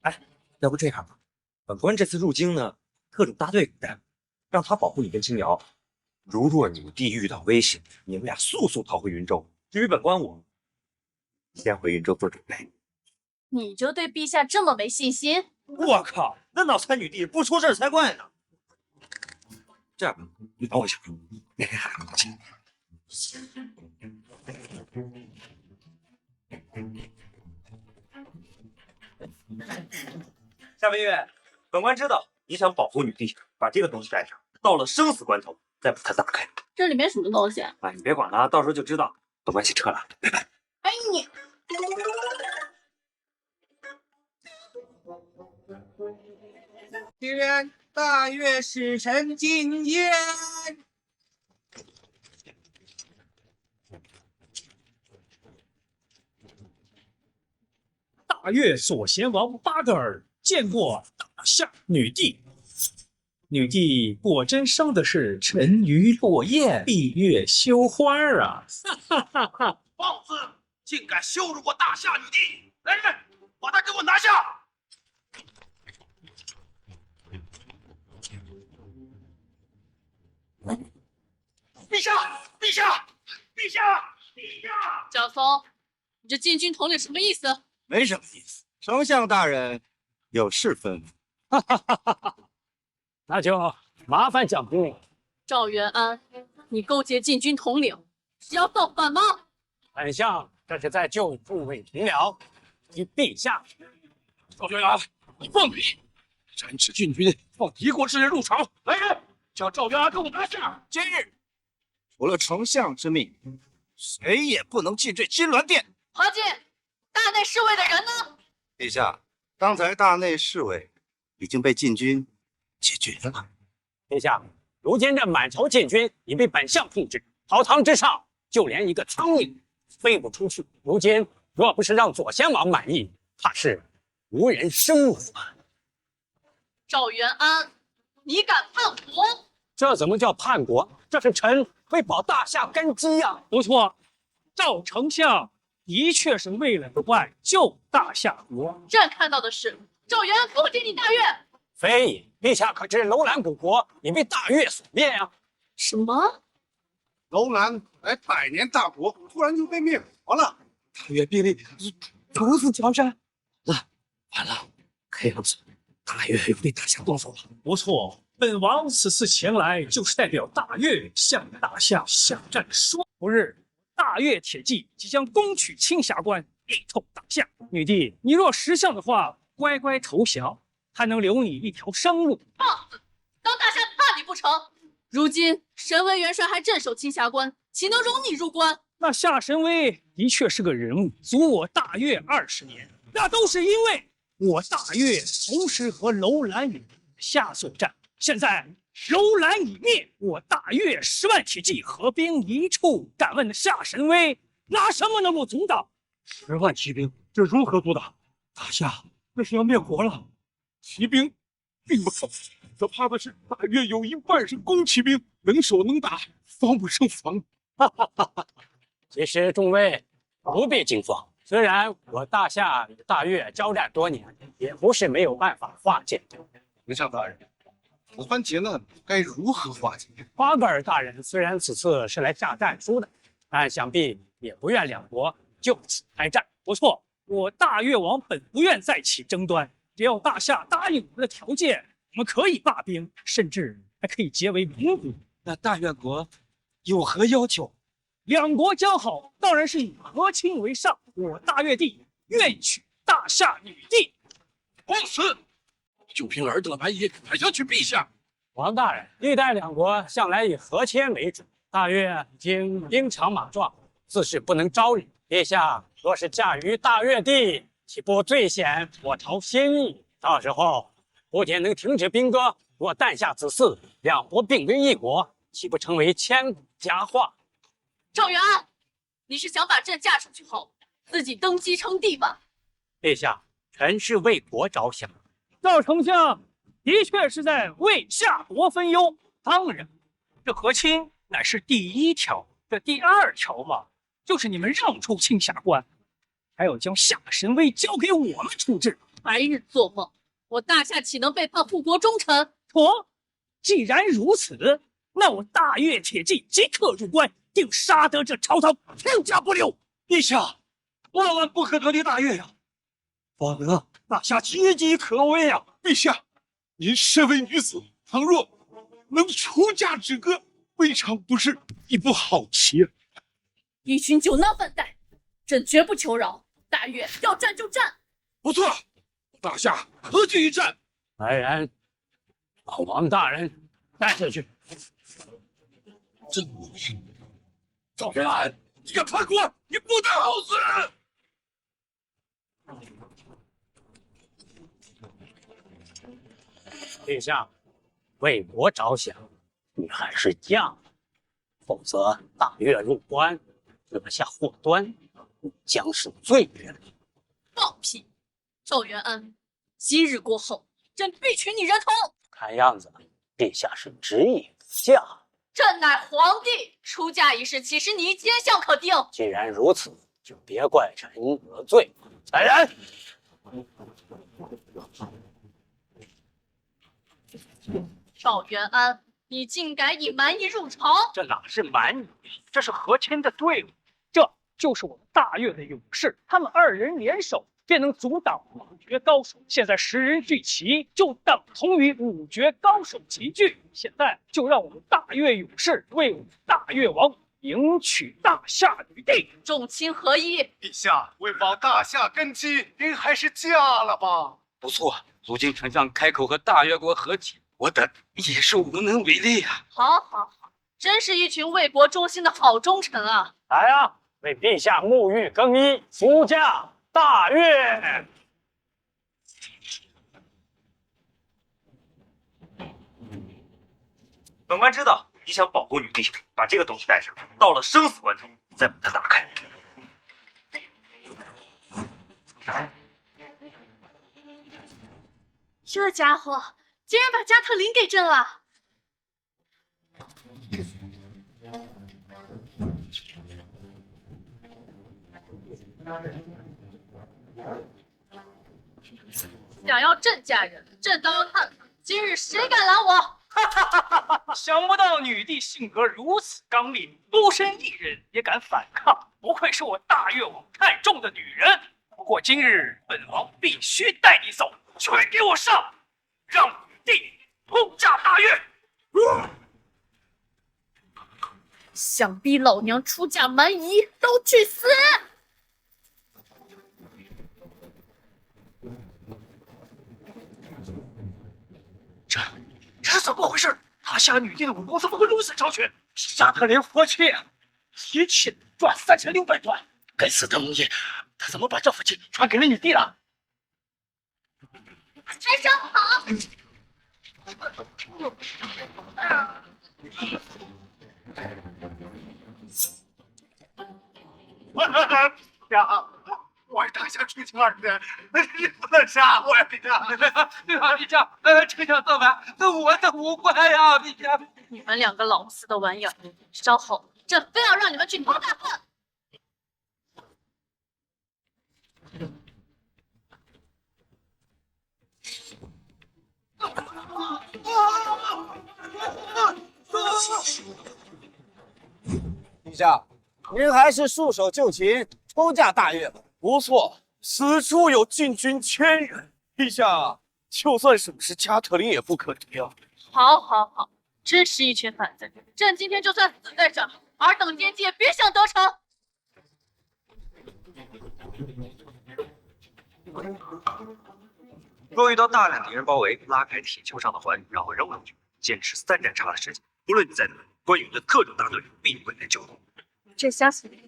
Speaker 4: 哎，要不这样吧，本官这次入京呢，特种大队给带，让他保护你跟青瑶。如若女帝遇到危险，你们俩速速逃回云州。至于本官我，先回云州做准备。
Speaker 6: 你就对陛下这么没信心？
Speaker 4: 我靠，那脑残女帝不出事才怪呢。这样吧，你等我一下，别喊我去。夏微月，本官知道你想保护女帝，把这个东西带上，到了生死关头再把它打开。
Speaker 6: 这里面什么东西？
Speaker 4: 哎，你别管了，到时候就知道。本官先撤了，拜拜。
Speaker 6: 哎你！
Speaker 3: 愿大越使臣觐见。
Speaker 8: 大越左贤王巴格尔见过大夏女帝。女帝果真生的是沉鱼落雁、闭月羞花啊！哈哈哈哈！
Speaker 14: 豹子竟敢羞辱我大夏女帝！来人，把他给我拿下！陛下，陛下，陛下，陛下！
Speaker 6: 小松，你这禁军统领什么意思？
Speaker 18: 没什么意思，丞相大人有事吩咐。
Speaker 19: 哈哈哈哈哈！那就麻烦将军了。
Speaker 6: 赵元安，你勾结禁军统领，是要造反吗？
Speaker 19: 本相这是在救诸位同僚，与陛下。
Speaker 14: 赵元安，你放屁！斩止禁军放敌国之人入朝！来人，将赵元安给我拿下！
Speaker 18: 今日除了丞相之命，谁也不能进这金銮殿。
Speaker 6: 何进，大内侍卫的人呢？
Speaker 18: 陛下，刚才大内侍卫已经被禁军解决了。
Speaker 19: 陛下，如今这满朝禁军已被本相控制，朝堂之上就连一个苍蝇飞不出去。如今若不是让左贤王满意，怕是无人生还。
Speaker 6: 赵元安，你敢叛国？
Speaker 19: 这怎么叫叛国？这是臣为保大夏根基呀！
Speaker 8: 不错，赵丞相的确是为了挽救大夏国。
Speaker 6: 朕看到的是赵元安勾结你大越。
Speaker 19: 非也，陛下可知楼兰古国已被大越所灭啊！
Speaker 6: 什么？
Speaker 13: 楼兰来百年大国，突然就被灭国了。
Speaker 21: 大越兵力如此强盛，完了，看样子大越又对大夏动手了。
Speaker 8: 不错，本王此次前来就是代表大越向大夏下战说。不日，大越铁骑即将攻取青霞关，力统大夏。女帝，你若识相的话，乖乖投降，还能留你一条生路。
Speaker 6: 棒子，当大夏怕你不成？如今神威元帅还镇守青霞关，岂能容你入关？
Speaker 8: 那夏神威的确是个人物，阻我大越20年，那都是因为我大越同时和楼兰与夏作战。现在楼兰已灭，我大越10万铁骑合兵一处，敢问夏神威拿什么能够阻挡
Speaker 14: ？10万骑兵，这如何阻挡？大夏那是要灭国了。骑兵并不可，可怕的是大越有一半是弓骑兵，能守能打，防不胜防。
Speaker 19: 哈哈哈哈！其实众位不必惊慌，虽然我大夏与大越交战多年，也不是没有办法化解。
Speaker 13: 丞相大人，此番劫难该如何化解？
Speaker 19: 巴格尔大人虽然此次是来下战书的，但想必也不愿两国就此开战。
Speaker 8: 不错，我大越王本不愿再起争端，只要大夏答应我们的条件，我们可以罢兵，甚至还可以结为盟国。
Speaker 21: 那大越国有何要求？
Speaker 8: 两国交好，当然是以和亲为上。我大越帝愿娶大夏女帝。
Speaker 14: 公子，就凭尔等蛮夷，还想娶陛下？
Speaker 19: 王大人，历代两国向来以和亲为主，大越已经兵强马壮，自是不能招惹。陛下若是嫁于大越帝，岂不最显我朝心意？到时候不仅能停止兵戈，若诞下子嗣，两国并为一国，岂不成为千古佳话？
Speaker 6: 赵元安，你是想把朕嫁出去后，自己登基称帝吧？
Speaker 19: 陛下，臣是为国着想。
Speaker 8: 赵丞相的确是在为夏国分忧。当然，这和亲乃是第1条，这第2条嘛，就是你们让出青霞关，还要将夏神威交给我们处置。
Speaker 6: 白日做梦，我大夏岂能背叛护国忠臣？
Speaker 8: 妥，既然如此，那我大越铁骑即刻入关，定杀得这曹操天下不留。
Speaker 14: 陛下，万万不可得罪大越呀！否则大夏岌岌可危呀！
Speaker 9: 陛下，您身为女子，倘若能出嫁之歌，未尝不是一步好棋啊！
Speaker 6: 一群酒囊饭袋，朕绝不求饶。大越要战就战。
Speaker 9: 不错，大夏何惧一战？
Speaker 19: 来人，把王大人带下去。
Speaker 9: 真无语！赵元安，你个叛国，你不得好死！
Speaker 19: 陛下，为国着想，你还是嫁了，否则大越入关，惹下祸端，你将是罪人。
Speaker 6: 放屁！赵元安，今日过后，朕必取你人头。
Speaker 19: 看样子，陛下是执意不嫁。
Speaker 6: 朕乃皇帝，出嫁一事岂是你一奸相可定？
Speaker 19: 既然如此，就别怪臣得罪。来人！
Speaker 6: 赵元安，你竟敢以蛮夷入朝！
Speaker 8: 这哪是蛮夷，这是和亲的队伍，这就是我们大越的勇士，他们2人联手，便能阻挡5绝高手。现在10人聚齐，就等同于5绝高手齐聚。现在就让我们大越勇士为我们大越王迎娶大夏女帝，
Speaker 6: 众亲合一。
Speaker 13: 陛下，为保大夏根基，您还是嫁了吧。
Speaker 10: 不错，如今丞相开口和大越国和解，我等也是无能为力啊。
Speaker 6: 好，好，好，真是一群为国忠心的好忠臣啊！
Speaker 19: 来啊，为陛下沐浴更衣，福驾大越。
Speaker 4: 本官知道你想保护女帝，把这个东西带上，到了生死关头再把它打开。
Speaker 6: 这家伙竟然把加特林给震了！想要朕嫁人，朕倒要看看今日谁敢拦我！
Speaker 21: 想不到女帝性格如此刚烈，孤身一人也敢反抗，不愧是我大越王看中的女人。不过今日本王必须带你走，全给我上，让女帝通驾大越。
Speaker 6: 想逼老娘出嫁蛮夷，都去死！
Speaker 21: 这是怎么回事？大夏女帝的武功怎么会如此超群？加特林佛器，1700转3600转，该死的梦魇，他怎么把这福气传给了女帝了？
Speaker 1: 财神好！
Speaker 14: 呀！我是大夏出清儿的，你不能杀我呀，陛下！
Speaker 21: 陛下，丞相造反，我的无关呀，陛下！
Speaker 6: 你们两个老死的玩意儿，稍后朕非要让你们去头大粪！
Speaker 2: 陛下，您还是束手就擒，抽驾大越吧。
Speaker 14: 不错，此处有禁军1000人，陛下就算省视加特林也不可敌啊！
Speaker 6: 好，好，好，真是一群反贼！朕今天就算死在这儿，尔等奸计也别想得逞！
Speaker 4: 若遇到大量敌人包围，拉开铁球上的环，然后扔上去，坚持3战差的时间，不论你在哪，关羽的特种大队必会来救你。
Speaker 6: 这瞎死人！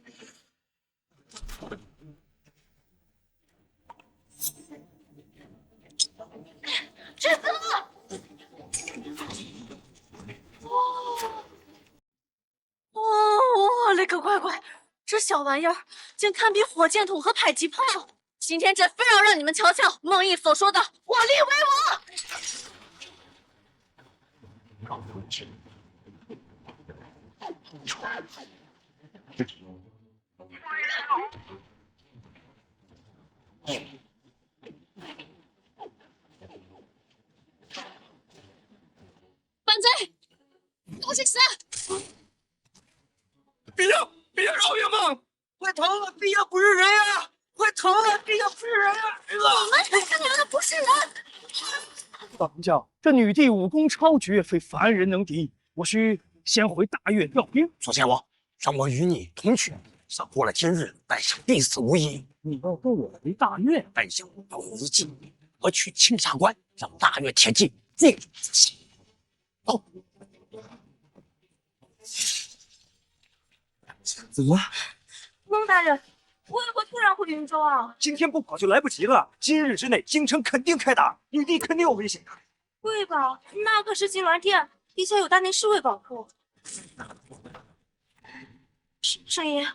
Speaker 1: 去死了！
Speaker 15: 我勒个乖乖！这小玩意儿竟堪比火箭筒和迫击炮！
Speaker 6: 今天朕非要让你们瞧瞧孟毅所说的“我立为王”。反贼，都去死！
Speaker 21: 陛下，陛下饶命吗？快逃啊！陛下不是人呀！快逃啊！陛下不是人呀！
Speaker 15: 你们才是你们的不是人！
Speaker 21: 大丞相，这女帝武功超绝，非凡人能敌。我需先回大越调兵。
Speaker 14: 左贤王，让我与你同去。想过了今日，带上必死无疑。
Speaker 21: 你要跟我回大越？
Speaker 14: 带上到一计，夺取青沙关，让大越铁骑尽入自心。走。
Speaker 4: 怎么了？
Speaker 15: 孟大人，为何突然回云州啊？
Speaker 4: 今天不跑就来不及了。今日之内，京城肯定开打，女帝肯定有危险。
Speaker 15: 会吧？那可是金銮殿，底下有大内侍卫保护。圣爷，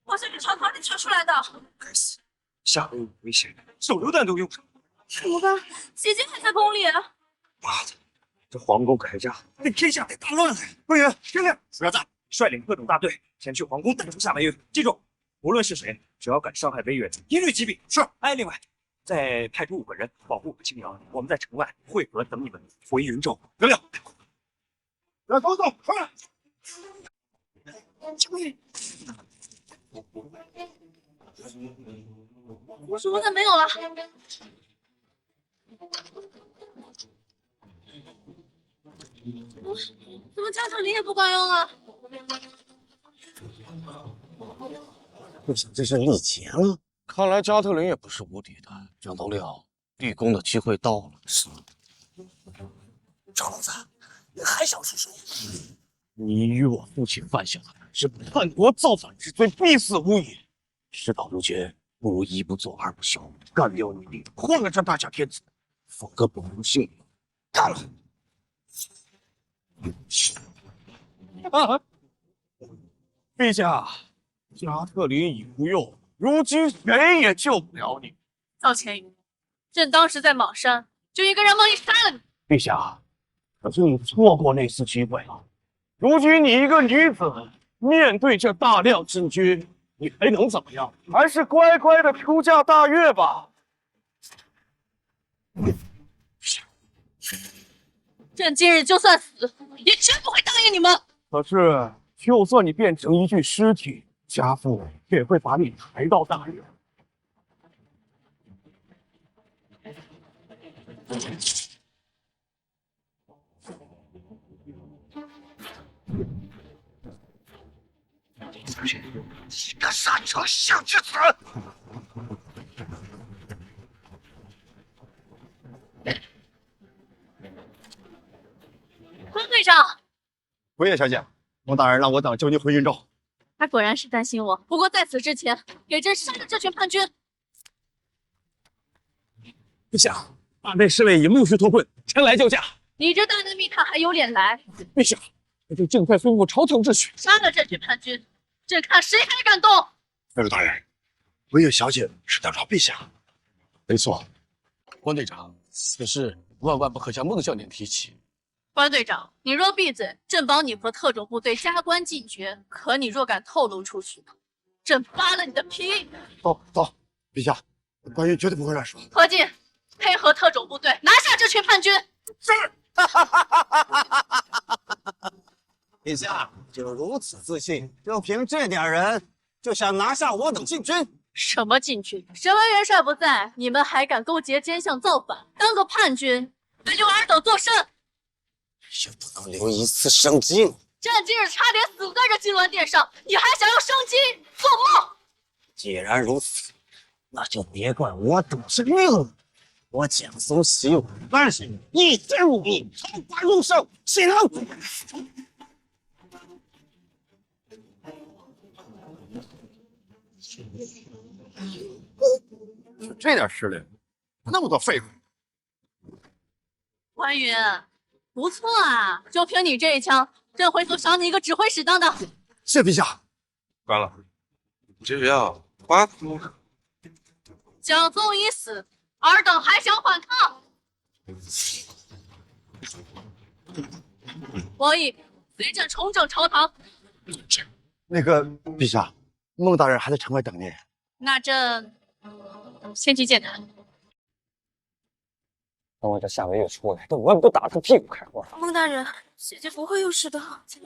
Speaker 15: 我是从朝堂里传出来的。
Speaker 4: 该死，下回有危险，手榴弹都用上。
Speaker 15: 怎么办？姐姐还在宫里。
Speaker 4: 妈的，这皇宫改嫁，这天下得大乱了！官员，听令，不要在，率领特种大队前去皇宫逮住夏白月。记住，无论是谁，只要敢伤害微月，一律击毙。是。哎，另外，再派出5个人保护青瑶，我们在城外汇合，等你们回云州。得令。让走走，上来。
Speaker 15: 什么的没有了。怎么加特林也不管用了？
Speaker 14: 不想这是力竭了。看来加特林也不是无敌的。张头领，立功的机会到了。是。赵公子，你还想说什么？你与我父亲犯下的是叛国造反之罪，必死无疑。事到如今，不如一不做二不休，干掉女帝，换了这大夏天子，否则不能性命。干了！啊！陛下，加特林已不用，如今谁也救不了你。
Speaker 6: 赵钱宇，朕当时在莽山就应该让孟毅杀了你。
Speaker 14: 陛下，可是你错过那次机会了。如今你一个女子，面对这大量禁军，你还能怎么样？还是乖乖的出嫁大越吧。
Speaker 6: 朕今日就算死，也绝不会答应你们。
Speaker 14: 可是，就算你变成一具尸体，家父也会把你抬到大院。
Speaker 18: 一个杀丞相之子！
Speaker 6: 关队长，
Speaker 2: 回叶小姐，孟大人让我等救您回云州。
Speaker 6: 他果然是担心我。不过在此之前，给朕杀了这群叛军。
Speaker 14: 陛下，大内侍卫已陆续脱困，前来救驾。
Speaker 6: 你这大内密探还有脸来？
Speaker 14: 陛下，那就尽快恢复朝廷秩序。
Speaker 6: 杀了这群叛军，朕看谁还敢动！
Speaker 9: 太尉大人，维叶小姐是调查陛下。没错，关队长，此事万万不可向孟小姐提起。
Speaker 6: 关队长，你若闭嘴，朕保你和特种部队加官进爵；可你若敢透露出去，朕扒了你的皮！
Speaker 9: 走，陛下，关羽绝对不会乱说。
Speaker 6: 何进，配合特种部队拿下这群叛军。
Speaker 9: 是。
Speaker 2: 陛下就如此自信，就凭这点人就想拿下我等禁军？
Speaker 6: 什么禁军？审问元帅不在，你们还敢勾结奸相造反，当个叛军，还留尔等作甚？
Speaker 2: 也不能留一丝生机。
Speaker 6: 朕今日差点死在这金銮殿上，你还想要生机？做梦！
Speaker 2: 既然如此，那就别怪我赌是命了。我江苏习武，但是一点武艺，毫发入手，岂能？
Speaker 9: 这点实力，那么多废物。
Speaker 6: 关羽，不错啊，就凭你这一枪，朕回头赏你一个指挥使当当。
Speaker 9: 谢陛下。
Speaker 7: 关了，只要花图。
Speaker 6: 蒋宗已死，尔等还想反抗？伯益，随朕重整朝堂。
Speaker 9: 那个陛下，孟大人还在城外等您。
Speaker 6: 那朕先去见他。
Speaker 2: 等我这夏薇月出来，本官不打他屁股开花。
Speaker 15: 孟大人，姐姐不会有事的。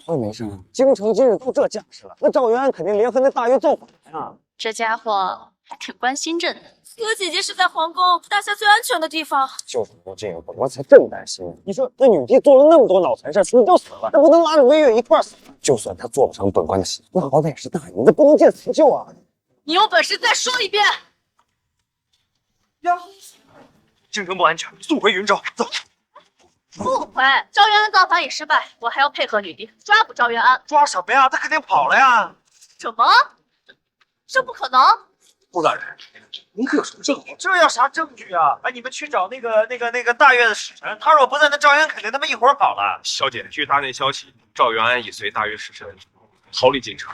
Speaker 2: 会没事？京城今日都这架势了，那赵元安肯定联合那大越造反呀。
Speaker 6: 这家伙还挺关心朕的。
Speaker 15: 哥姐姐是在皇宫，大夏最安全的地方。
Speaker 2: 就是因为这个，本官才真担心。你说那女帝做了那么多脑残事，死就死了，那不能拉着微月一块死。就算她做不成本官的媳妇，那好歹也是大人，那不能见死不救啊！
Speaker 6: 你有本事再说一遍！
Speaker 4: 呀，京城不安全，速回云州。走。
Speaker 6: 不回，赵元安造反已失败，我还要配合女帝抓捕赵元安。
Speaker 4: 抓什么呀？他肯定跑了呀！
Speaker 6: 什么？这不可能！
Speaker 14: 穆大人，您可有什么证据？
Speaker 4: 这要啥证据啊？哎，你们去找那个大越的使臣，他若不在，那赵元安肯定他们一伙跑了。
Speaker 16: 小姐，据大内消息，赵元安已随大越使臣逃离京城。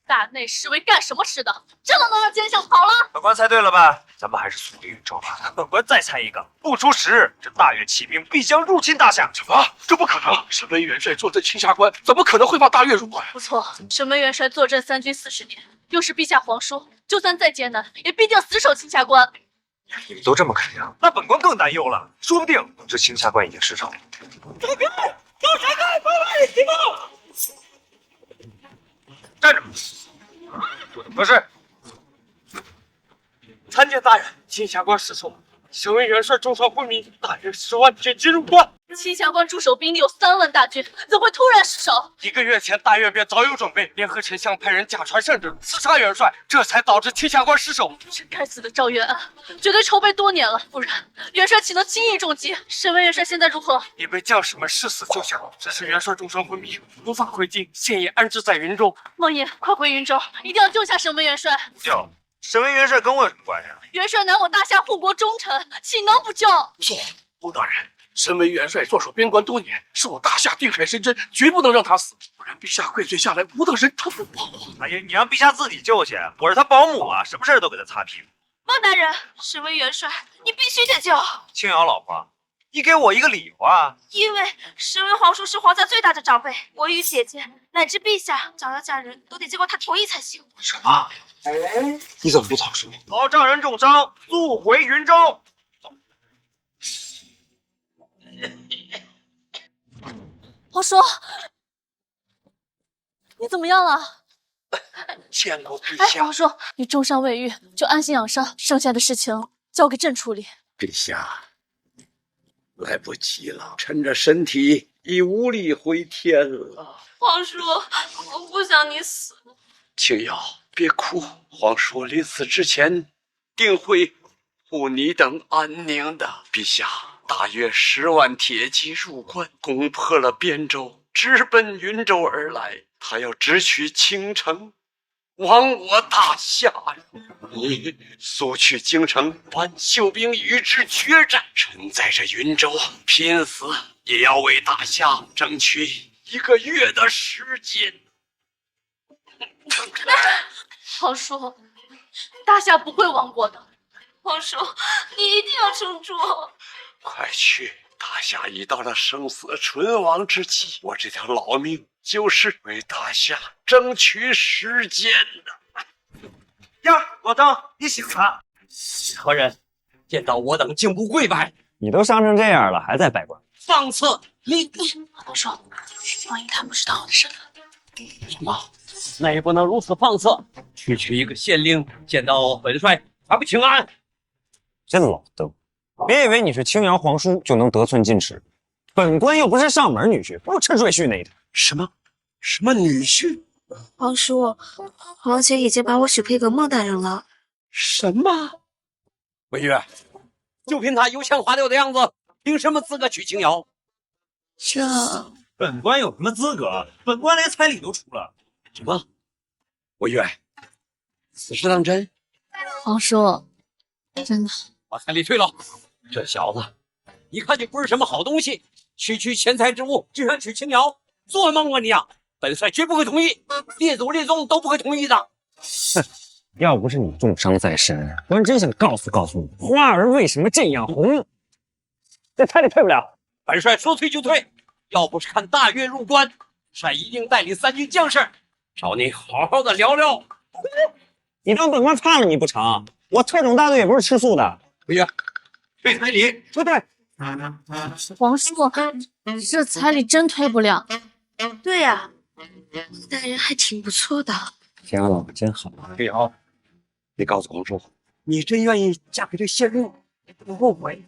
Speaker 6: 大内侍卫干什么吃的？这都能让奸相跑了？
Speaker 4: 本官猜对了吧？咱们还是速离云州吧。本官再猜一个，不出10日，这大越骑兵必将入侵大夏。
Speaker 14: 什么？这不可能！沈文元帅坐镇青霞关，怎么可能会把大越入关？
Speaker 6: 不错，沈文元帅坐镇3军40年，又是陛下皇叔，就算再艰难，也必定死守青霞关。
Speaker 4: 你们都这么肯定，那本官更担忧了，说不定这青霞关已经失守。
Speaker 21: 走开！都闪开！把外提报！
Speaker 4: 站着！说的不是。
Speaker 21: 参见大人，青霞关失守，沈文元帅重伤昏迷，大约10万军机入关。
Speaker 6: 青霞关驻守兵力有3万大军，怎会突然失守
Speaker 21: ？1个月前，大越便早有准备，联合丞相派人假传圣旨刺杀元帅，这才导致青霞关失守。
Speaker 6: 这该死的赵元安，绝对筹备多年了，不然元帅岂能轻易中计？沈文元帅现在如何？
Speaker 21: 已被将士们誓死救下，只是元帅重伤昏迷，无法回京，现已安置在云州。
Speaker 6: 孟爷，快回云州，一定要救下沈文元帅。
Speaker 4: 救？沈文元帅跟我有什么关系啊？
Speaker 6: 元帅乃我大夏护国忠臣，岂能不救？
Speaker 14: 错，穆大人。身为元帅，坐守边关多年，是我大夏定海神针，绝不能让他死，不然陛下跪罪下来，无等人他不保啊！
Speaker 4: 哎呀，你让陛下自己救去，我是他保姆啊，什么事都给他擦屁股。
Speaker 15: 孟大人，身为元帅，你必须得救。
Speaker 4: 青瑶老婆，你给我一个理由啊！
Speaker 15: 因为身为皇叔是皇家最大的长辈，我与姐姐乃至陛下想要嫁人，都得经过他同意才行。
Speaker 14: 什么？你怎么不早说？
Speaker 4: 老丈人重伤，速回云州。
Speaker 6: 皇叔，你怎么样了？
Speaker 14: 见过陛
Speaker 6: 哎，
Speaker 14: 下。
Speaker 6: 皇叔，你重伤未愈，就安心养伤，剩下的事情交给朕处理。
Speaker 14: 陛下，来不及了，臣这身体已无力回天了。
Speaker 15: 皇叔，我不想你死。
Speaker 14: 青瑶，别哭，皇叔临死之前定会护你等安宁的。陛下，大约10万铁骑入关，攻破了边州，直奔云州而来。他要直取青城，亡我大夏。你速去京城，挽秀兵与之决战。臣在这云州拼死也要为大夏争取1个月的时间。
Speaker 15: 皇叔，大夏不会亡国的。皇叔，你一定要撑住。
Speaker 14: 快去！大夏已到了生死存亡之际，我这条老命就是为大夏争取时间的。
Speaker 4: 呀，老张，你醒了？
Speaker 14: 何人？见到我等竟不跪拜？
Speaker 2: 你都伤成这样了，还在拜官？
Speaker 14: 放肆！你
Speaker 15: 皇叔，万一他不知道我的身份？
Speaker 14: 什么？那也不能如此放肆！区区一个县令，见到本帅还不请安？
Speaker 2: 这老邓，别以为你是青阳皇叔就能得寸进尺。本官又不是上门女婿，不吃赘婿那一套。
Speaker 14: 什么女婿？
Speaker 15: 皇叔，皇姐已经把我许配给孟大人了。
Speaker 14: 什么？文月，就凭他油腔滑调的样子，凭什么资格娶青瑶？
Speaker 15: 这
Speaker 4: 本官有什么资格？本官连彩礼都出了。
Speaker 14: 什么？文月，此事当真？
Speaker 6: 皇叔，真的。
Speaker 14: 把彩礼退了。这小子一看就不是什么好东西，区区钱财之物居然娶青瑶，做梦啊你啊！本帅绝不会同意，列祖列宗都不会同意的。
Speaker 2: 哼，要不是你重伤在身，官真想告诉你，花儿为什么这样红。这彩礼退不了，
Speaker 14: 本帅说退就退。要不是看大月入关，帅一定带领3军将士找你好好的聊聊。
Speaker 2: 你当本官怕了你不成？我特种大队也不是吃素的。
Speaker 14: 文月，退彩礼，
Speaker 2: 不对。
Speaker 6: 皇叔，这彩礼真退不了。
Speaker 15: 对呀，大人还挺不错的。
Speaker 2: 青阳老婆真好。
Speaker 14: 青瑶，你告诉皇叔，你真愿意嫁给这县令，不后悔？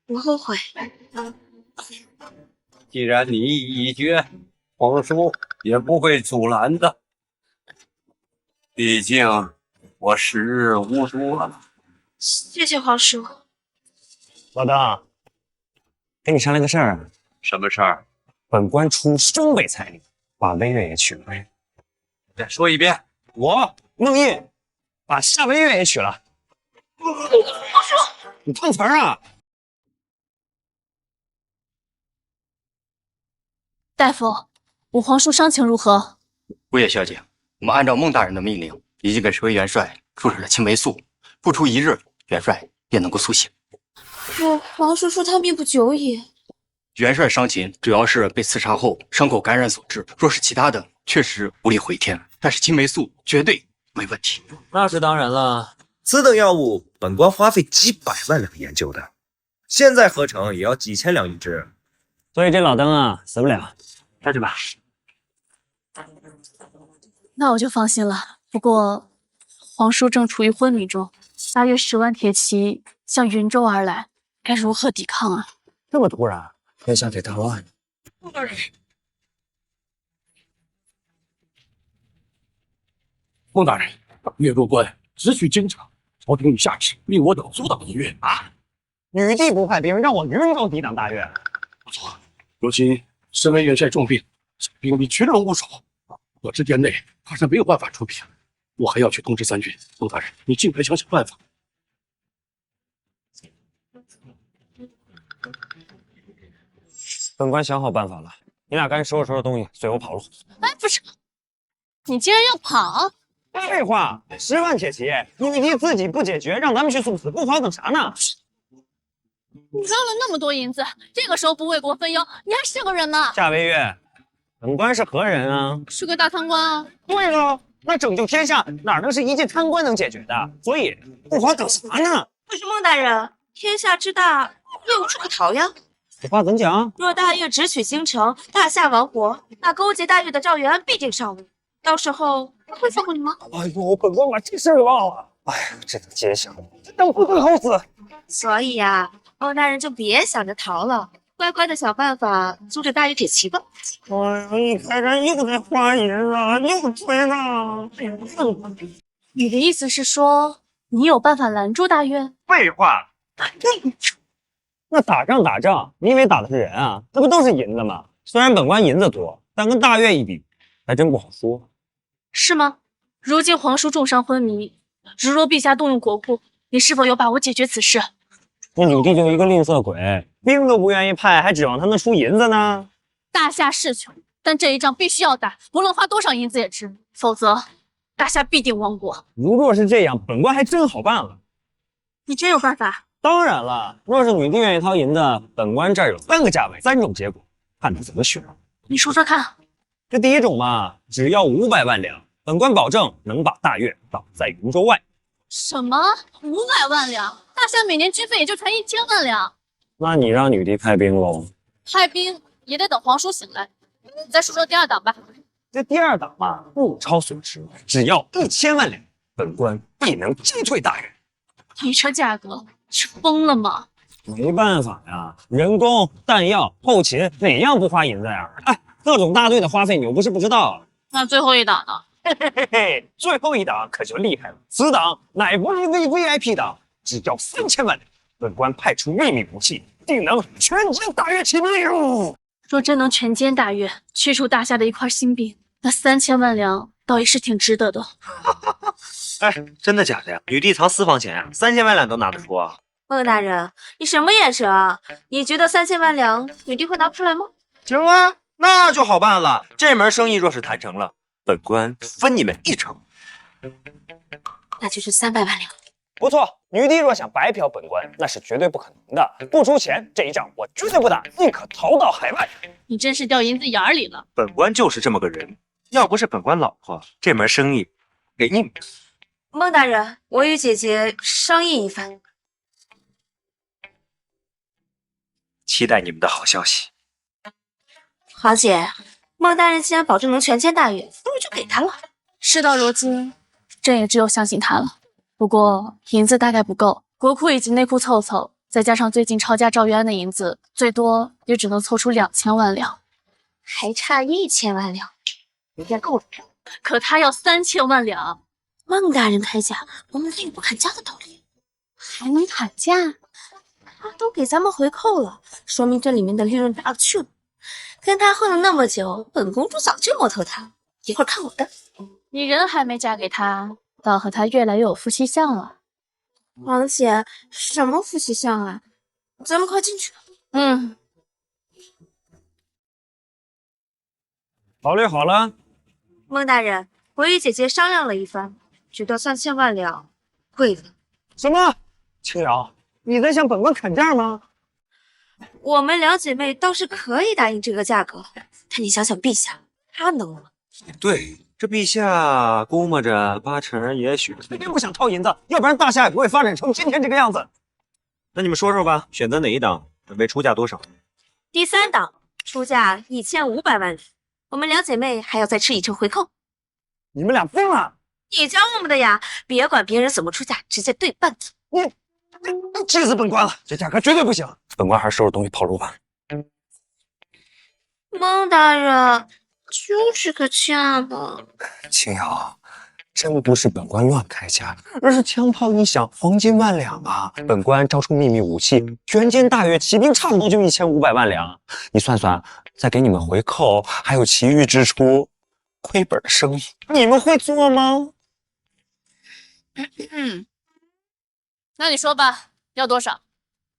Speaker 15: 不后悔。
Speaker 14: 既然你意已决，皇叔也不会阻拦的。毕竟我时日无多了。
Speaker 15: 谢谢皇叔。
Speaker 2: 老邓，跟你商量个事儿。
Speaker 14: 什么事儿？
Speaker 2: 本官出双倍彩礼，把微月也娶了。
Speaker 14: 再说一遍。
Speaker 2: 我孟毅把夏微月也娶了。
Speaker 15: 皇叔，
Speaker 2: 你碰瓷儿啊！
Speaker 6: 大夫，武皇叔伤情如何？
Speaker 11: 乌叶小姐，我们按照孟大人的命令，已经给十位元帅注射了青霉素，不出1日，元帅便能够苏醒。
Speaker 15: 皇叔说他命不久矣。
Speaker 11: 元帅伤情主要是被刺杀后伤口感染所致，若是其他的，确实无力回天，但是青霉素绝对没问题。
Speaker 4: 那是当然了，此等药物本官花费几百万两研究的，现在合成也要几千两一支，
Speaker 2: 所以这老邓啊死不了。下去吧。
Speaker 6: 那我就放心了。不过，皇叔正处于昏迷中，大约10万铁骑向云州而来，该如何抵抗啊？
Speaker 2: 这么突然，天下得大乱。
Speaker 9: 孟大人，月入关，直取京城，朝廷已下旨令我等阻挡一月啊！
Speaker 2: 女帝不派兵，让我云州抵挡大越。
Speaker 9: 不错，如今身为元帅重病，兵力群龙无首，我这殿内怕是没有办法出兵。我还要去通知3军。孟大人，你尽快想想办法。
Speaker 2: 本官想好办法了，你俩赶紧收拾东西，随我跑路。
Speaker 6: 哎，不是，你竟然要跑？
Speaker 2: 废话，10万铁骑，女帝自己不解决，让咱们去送死，不跑等啥呢？
Speaker 6: 你捞了那么多银子，这个时候不为国分忧，你还是个人吗？
Speaker 2: 夏微月，本官是何人啊？
Speaker 6: 是个大贪官啊！
Speaker 2: 对喽，那拯救天下哪能是一介贪官能解决的？所以不跑等啥呢？
Speaker 15: 可是孟大人，天下之大，业无处可逃呀。
Speaker 2: 此话怎讲？
Speaker 12: 若大越直取京城，大夏亡国，那勾结大越的赵元安必定上位，到时候他会放过你吗？
Speaker 2: 哎呦，本官把这事儿给忘了。哎呀，这个奸小，真当不得好死。
Speaker 12: 所以呀，孟大人就别想着逃了，乖乖的想办法租着大越铁骑吧。
Speaker 2: 哎呀，你看人又在花银了，又追了。
Speaker 6: 你的意思是说，你有办法拦住大越？
Speaker 2: 废话，那打仗，你以为打的是人啊？那不都是银子吗？虽然本官银子多，但跟大越一比，还真不好说。
Speaker 6: 是吗？如今皇叔重伤昏迷，如若陛下动用国库，你是否有把握解决此事？
Speaker 2: 那女帝就一个吝啬鬼，兵都不愿意派，还指望他能出银子呢？
Speaker 6: 大夏是穷，但这一仗必须要打，不论花多少银子也值，否则大夏必定亡国。
Speaker 2: 如若是这样，本官还真好办了。
Speaker 6: 你真有办法？
Speaker 2: 当然了，若是女帝愿意掏银子，本官这儿有3个价位，3种结果，看你怎么选。
Speaker 6: 你说说看。
Speaker 2: 这第一种嘛，只要500万两，本官保证能把大越挡在云州外。
Speaker 6: 什么？500万两？大夏每年军费也就才1000万两。
Speaker 2: 那你让女帝派兵喽？
Speaker 6: 派兵也得等皇叔醒来。你再说说第二档吧。
Speaker 2: 这第二档嘛，物超所值，只要1000万两，本官必能击退大越。
Speaker 6: 你这价格是疯了吗？
Speaker 2: 没办法呀，人工、弹药、后勤哪样不花银子呀？哎，各种大队的花费你又不是不知道。
Speaker 6: 那最后一档呢？
Speaker 2: 嘿嘿嘿嘿，最后一档可就厉害了，此档乃 VIP 档，只要3000万两，本官派出秘密武器，定能全歼大越骑兵。
Speaker 6: 若真能全歼大越，去除大夏的一块心病，那3000万两倒也是挺值得的。
Speaker 4: 哎，真的假的呀？女帝藏私房钱呀，3000万两都拿得出啊？
Speaker 12: 孟大人，你什么眼神啊？你觉得3000万两女帝会拿不出来吗？
Speaker 4: 行啊，那就好办了。这门生意若是谈成了，本官分你们1成，
Speaker 12: 那就是300万两。
Speaker 2: 不错，女帝若想白嫖本官，那是绝对不可能的。不出钱，这一仗我绝对不打，宁可逃到海外。
Speaker 6: 你真是掉银子眼里了。
Speaker 4: 本官就是这么个人，要不是本官老婆，这门生意给你们。
Speaker 12: 孟大人，我与姐姐商议一番，
Speaker 4: 期待你们的好消息。
Speaker 12: 华姐，孟大人既然保证能全歼大越，不如就给他了。
Speaker 6: 事到如今，朕也只有相信他了。不过银子大概不够，国库以及内库凑凑，再加上最近抄家赵元安的银子，最多也只能凑出2000万两，
Speaker 12: 还差1000万两，人家够了。
Speaker 6: 可他要3000万两。
Speaker 12: 孟大人开价，我们哪有不砍价的道理？
Speaker 6: 还能砍价？
Speaker 12: 他都给咱们回扣了，说明这里面的利润大了去了。跟他混了那么久，本公主早就摸透他。一会儿看我的。
Speaker 6: 你人还没嫁给他，倒和他越来越有夫妻相了。
Speaker 12: 王姐，什么夫妻相啊？咱们快进去。
Speaker 2: 考虑好了。
Speaker 12: 孟大人，我与姐姐商量了一番，觉得3000万两贵了。
Speaker 2: 什么？青瑶，你在向本官砍价吗？
Speaker 12: 我们2姐妹倒是可以答应这个价格，但你想想陛下，他能吗？
Speaker 4: 对，这陛下估摸着8成也许。
Speaker 2: 那边不想掏银子，要不然大夏也不会发展成今天这个样子。
Speaker 4: 那你们说说吧，选择哪一档？准备出价多少？
Speaker 12: 第3档出价1500万两，我们2姐妹还要再吃1成回扣。
Speaker 2: 你们俩疯了！
Speaker 12: 你教我们的呀，别管别人怎么出价，直接对半子。
Speaker 2: 你气死本官了！这价格绝对不行。本官还是收拾东西跑路吧。
Speaker 12: 孟大人，就这个价吧。
Speaker 2: 青瑶，真不是本官乱开价，而是枪炮一响，黄金万两啊！本官招出秘密武器，全歼大越骑兵，差不多就1500万两。你算算，再给你们回扣，还有其余支出，亏本的生意，你们会做吗？
Speaker 6: 那你说吧，要多少？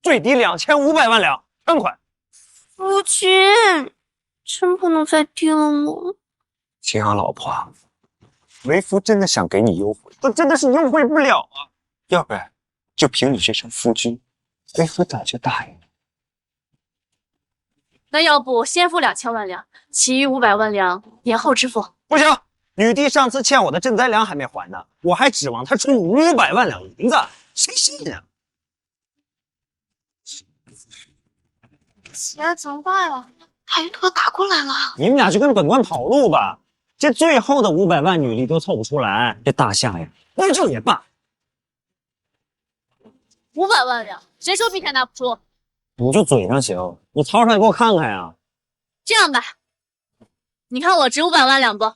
Speaker 2: 最低2500万两，全款。
Speaker 12: 夫君，真不能再低了吗？
Speaker 2: 青瑶老婆，为夫真的想给你优惠，但真的是优惠不了啊！要不然就凭你这身夫君，为夫早就答应了。
Speaker 6: 那要不先付2000万两，其余500万两延后支付？
Speaker 2: 不行，女帝上次欠我的赈灾粮还没还呢，我还指望她出500万两银子，谁信呀？
Speaker 12: 姐，怎么办呀？大云都打过来了。
Speaker 2: 你们俩就跟本官跑路吧，这最后的500万女力都凑不出来，这大夏呀，那就也罢。
Speaker 6: 500万两，谁说陛下拿不出？
Speaker 2: 你就嘴上行，你掏出来给我看看呀。
Speaker 6: 这样吧，你看我值500万两不？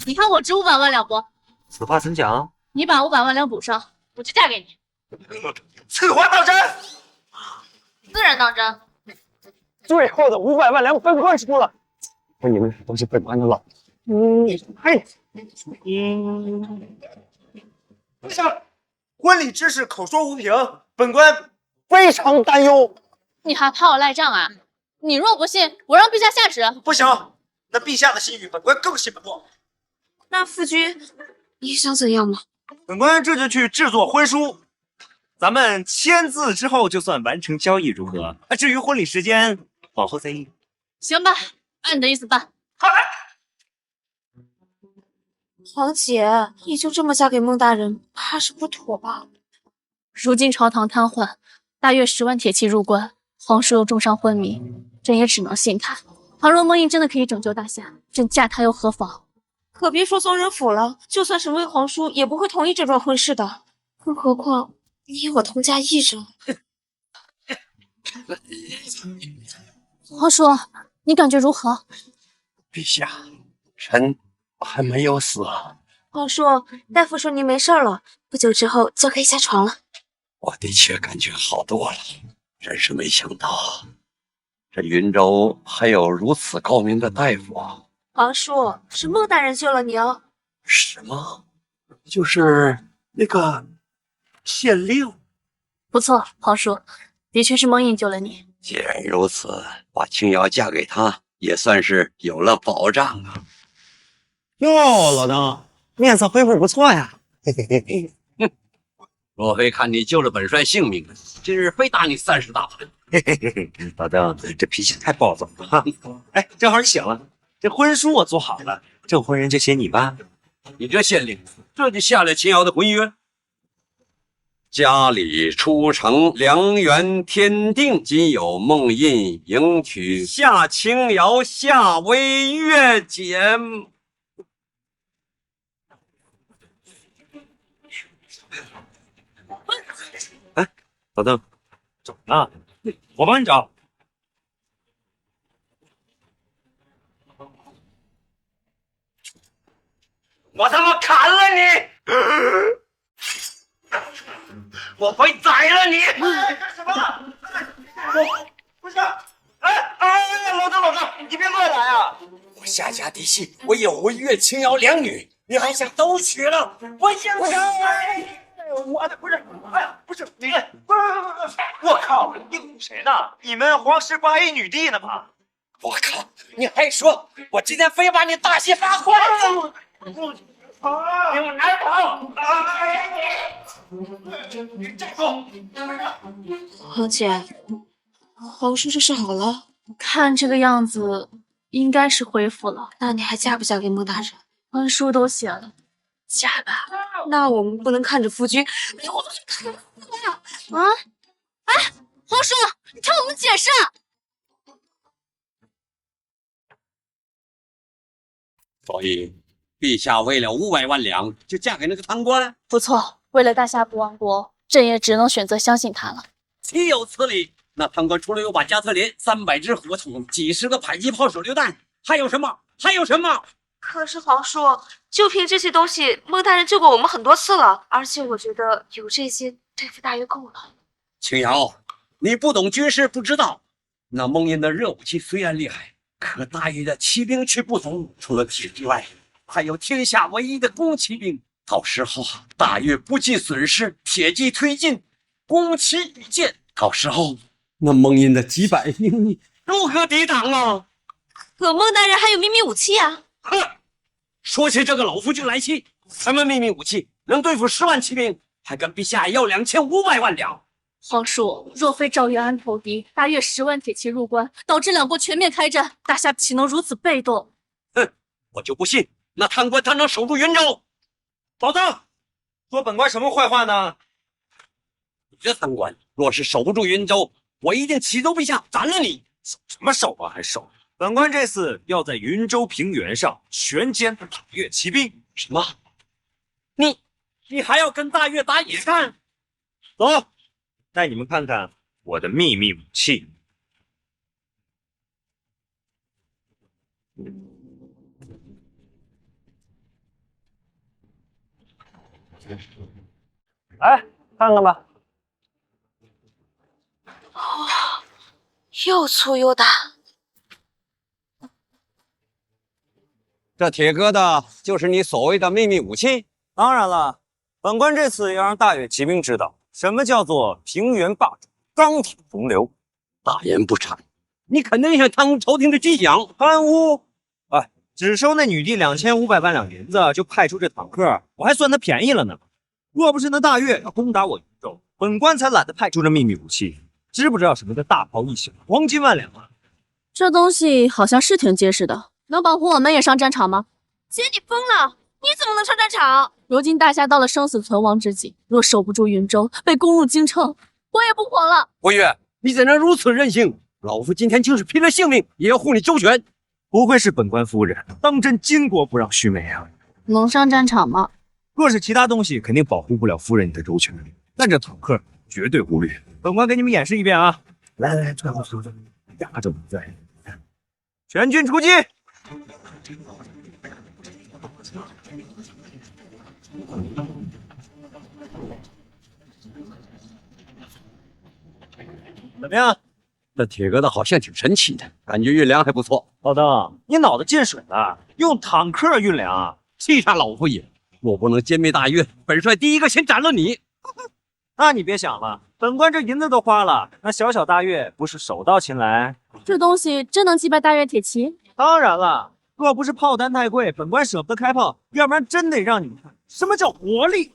Speaker 6: 你看我值500万两不？
Speaker 4: 此话怎讲？
Speaker 6: 你把500万两补上，我就嫁给你。
Speaker 2: 此话当真？
Speaker 6: 自然当真。
Speaker 2: 最后的500万两，本官出了。你们都是本官的老婆。
Speaker 4: 陛下，婚礼之事口说无凭，本官
Speaker 2: 非常担忧。
Speaker 6: 你还怕我赖账啊？你若不信，我让陛下下旨。
Speaker 4: 不行，那陛下的信誉，本官更信不过。
Speaker 12: 那夫君，你想怎样吗？
Speaker 4: 本官这就去制作婚书，咱们签字之后就算完成交易，如何？至于婚礼时间，往后再议。
Speaker 6: 行吧，按你的意思办。
Speaker 12: 皇姐，你就这么嫁给孟大人，怕是不妥吧？
Speaker 6: 如今朝堂瘫痪，大约10万铁骑入关，皇叔又重伤昏迷，朕也只能信他。倘若孟印真的可以拯救大夏，朕嫁他又何妨？
Speaker 12: 可别说宗人府了，就算是魏皇叔也不会同意这桩婚事的。更何况你我同嫁一人。
Speaker 6: 皇叔，你感觉如何？
Speaker 14: 陛下，臣还没有死。
Speaker 12: 皇叔，大夫说您没事了，不久之后就可以下床了。
Speaker 14: 我的确感觉好多了，真是没想到，这云州还有如此高明的大夫啊！
Speaker 12: 皇叔，是孟大人救了你哦。
Speaker 14: 什么？就是那个县令？
Speaker 6: 不错，皇叔，的确是孟印救了你。
Speaker 14: 既然如此，把青瑶嫁给他，也算是有了保障啊。
Speaker 2: 哟，老邓，面色恢复不错呀。嘿嘿嘿嘿。
Speaker 14: 若非看你救了本帅性命，今日非打你30大板。
Speaker 4: 嘿嘿嘿，老邓，这脾气太暴躁了。哎，正好你醒了，这婚书我做好了，证婚人就写你吧。
Speaker 14: 你这县令，这就下了秦瑶的婚约。家里出城，良缘天定，今有孟印迎娶夏青瑶、夏薇月姐。
Speaker 4: 哎，老邓，怎么了？我帮你找。
Speaker 14: 我他妈砍了你！我非宰了你！
Speaker 2: 干什么？我不是，老邓，你别乱来啊！
Speaker 14: 我夏家嫡系，我有为月青瑶2女，你还想都娶了？我想
Speaker 2: 不是，我不是，哎呀，不是你，我靠，你唬谁呢？你们皇室不还一女帝呢吗？
Speaker 14: 我靠，你还说我今天非把你大卸八块！
Speaker 2: 你们拿跑！你站住！
Speaker 12: 皇姐，皇叔这是好了，
Speaker 6: 看这个样子，应该是恢复了。
Speaker 12: 那你还嫁不嫁给孟大人？
Speaker 6: 婚书都写了，嫁吧。
Speaker 12: 那我们不能看着夫君以后都去看呀！
Speaker 6: 啊！哎，皇叔，你听我们解释。
Speaker 14: 所以，陛下为了500万两就嫁给那个贪官？
Speaker 6: 不错，为了大夏不亡国，朕也只能选择相信他了。
Speaker 14: 岂有此理！那贪官除了有把加特林、300支火筒、几十个迫击炮手榴弹，还有什么？还有什么？
Speaker 12: 可是皇叔，就凭这些东西，孟大人救过我们很多次了，而且我觉得有这些对付大约够了。
Speaker 14: 青瑶，你不懂军事，不知道。那孟印的热武器虽然厉害，可大禹的骑兵却不同，除了铁之外，还有天下唯一的弓骑兵。到时候大禹不计损失，铁骑推进，弓骑与箭，到时候那孟印的几百兵，你如何抵挡啊？
Speaker 12: 可孟大人还有秘密武器啊！
Speaker 14: 哼！说起这个老夫君来气，什么秘密武器能对付10万骑兵，还跟陛下要2500万两？
Speaker 6: 皇叔，若非赵元安投敌，大约10万铁骑入关，导致2国全面开战，大夏岂能如此被动？
Speaker 14: 哼！我就不信那贪官他能守住云州。
Speaker 4: 老邓，说本官什么坏话呢？
Speaker 14: 你这贪官若是守不住云州，我一定启奏陛下斩了你，
Speaker 4: 守什么守啊？还守？本官这次要在云州平原上全歼大越骑兵。
Speaker 10: 什么？
Speaker 4: 你还要跟大越打野战？走，带你们看看我的秘密武器。
Speaker 2: 来看看吧。
Speaker 12: 哇，又粗又大。
Speaker 17: 这铁疙瘩就是你所谓的秘密武器？
Speaker 4: 当然了，本官这次要让大越骑兵知道什么叫做平原霸主、钢铁洪流。
Speaker 17: 大言不惭，你肯定想贪污朝廷的军饷？
Speaker 4: 贪污？哎，只收那女帝2500万两银子，就派出这坦克，我还算他便宜了呢。若不是那大越要攻打我云州，本官才懒得派出这秘密武器。知不知道什么叫大炮一响，黄金万两啊？
Speaker 6: 这东西好像是挺结实的，能保护我们也上战场吗？
Speaker 12: 姐，你疯了！你怎么能上战场？
Speaker 6: 如今大夏到了生死存亡之际，若守不住云州，被攻入京城，我也不活了。
Speaker 17: 国越，你怎能如此任性？老夫今天就是拼了性命也要护你周全。
Speaker 4: 不愧是本官夫人，当真巾帼不让须眉啊！
Speaker 6: 能上战场吗？
Speaker 4: 若是其他东西，肯定保护不了夫人你的周全，但这坦克绝对无虑。本官给你们演示一遍啊！来，转过头，压着我在，全军出击！怎么样？
Speaker 17: 这铁疙瘩好像挺神奇的，感觉运粮还不错。
Speaker 4: 老邓，你脑子进水了，用坦克运粮，
Speaker 17: 气煞老夫也！若不能歼灭大越，本帅第一个先斩了你。
Speaker 4: 那你别想了，本官这银子都花了，那小小大越不是手到擒来？
Speaker 6: 这东西真能击败大越铁骑？
Speaker 4: 当然了，若不是炮弹太贵，本官舍不得开炮，要不然真得让你们看什么叫活力。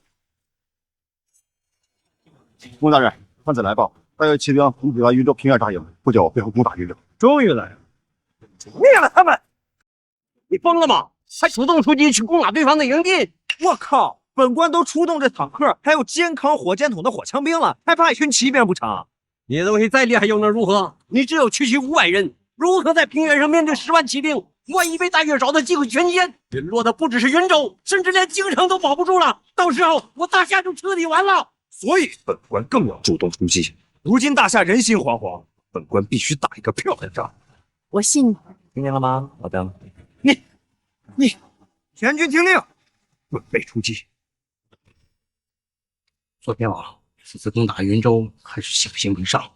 Speaker 20: 穆大人，探子来报，大越骑兵从北外云州平原扎营，不久便会攻打云州。
Speaker 4: 终于来了，
Speaker 17: 灭了他们！你疯了吗？还主动出击去攻打对方的营地？
Speaker 4: 我靠！本官都出动这坦克，还有肩扛火箭筒的火枪兵了，还怕一群骑兵不成？
Speaker 17: 你的东西再厉害又能如何？你只有区区500人，如何在平原上面对10万骑兵？万一被大越找到机会全歼，陨落的不只是云州，甚至连京城都保不住了。到时候我大夏就彻底完了。
Speaker 4: 所以本官更要主动出击。如今大夏人心惶惶，本官必须打一个漂亮仗。
Speaker 6: 我信你。
Speaker 4: 听见了吗，老邓？你，全军听令，准备出击。
Speaker 11: 左天王，此次攻打云州还是小心为上。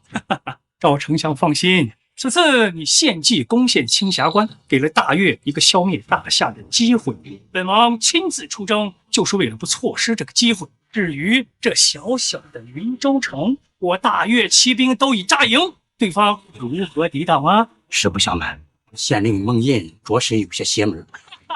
Speaker 8: 赵丞相放心，此次你献计攻陷青霞关，给了大越一个消灭大夏的机会。本王亲自出征，就是为了不错失这个机会。至于这小小的云州城，我大越骑兵都已扎营，对方如何抵挡啊？
Speaker 11: 实不相瞒，县令孟印着实有些邪门，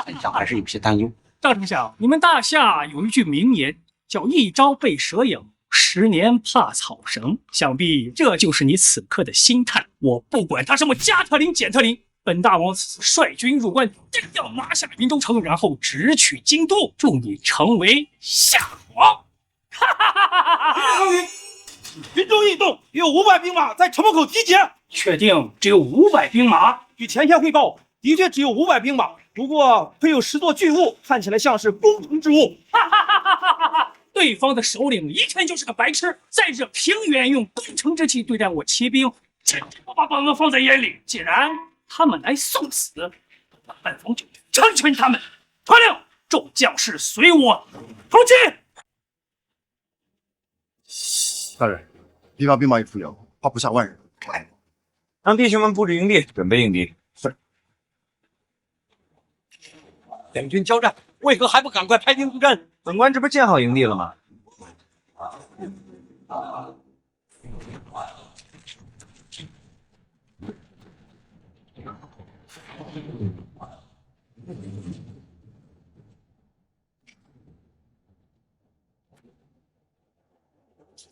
Speaker 11: 丞相还是有些担忧。
Speaker 8: 赵丞相，你们大夏有一句名言，叫一朝被蛇咬，10年怕草绳。想必这就是你此刻的心态。我不管他什么加特林、减特林，本大王此次率军入关，定要拿下云州城，然后直取京都，助你成为夏皇。哈哈哈哈哈！
Speaker 14: 云州驿动有500兵马在城门口集结。
Speaker 8: 确定只有500兵马？
Speaker 14: 据前线汇报，的确只有500兵马，不过配有10座巨物，看起来像是攻城之物。
Speaker 8: 哈哈哈哈哈哈！对方的首领一看就是个白痴，在这平原用攻城之气对待我骑兵，真不把本王放在眼里。既然他们来送死，本王就成全他们。传令，众将士随我出击。
Speaker 20: 大人，敌方兵马已出营，怕不下万人。
Speaker 4: 让弟兄们布置营地，准备应敌。是。
Speaker 17: 两军交战，为何还不赶快派兵布阵？
Speaker 4: 本官这不建好营地了吗？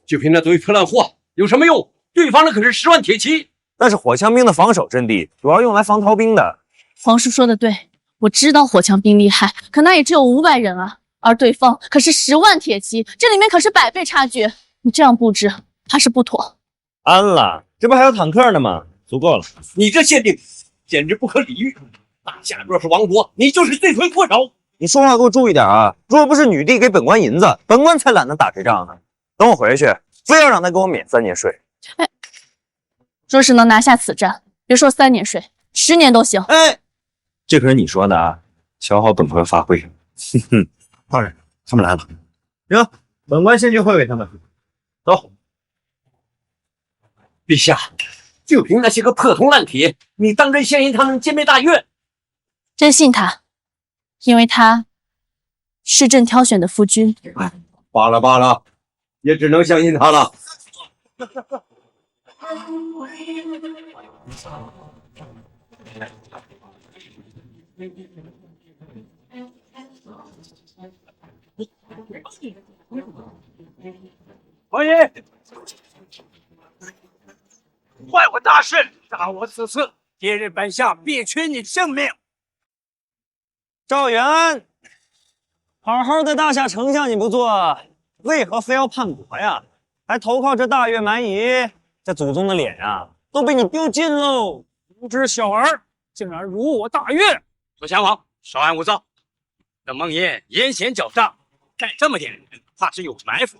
Speaker 17: 就凭那堆破烂货有什么用？对方的可是10万铁骑，
Speaker 4: 那是火枪兵的防守阵地，主要用来防逃兵的。
Speaker 6: 皇叔说的对，我知道火枪兵厉害，可那也只有500人啊，而对方可是10万铁骑，这里面可是100倍差距。你这样布置怕是不妥。
Speaker 4: 安了，这不还有坦克呢吗？足够了。
Speaker 17: 你这限定简直不可理喻！大夏若是亡国，你就是罪魁祸首。
Speaker 4: 你说话给我注意点啊！若不是女帝给本官银子，本官才懒得打这仗呢。等我回去，非要让他给我免3年税。
Speaker 6: 哎，若是能拿下此战，别说3年税，10年都行。
Speaker 4: 哎，这可是你说的啊！瞧好本官发挥。哼哼，大人，他们来了。行，本官先去会会他们。走。
Speaker 17: 陛下，就凭那些个破铜烂铁，你当真相信他能歼灭大越？
Speaker 6: 真信他，因为他是朕挑选的夫君。
Speaker 17: 罢了罢了，也只能相信他了。
Speaker 21: 王爷，坏我大事，杀我此次，今日本相必取你性命。
Speaker 2: 赵元安，好好的大夏丞相你不做，为何非要叛国呀？还投靠这大越蛮夷，这祖宗的脸呀，都被你丢尽喽！
Speaker 21: 无知小儿，竟然辱我大越！
Speaker 17: 左贤王，稍安勿躁。这孟爷阴险狡诈，带这么点人，怕是有埋伏。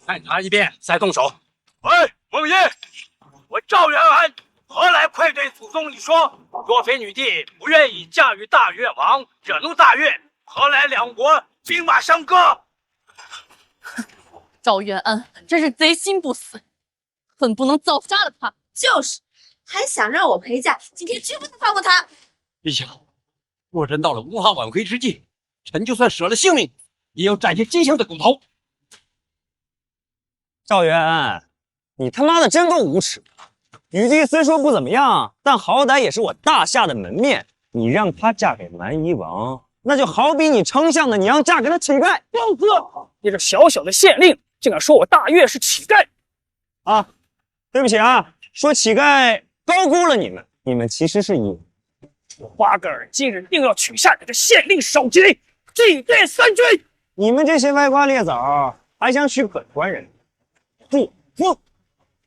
Speaker 17: 看他一遍，再动手。
Speaker 21: 喂，孟爷，我赵元安何来愧对祖宗？你说，若非女帝不愿意嫁与大越王，惹怒大越，何来两国兵马相割？
Speaker 6: 赵元安真是贼心不死，恨不能早杀了他。
Speaker 12: 就是，还想让我陪嫁，今天绝不能放过他。
Speaker 17: 陛下，若真到了无法挽回之际，臣就算舍了性命，也要斩下金相的骨头。
Speaker 2: 赵元安，你他妈的真够无耻的！女帝虽说不怎么样，但好歹也是我大夏的门面。你让她嫁给蛮夷王，那就好比你丞相的娘嫁给了乞丐。
Speaker 21: 彪哥，你这小小的县令，竟敢说我大越是乞丐！
Speaker 2: 啊，对不起啊，说乞丐高估了你们，你们其实是蚁。
Speaker 21: 我花格尔今日定要取下你这县令首级，祭奠三军！
Speaker 2: 你们这些歪瓜裂枣，还想娶本官人？不不，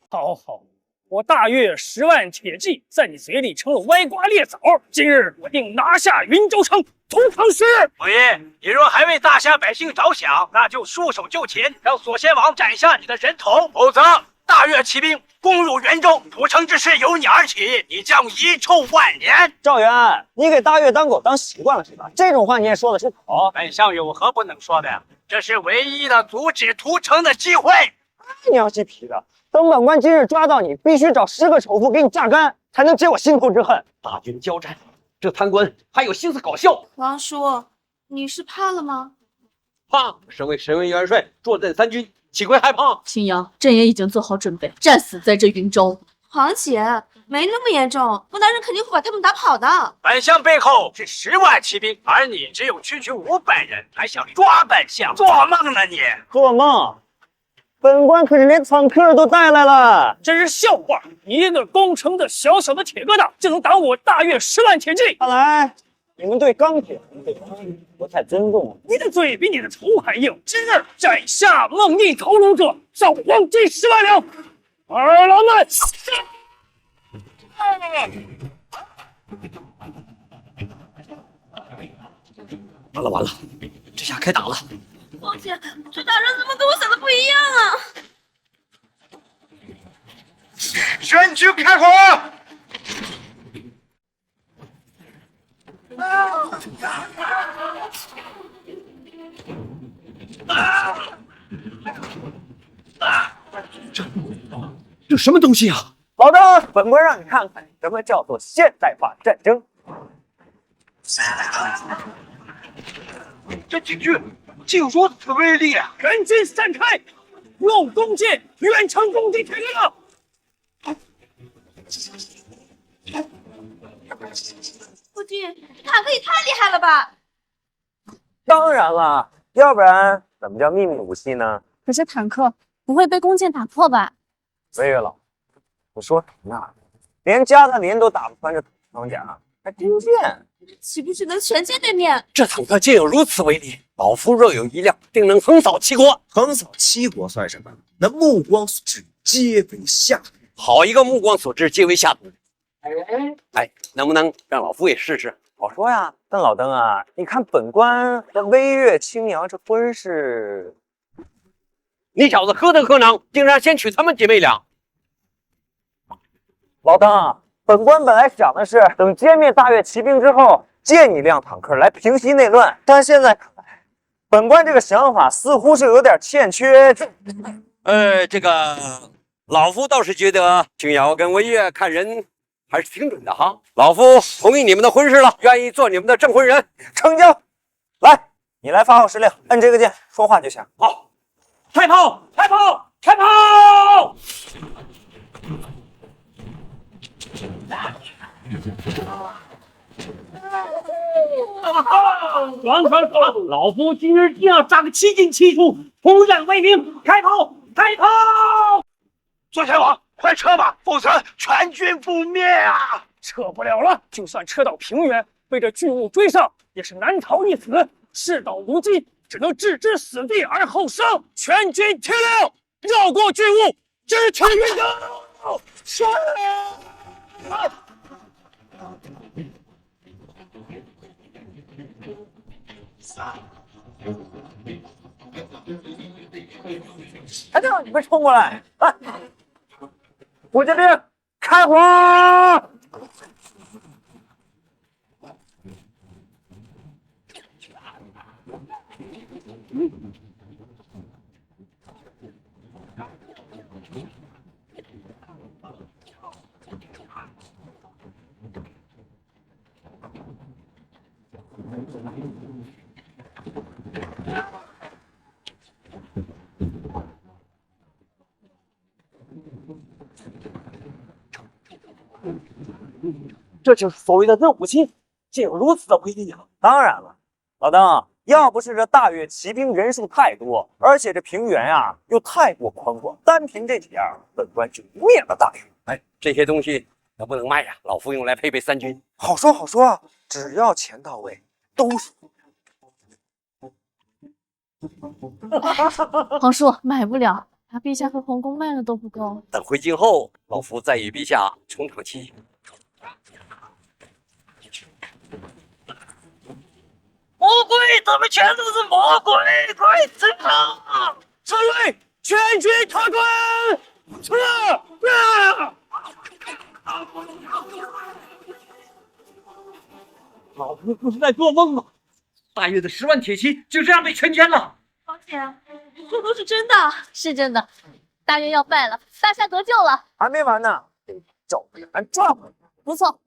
Speaker 21: 好好，我大越10万铁骑在你嘴里成了歪瓜裂枣。今日我定拿下云州城，屠唐师。王爷，你若还为大夏百姓着想，那就束手就擒，让左贤王斩下你的人头，否则大越骑兵攻入元州，屠城之事由你而起，你将遗臭万年。
Speaker 2: 赵元安，你给大越当狗当习惯了是吧？这种话你也说得出口？
Speaker 21: 本相有何不能说的呀？这是唯一的阻止屠城的机会。
Speaker 2: 娘西皮的，等本官今日抓到你，必须找10个仇富给你榨干，才能解我心头之恨。
Speaker 17: 大军交战，这贪官还有心思搞笑？
Speaker 12: 王叔，你是怕了吗？
Speaker 17: 怕！身为神威元帅，坐镇三军，岂会害怕？
Speaker 6: 青阳，朕也已经做好准备，战死在这云州。
Speaker 12: 皇姐，没那么严重，不然人肯定会把他们打跑的。
Speaker 21: 本相背后是10万骑兵，而你只有区500人，还想抓本相？做梦呢你！
Speaker 2: 做梦！本官可是连坦克都带来了，
Speaker 21: 真是笑话！你一个攻城的小小的铁疙瘩，就能挡我大越10万铁骑？
Speaker 2: 看来你们对钢铁不太尊重。
Speaker 21: 你的嘴比你的头还硬！今日斩下孟逆头颅者，赏黄金10万两。二郎们，
Speaker 17: 完了完了，这下开打了！
Speaker 12: 皇姐，这大人怎么跟我想的不一样啊？
Speaker 18: 全军开火！
Speaker 17: 这什么东西啊？
Speaker 2: 老张，本官让你看看什么叫做现代化战争。
Speaker 21: 这警句竟如此威力啊！人军散开，用弓箭远程攻击铁疙瘩。
Speaker 12: 夫君，这坦克也太厉害了吧！
Speaker 2: 当然了，要不然怎么叫秘密武器呢？
Speaker 6: 可是坦克不会被弓箭打破吧？
Speaker 2: 魏月老，你说什么呢？连加特林都打不穿这装甲，还军舰？
Speaker 12: 岂不是能全歼对面？
Speaker 17: 这坦克竟有如此威力，老夫若有一辆，定能横扫七国。
Speaker 4: 横扫七国算什么？那目光所至，皆为下毒。
Speaker 17: 好一个目光所至，皆为下毒！哎，能不能让老夫也试试？
Speaker 4: 好说呀，但老登啊，你看本官和微月青瑶这婚事，
Speaker 17: 你小子何德何能，竟然先娶他们姐妹俩？
Speaker 4: 老登啊，本官本来想的是等歼灭大越骑兵之后，借你辆坦克来平息内乱，但现在看来，本官这个想法似乎是有点欠缺。
Speaker 17: 这个老夫倒是觉得青瑶跟微月看人还是挺准的哈。老夫同意你们的婚事了，愿意做你们的证婚人，
Speaker 4: 成交。来，你来发号施令，摁这个键，说话就行。
Speaker 17: 好，开炮！开炮！开炮！
Speaker 21: 爽爽爽！老夫今日定要炸个七进七出，统战为民！开炮！开炮！
Speaker 14: 左贤王，快撤吧，否则全军覆灭啊！
Speaker 21: 撤不了了，就算撤到平原，被这巨物追上，也是难逃一死。事到如今，只能置之死地而后生。全军听令，绕过巨物，直取云州。是。
Speaker 4: 还得让你们冲过来！来，火箭兵开火！
Speaker 21: 这就是所谓的热武器，竟有如此的威力啊！
Speaker 4: 当然了，老登，要不是这大越骑兵人数太多，而且这平原啊又太过宽广，单凭这几样，本官就灭了大越。
Speaker 17: 哎，这些东西能不能卖呀？老夫用来配备三军。
Speaker 4: 好说好说啊，只要钱到位，都是。
Speaker 6: 皇叔买不了，把陛下和皇宫卖了都不够。
Speaker 17: 等回京后，老夫再与陛下冲场棋。
Speaker 21: 魔鬼，他们全都是魔鬼！快撤！撤退！全军退滚！撤！
Speaker 17: 老夫不是在做梦吗？大越的10万铁骑就这样被全歼了。
Speaker 6: 王姐，这都是真的？是真的，大越要败了，大夏得救了。
Speaker 4: 还没完呢，得赵元安抓回来。
Speaker 6: 不错，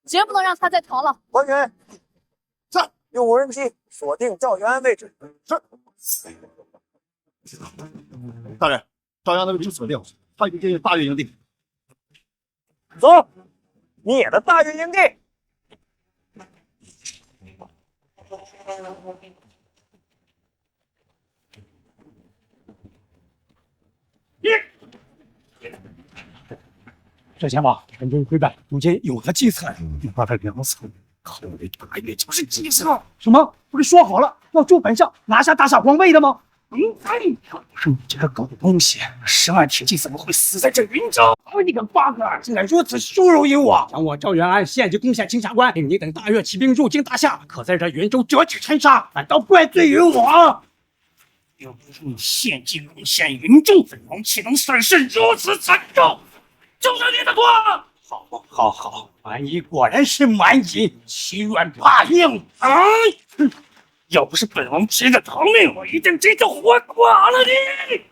Speaker 6: 绝不能让他再逃了。
Speaker 4: 官员，在用无人机锁定赵元安位置。是。
Speaker 20: 大人，赵元安的位置锁定，他已经进入大越营地。
Speaker 4: 走，灭了大越营地。
Speaker 19: 这前往全军溃败，如今有了计策，把他两死。考虑大越就是计策。什么？不是说好了要助本相拿下大夏皇位的吗？要不是你这个狗东西，10万铁骑怎么会死在这云州？你个八哥，竟敢如此羞辱于我！想我赵元安现就攻下青霞关，令你等大越骑兵入京大夏，可在这云州折戟沉沙，反倒怪罪于我。要不是你献计攻陷云州，本王岂能损失如此惨重？就是你的锅！好，蛮夷果然是蛮夷，欺软怕硬。要不是本王急着逃命，我一定这就活剐了你！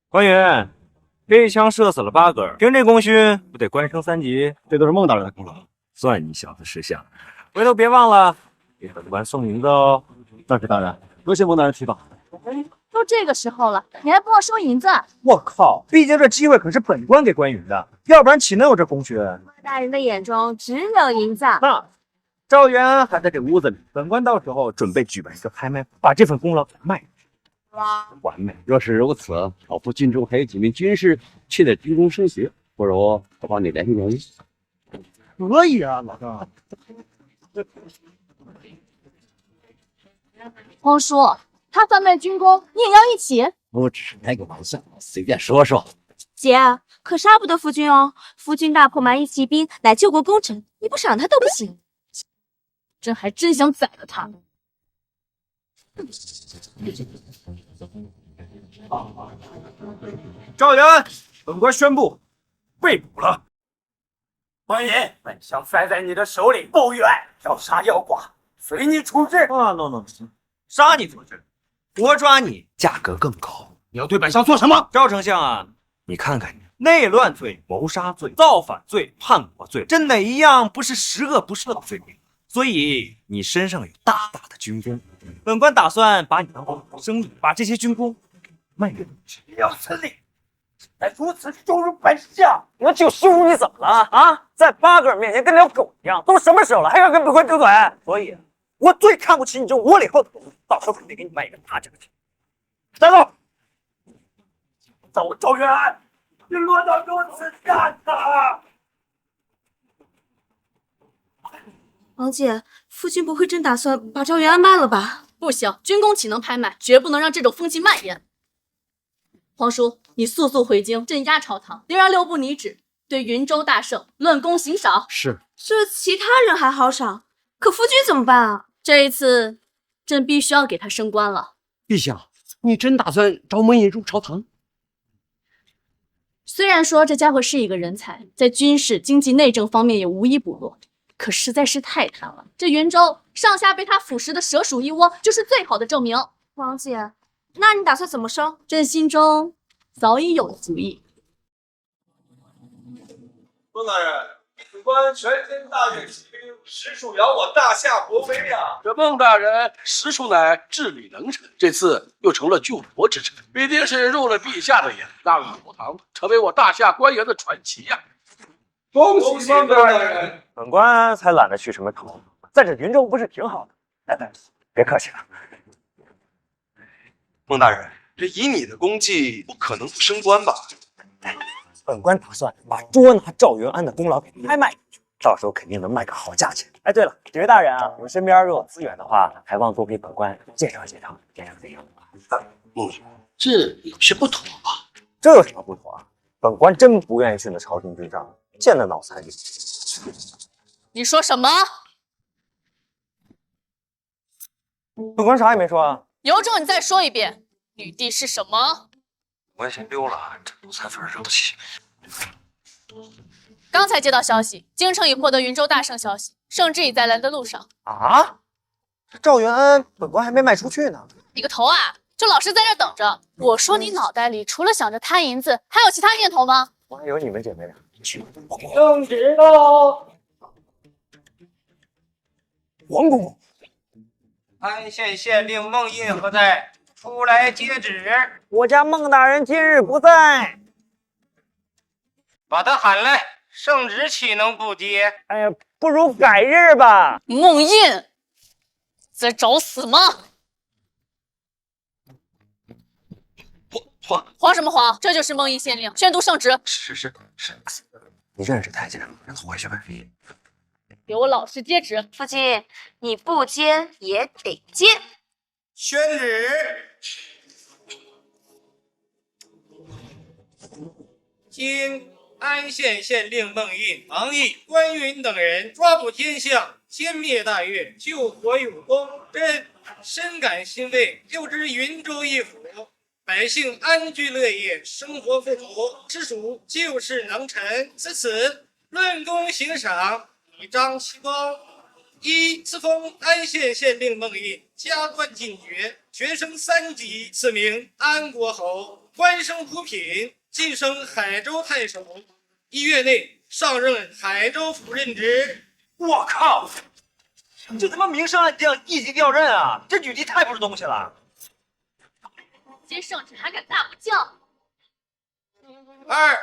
Speaker 4: 官员，这一枪射死了8个人，凭这功勋，不得官升3级？
Speaker 20: 这都是孟大人的功劳，
Speaker 4: 算你小子识相。回头别忘了给本官送银子哦。
Speaker 20: 但是大人，多谢孟大人提拔。
Speaker 6: 都这个时候了，你还不忘收银子？
Speaker 4: 我靠！毕竟这机会可是本官给关羽的，要不然岂能有这功勋？
Speaker 12: 大人的眼中只有银子。
Speaker 4: 那赵元安还在这屋子里，本官到时候准备举办一个拍卖，把这份功劳给卖出去。
Speaker 17: 完美。若是如此，老夫军中还有几名军士却在军中升学，不如我帮你联系联系。
Speaker 19: 可以啊，老邓。
Speaker 6: 皇叔，他贩卖军功，你也要一起？
Speaker 17: 我只是开个玩笑，随便说说。
Speaker 12: 姐，可杀不得夫君哦。夫君大破蛮夷骑兵，乃救国功臣，你不赏他都不行。
Speaker 6: 朕还真想宰了他。
Speaker 4: 赵元安，本官宣布被捕了。
Speaker 17: 欢迎，本相摔在你的手里，不远，要杀要剐，随你处置。
Speaker 4: no，杀你做事，我抓你价格更高。
Speaker 17: 你要对本相做什么？
Speaker 4: 赵丞相啊，你看看你，内乱罪、谋杀罪、造反罪、叛国罪，这哪一样不是十恶不赦的罪名？所以你身上有大大的军功，本官打算把你当做生意，把这些军功卖给你。
Speaker 17: 只要村里还如此羞辱本相，
Speaker 2: 我就羞辱你怎么了啊？在8个人面前跟条狗一样，都什么时候了还要跟本官顶嘴？所以，我最看不起你这窝里横的狗，到时候肯定给你卖一个大价钱。带走。
Speaker 17: 走，赵元安，你落到如此下场。
Speaker 12: 王姐，夫君不会真打算把赵元安卖了吧？
Speaker 6: 不行，军功岂能拍卖？绝不能让这种风气蔓延。皇叔，你速速回京镇压朝堂，并让6部拟旨，对云州大胜论功行赏。
Speaker 17: 是。
Speaker 12: 这其他人还好赏，可夫君怎么办啊？
Speaker 6: 这一次，朕必须要给他升官了。
Speaker 17: 陛下，你真打算招蒙引入朝堂？
Speaker 6: 虽然说这家伙是一个人才，在军事、经济、内政方面也无一不落，可实在是太贪了。这云州上下被他腐蚀的蛇鼠一窝，就是最好的证明。
Speaker 12: 王姐，那你打算怎么升？
Speaker 6: 朕心中早已有主意。
Speaker 16: 孟大人，本官全天大阅骑兵，实属摇我大夏国威呀！
Speaker 14: 这孟大人实属乃治理能臣，这次又成了救国之臣，必定是入了陛下的眼，纳入朝堂，成为我大夏官员的传奇呀！
Speaker 16: 恭喜孟大人！
Speaker 2: 本官才懒得去什么朝堂，在这云州不是挺好的？哎，别客气了。
Speaker 7: 孟大人，这以你的功绩，不可能不升官吧？
Speaker 2: 本官打算把捉拿赵元安的功劳给拍卖出去，到时候肯定能卖个好价钱。哎，对了，几位大人啊，你们身边若有资源的话，还望多给本官介绍介绍。
Speaker 14: 孟爷，这有些不妥吧？
Speaker 2: 这有什么不妥啊？本官真不愿意去那朝廷之上见那脑残女。
Speaker 6: 你说什么？
Speaker 2: 本官啥也没说啊。
Speaker 6: 有种你再说一遍，女帝是什么？
Speaker 4: 我先溜了，这奴才粉惹不起。
Speaker 6: 刚才接到消息，京城已获得云州大胜消息，圣旨已在来的路上。
Speaker 2: 啊？这赵元安，本官还没卖出去呢。
Speaker 6: 你个头啊！就老实在这等着。我说你脑袋里除了想着贪银子，还有其他念头吗？
Speaker 2: 我还有你们姐妹俩。
Speaker 3: 圣旨到。
Speaker 2: 王公公，
Speaker 3: 安县县令孟印何在？出来接旨。
Speaker 2: 我家孟大人今日不在，
Speaker 3: 把他喊来。圣旨岂能不接？
Speaker 2: 哎呀，不如改日吧。
Speaker 6: 孟印，在找死吗？慌什么慌？这就是孟印县令宣读圣旨。
Speaker 4: 是，你认识太监，让他回去呗。
Speaker 6: 给我老实接旨。
Speaker 12: 夫君，你不接也得接。
Speaker 3: 宣旨。今安县县令孟印、王毅、关云等人抓捕奸相，歼灭大越，救国有功，朕深感欣慰。又知云州一府百姓安居乐业，生活富足，实属救世能臣。此论功行赏，以彰其光。一，赐封安县县令孟印，加官进爵，爵升3级，赐名安国侯，官升五品，晋升海州太守。1月内上任海州府任职。
Speaker 4: 我靠！这他妈明升暗降，一级调任啊！这女帝太不是东西了。
Speaker 6: 接圣旨还敢大呼叫
Speaker 3: ？2，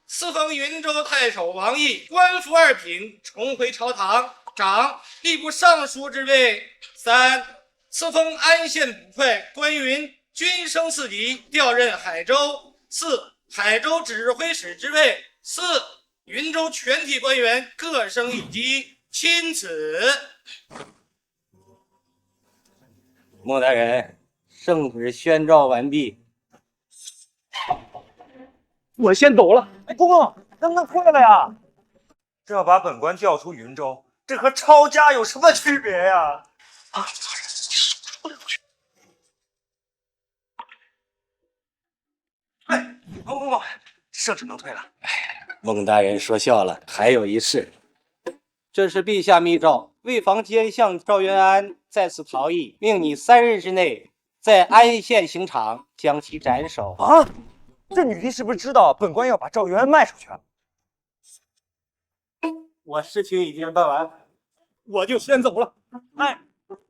Speaker 3: 赐封云州太守王毅，官复2品，重回朝堂，掌吏部尚书之位。3，赐封安县捕快关云，均升4级，调任海州，赐海州指挥使之位。4，云州全体官员各升1级，钦此。
Speaker 17: 孟大人，圣旨宣召完毕。
Speaker 4: 我先走了。哎，公公，能不能退了呀？这要把本官调出云州，这和抄家有什么区别呀？啊，大人，你说两句。哎，公公，圣旨能退了。
Speaker 17: 孟大人说笑了，还有一事，这是陛下密诏，为防奸相赵元安再次逃逸，命你3日之内在安县刑场将其斩首。
Speaker 4: 啊！这女帝是不是知道本官要把赵元安卖出去？
Speaker 17: 我事情已经办完，
Speaker 4: 我就先走了。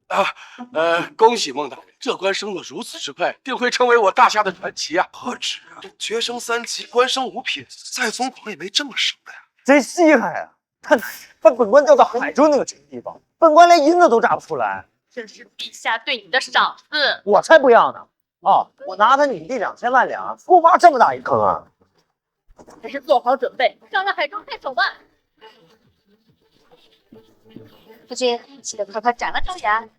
Speaker 4: 哎，
Speaker 14: 恭喜孟大人，这官升得如此之快，定会成为我大夏的传奇啊！
Speaker 7: 何止啊，这爵升3级，官升5品，再疯狂也没这么升的呀！
Speaker 2: 贼稀罕呀！他把本官调到海州那个穷地方，本官连银子都榨不出来。
Speaker 6: 这是陛下对你的赏赐。
Speaker 2: 我才不要呢！哦，我拿他女帝2000万两，不挖这么大一坑啊！
Speaker 6: 还是做好准备，上了海州太守吧。
Speaker 1: 夫君，记得快快斩了赵岩。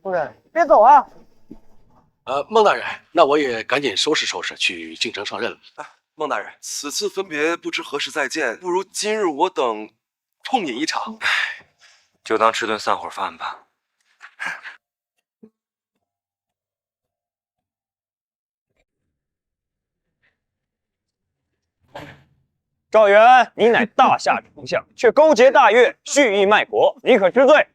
Speaker 2: 夫人，别走啊！
Speaker 14: 孟大人，那我也赶紧收拾收拾，去京城上任了。
Speaker 7: 孟大人，此次分别不知何时再见，不如今日我等痛饮一场。
Speaker 4: 就当吃顿散伙饭吧。
Speaker 2: 赵元安，你乃大夏丞相，却勾结大越，蓄意卖国，你可知罪？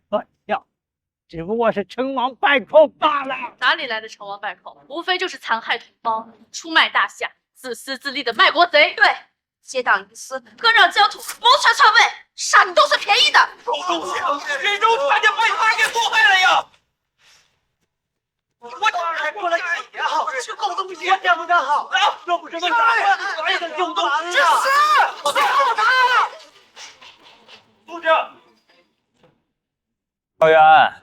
Speaker 19: 只不过是成王败寇罢了。
Speaker 6: 哪里来的成王败寇？无非就是残害同胞、出卖大夏、自私自利的卖国贼。
Speaker 12: 对，结党营私，割让疆土，谋权篡位，杀你都算便宜的。
Speaker 21: 狗东西，云州差点被他给祸害了呀！我还过了1年好日子，狗东西，我讲不干好啊！若不是为啥，我也能用动去死！我告他！
Speaker 2: 部长，赵元安。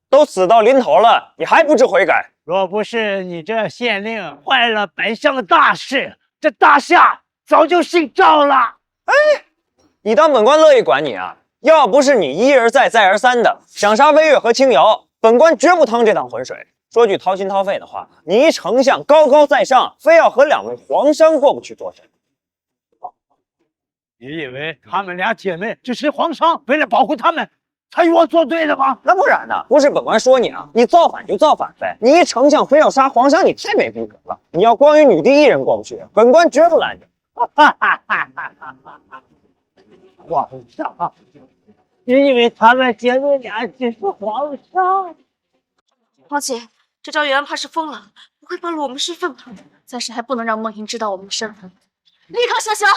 Speaker 2: 都死到临头了，你还不知悔改？
Speaker 19: 若不是你这县令坏了本相的大事，这大夏早就姓赵了。
Speaker 2: 哎，你当本官乐意管你啊？要不是你一而再再而三的想杀魏越和青瑶，本官绝不趟这趟浑水。说句掏心掏肺的话，你一丞相高高在上，非要和2位皇商过不去做甚？
Speaker 19: 你以为她们俩姐妹只是皇商为了保护她们才与我作对的吗？
Speaker 2: 那不然呢？不是本官说你啊，你造反就造反呗！你一丞相非要杀皇上，你太没逼格了！你要光与女帝一人过不去，本官绝不拦着。
Speaker 19: 皇上，你以为她们姐妹俩只是皇上？
Speaker 12: 皇姐，这赵元安怕是疯了，不会暴露我们身份吧？
Speaker 6: 暂时还不能让孟莹知道我们的身份，立刻行刑！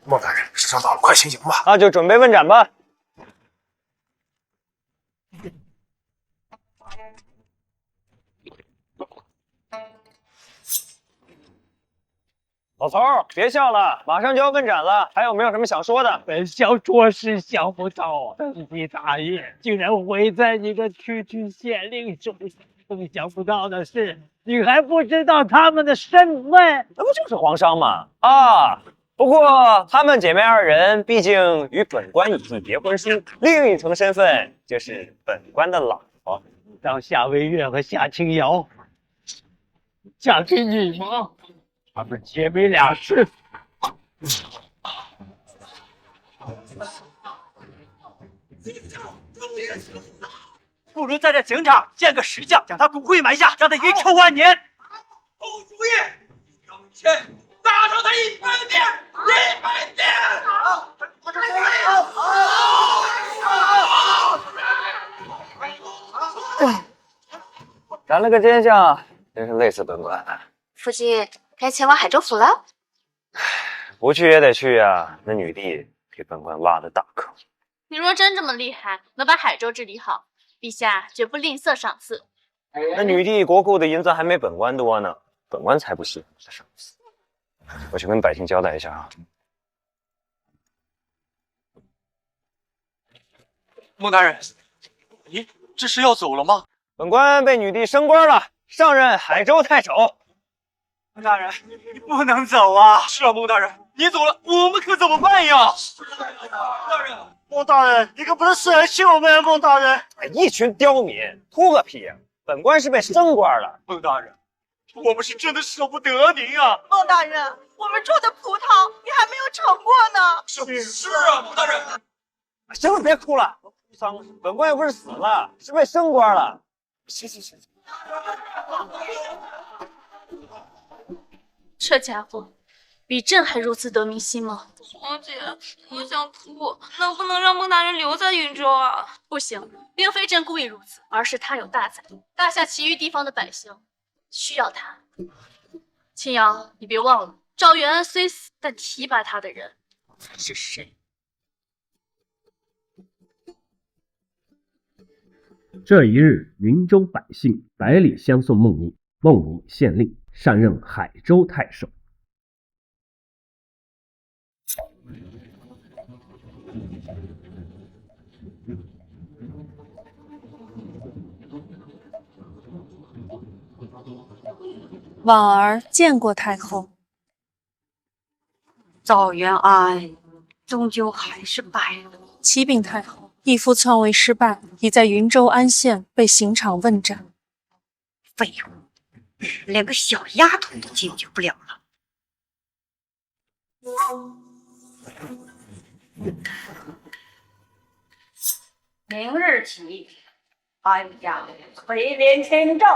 Speaker 14: 孟大人，时辰到了，快行刑吧！
Speaker 2: 那就准备问斩吧。老头儿，别笑了，马上就要问斩了，还有没有什么想说的？
Speaker 19: 本相着实想不到，登基大业竟然毁在你这区区县令手上。更想不到的是，你还不知道他们的身份，
Speaker 2: 那不就是皇商吗？啊！不过她们姐妹2人毕竟与本官已经结婚书，另一层身份就是本官的老婆。
Speaker 19: 让夏薇月和夏清瑶嫁给你吗？她们姐妹俩是。
Speaker 21: 不如在这刑场建个石像，将他骨灰埋下，让他遗臭万年。
Speaker 3: 好主意，让钱打上他100遍，100遍！
Speaker 2: 斩了个奸相，真是累死本官。
Speaker 12: 夫君该前往海州府了。
Speaker 2: 不去也得去呀，那女帝给本官挖的大坑。
Speaker 6: 你若真这么厉害，能把海州治理好，陛下绝不吝啬赏赐。
Speaker 2: 那女帝国库的银子还没本官多呢，本官才不稀罕这赏赐。我去跟百姓交代一下啊。
Speaker 14: 孟大人，您这是要走了吗？
Speaker 2: 本官被女帝升官了，上任海州太守。
Speaker 4: 孟大人，你不能走啊！
Speaker 14: 是啊，孟大人，你走了，我们可怎么办呀？
Speaker 4: 孟大人，你可不能死来气我们，孟大人！
Speaker 2: 一群刁民，图个屁呀！本官是被升官了。
Speaker 14: 孟大人，我们是真的舍不得您啊！
Speaker 15: 孟大人，我们种的葡萄你还没有尝过呢。
Speaker 14: 是啊，孟大人。
Speaker 2: 行了，别哭了，哭丧事。本官又不是死了，是被升官了。行。
Speaker 6: 这家伙比朕还如此得民心吗？
Speaker 12: 皇姐，我想吐，能不能让孟大人留在云州啊？
Speaker 6: 不行，并非朕故意如此，而是他有大才，大夏其余地方的百姓需要他。青阳，你别忘了，赵元安虽死，但提拔他的人才是谁？
Speaker 5: 这一日，云州百姓百里相送孟颖，孟颖县令，上任海州太守。
Speaker 22: 婉儿见过太后。
Speaker 23: 赵元安终究还是败了。
Speaker 22: 启禀太后，义父篡位失败，已在云州安县被刑场问斩。
Speaker 23: 废物，连个小丫头都解决不了了。明日起，安家垂帘听政。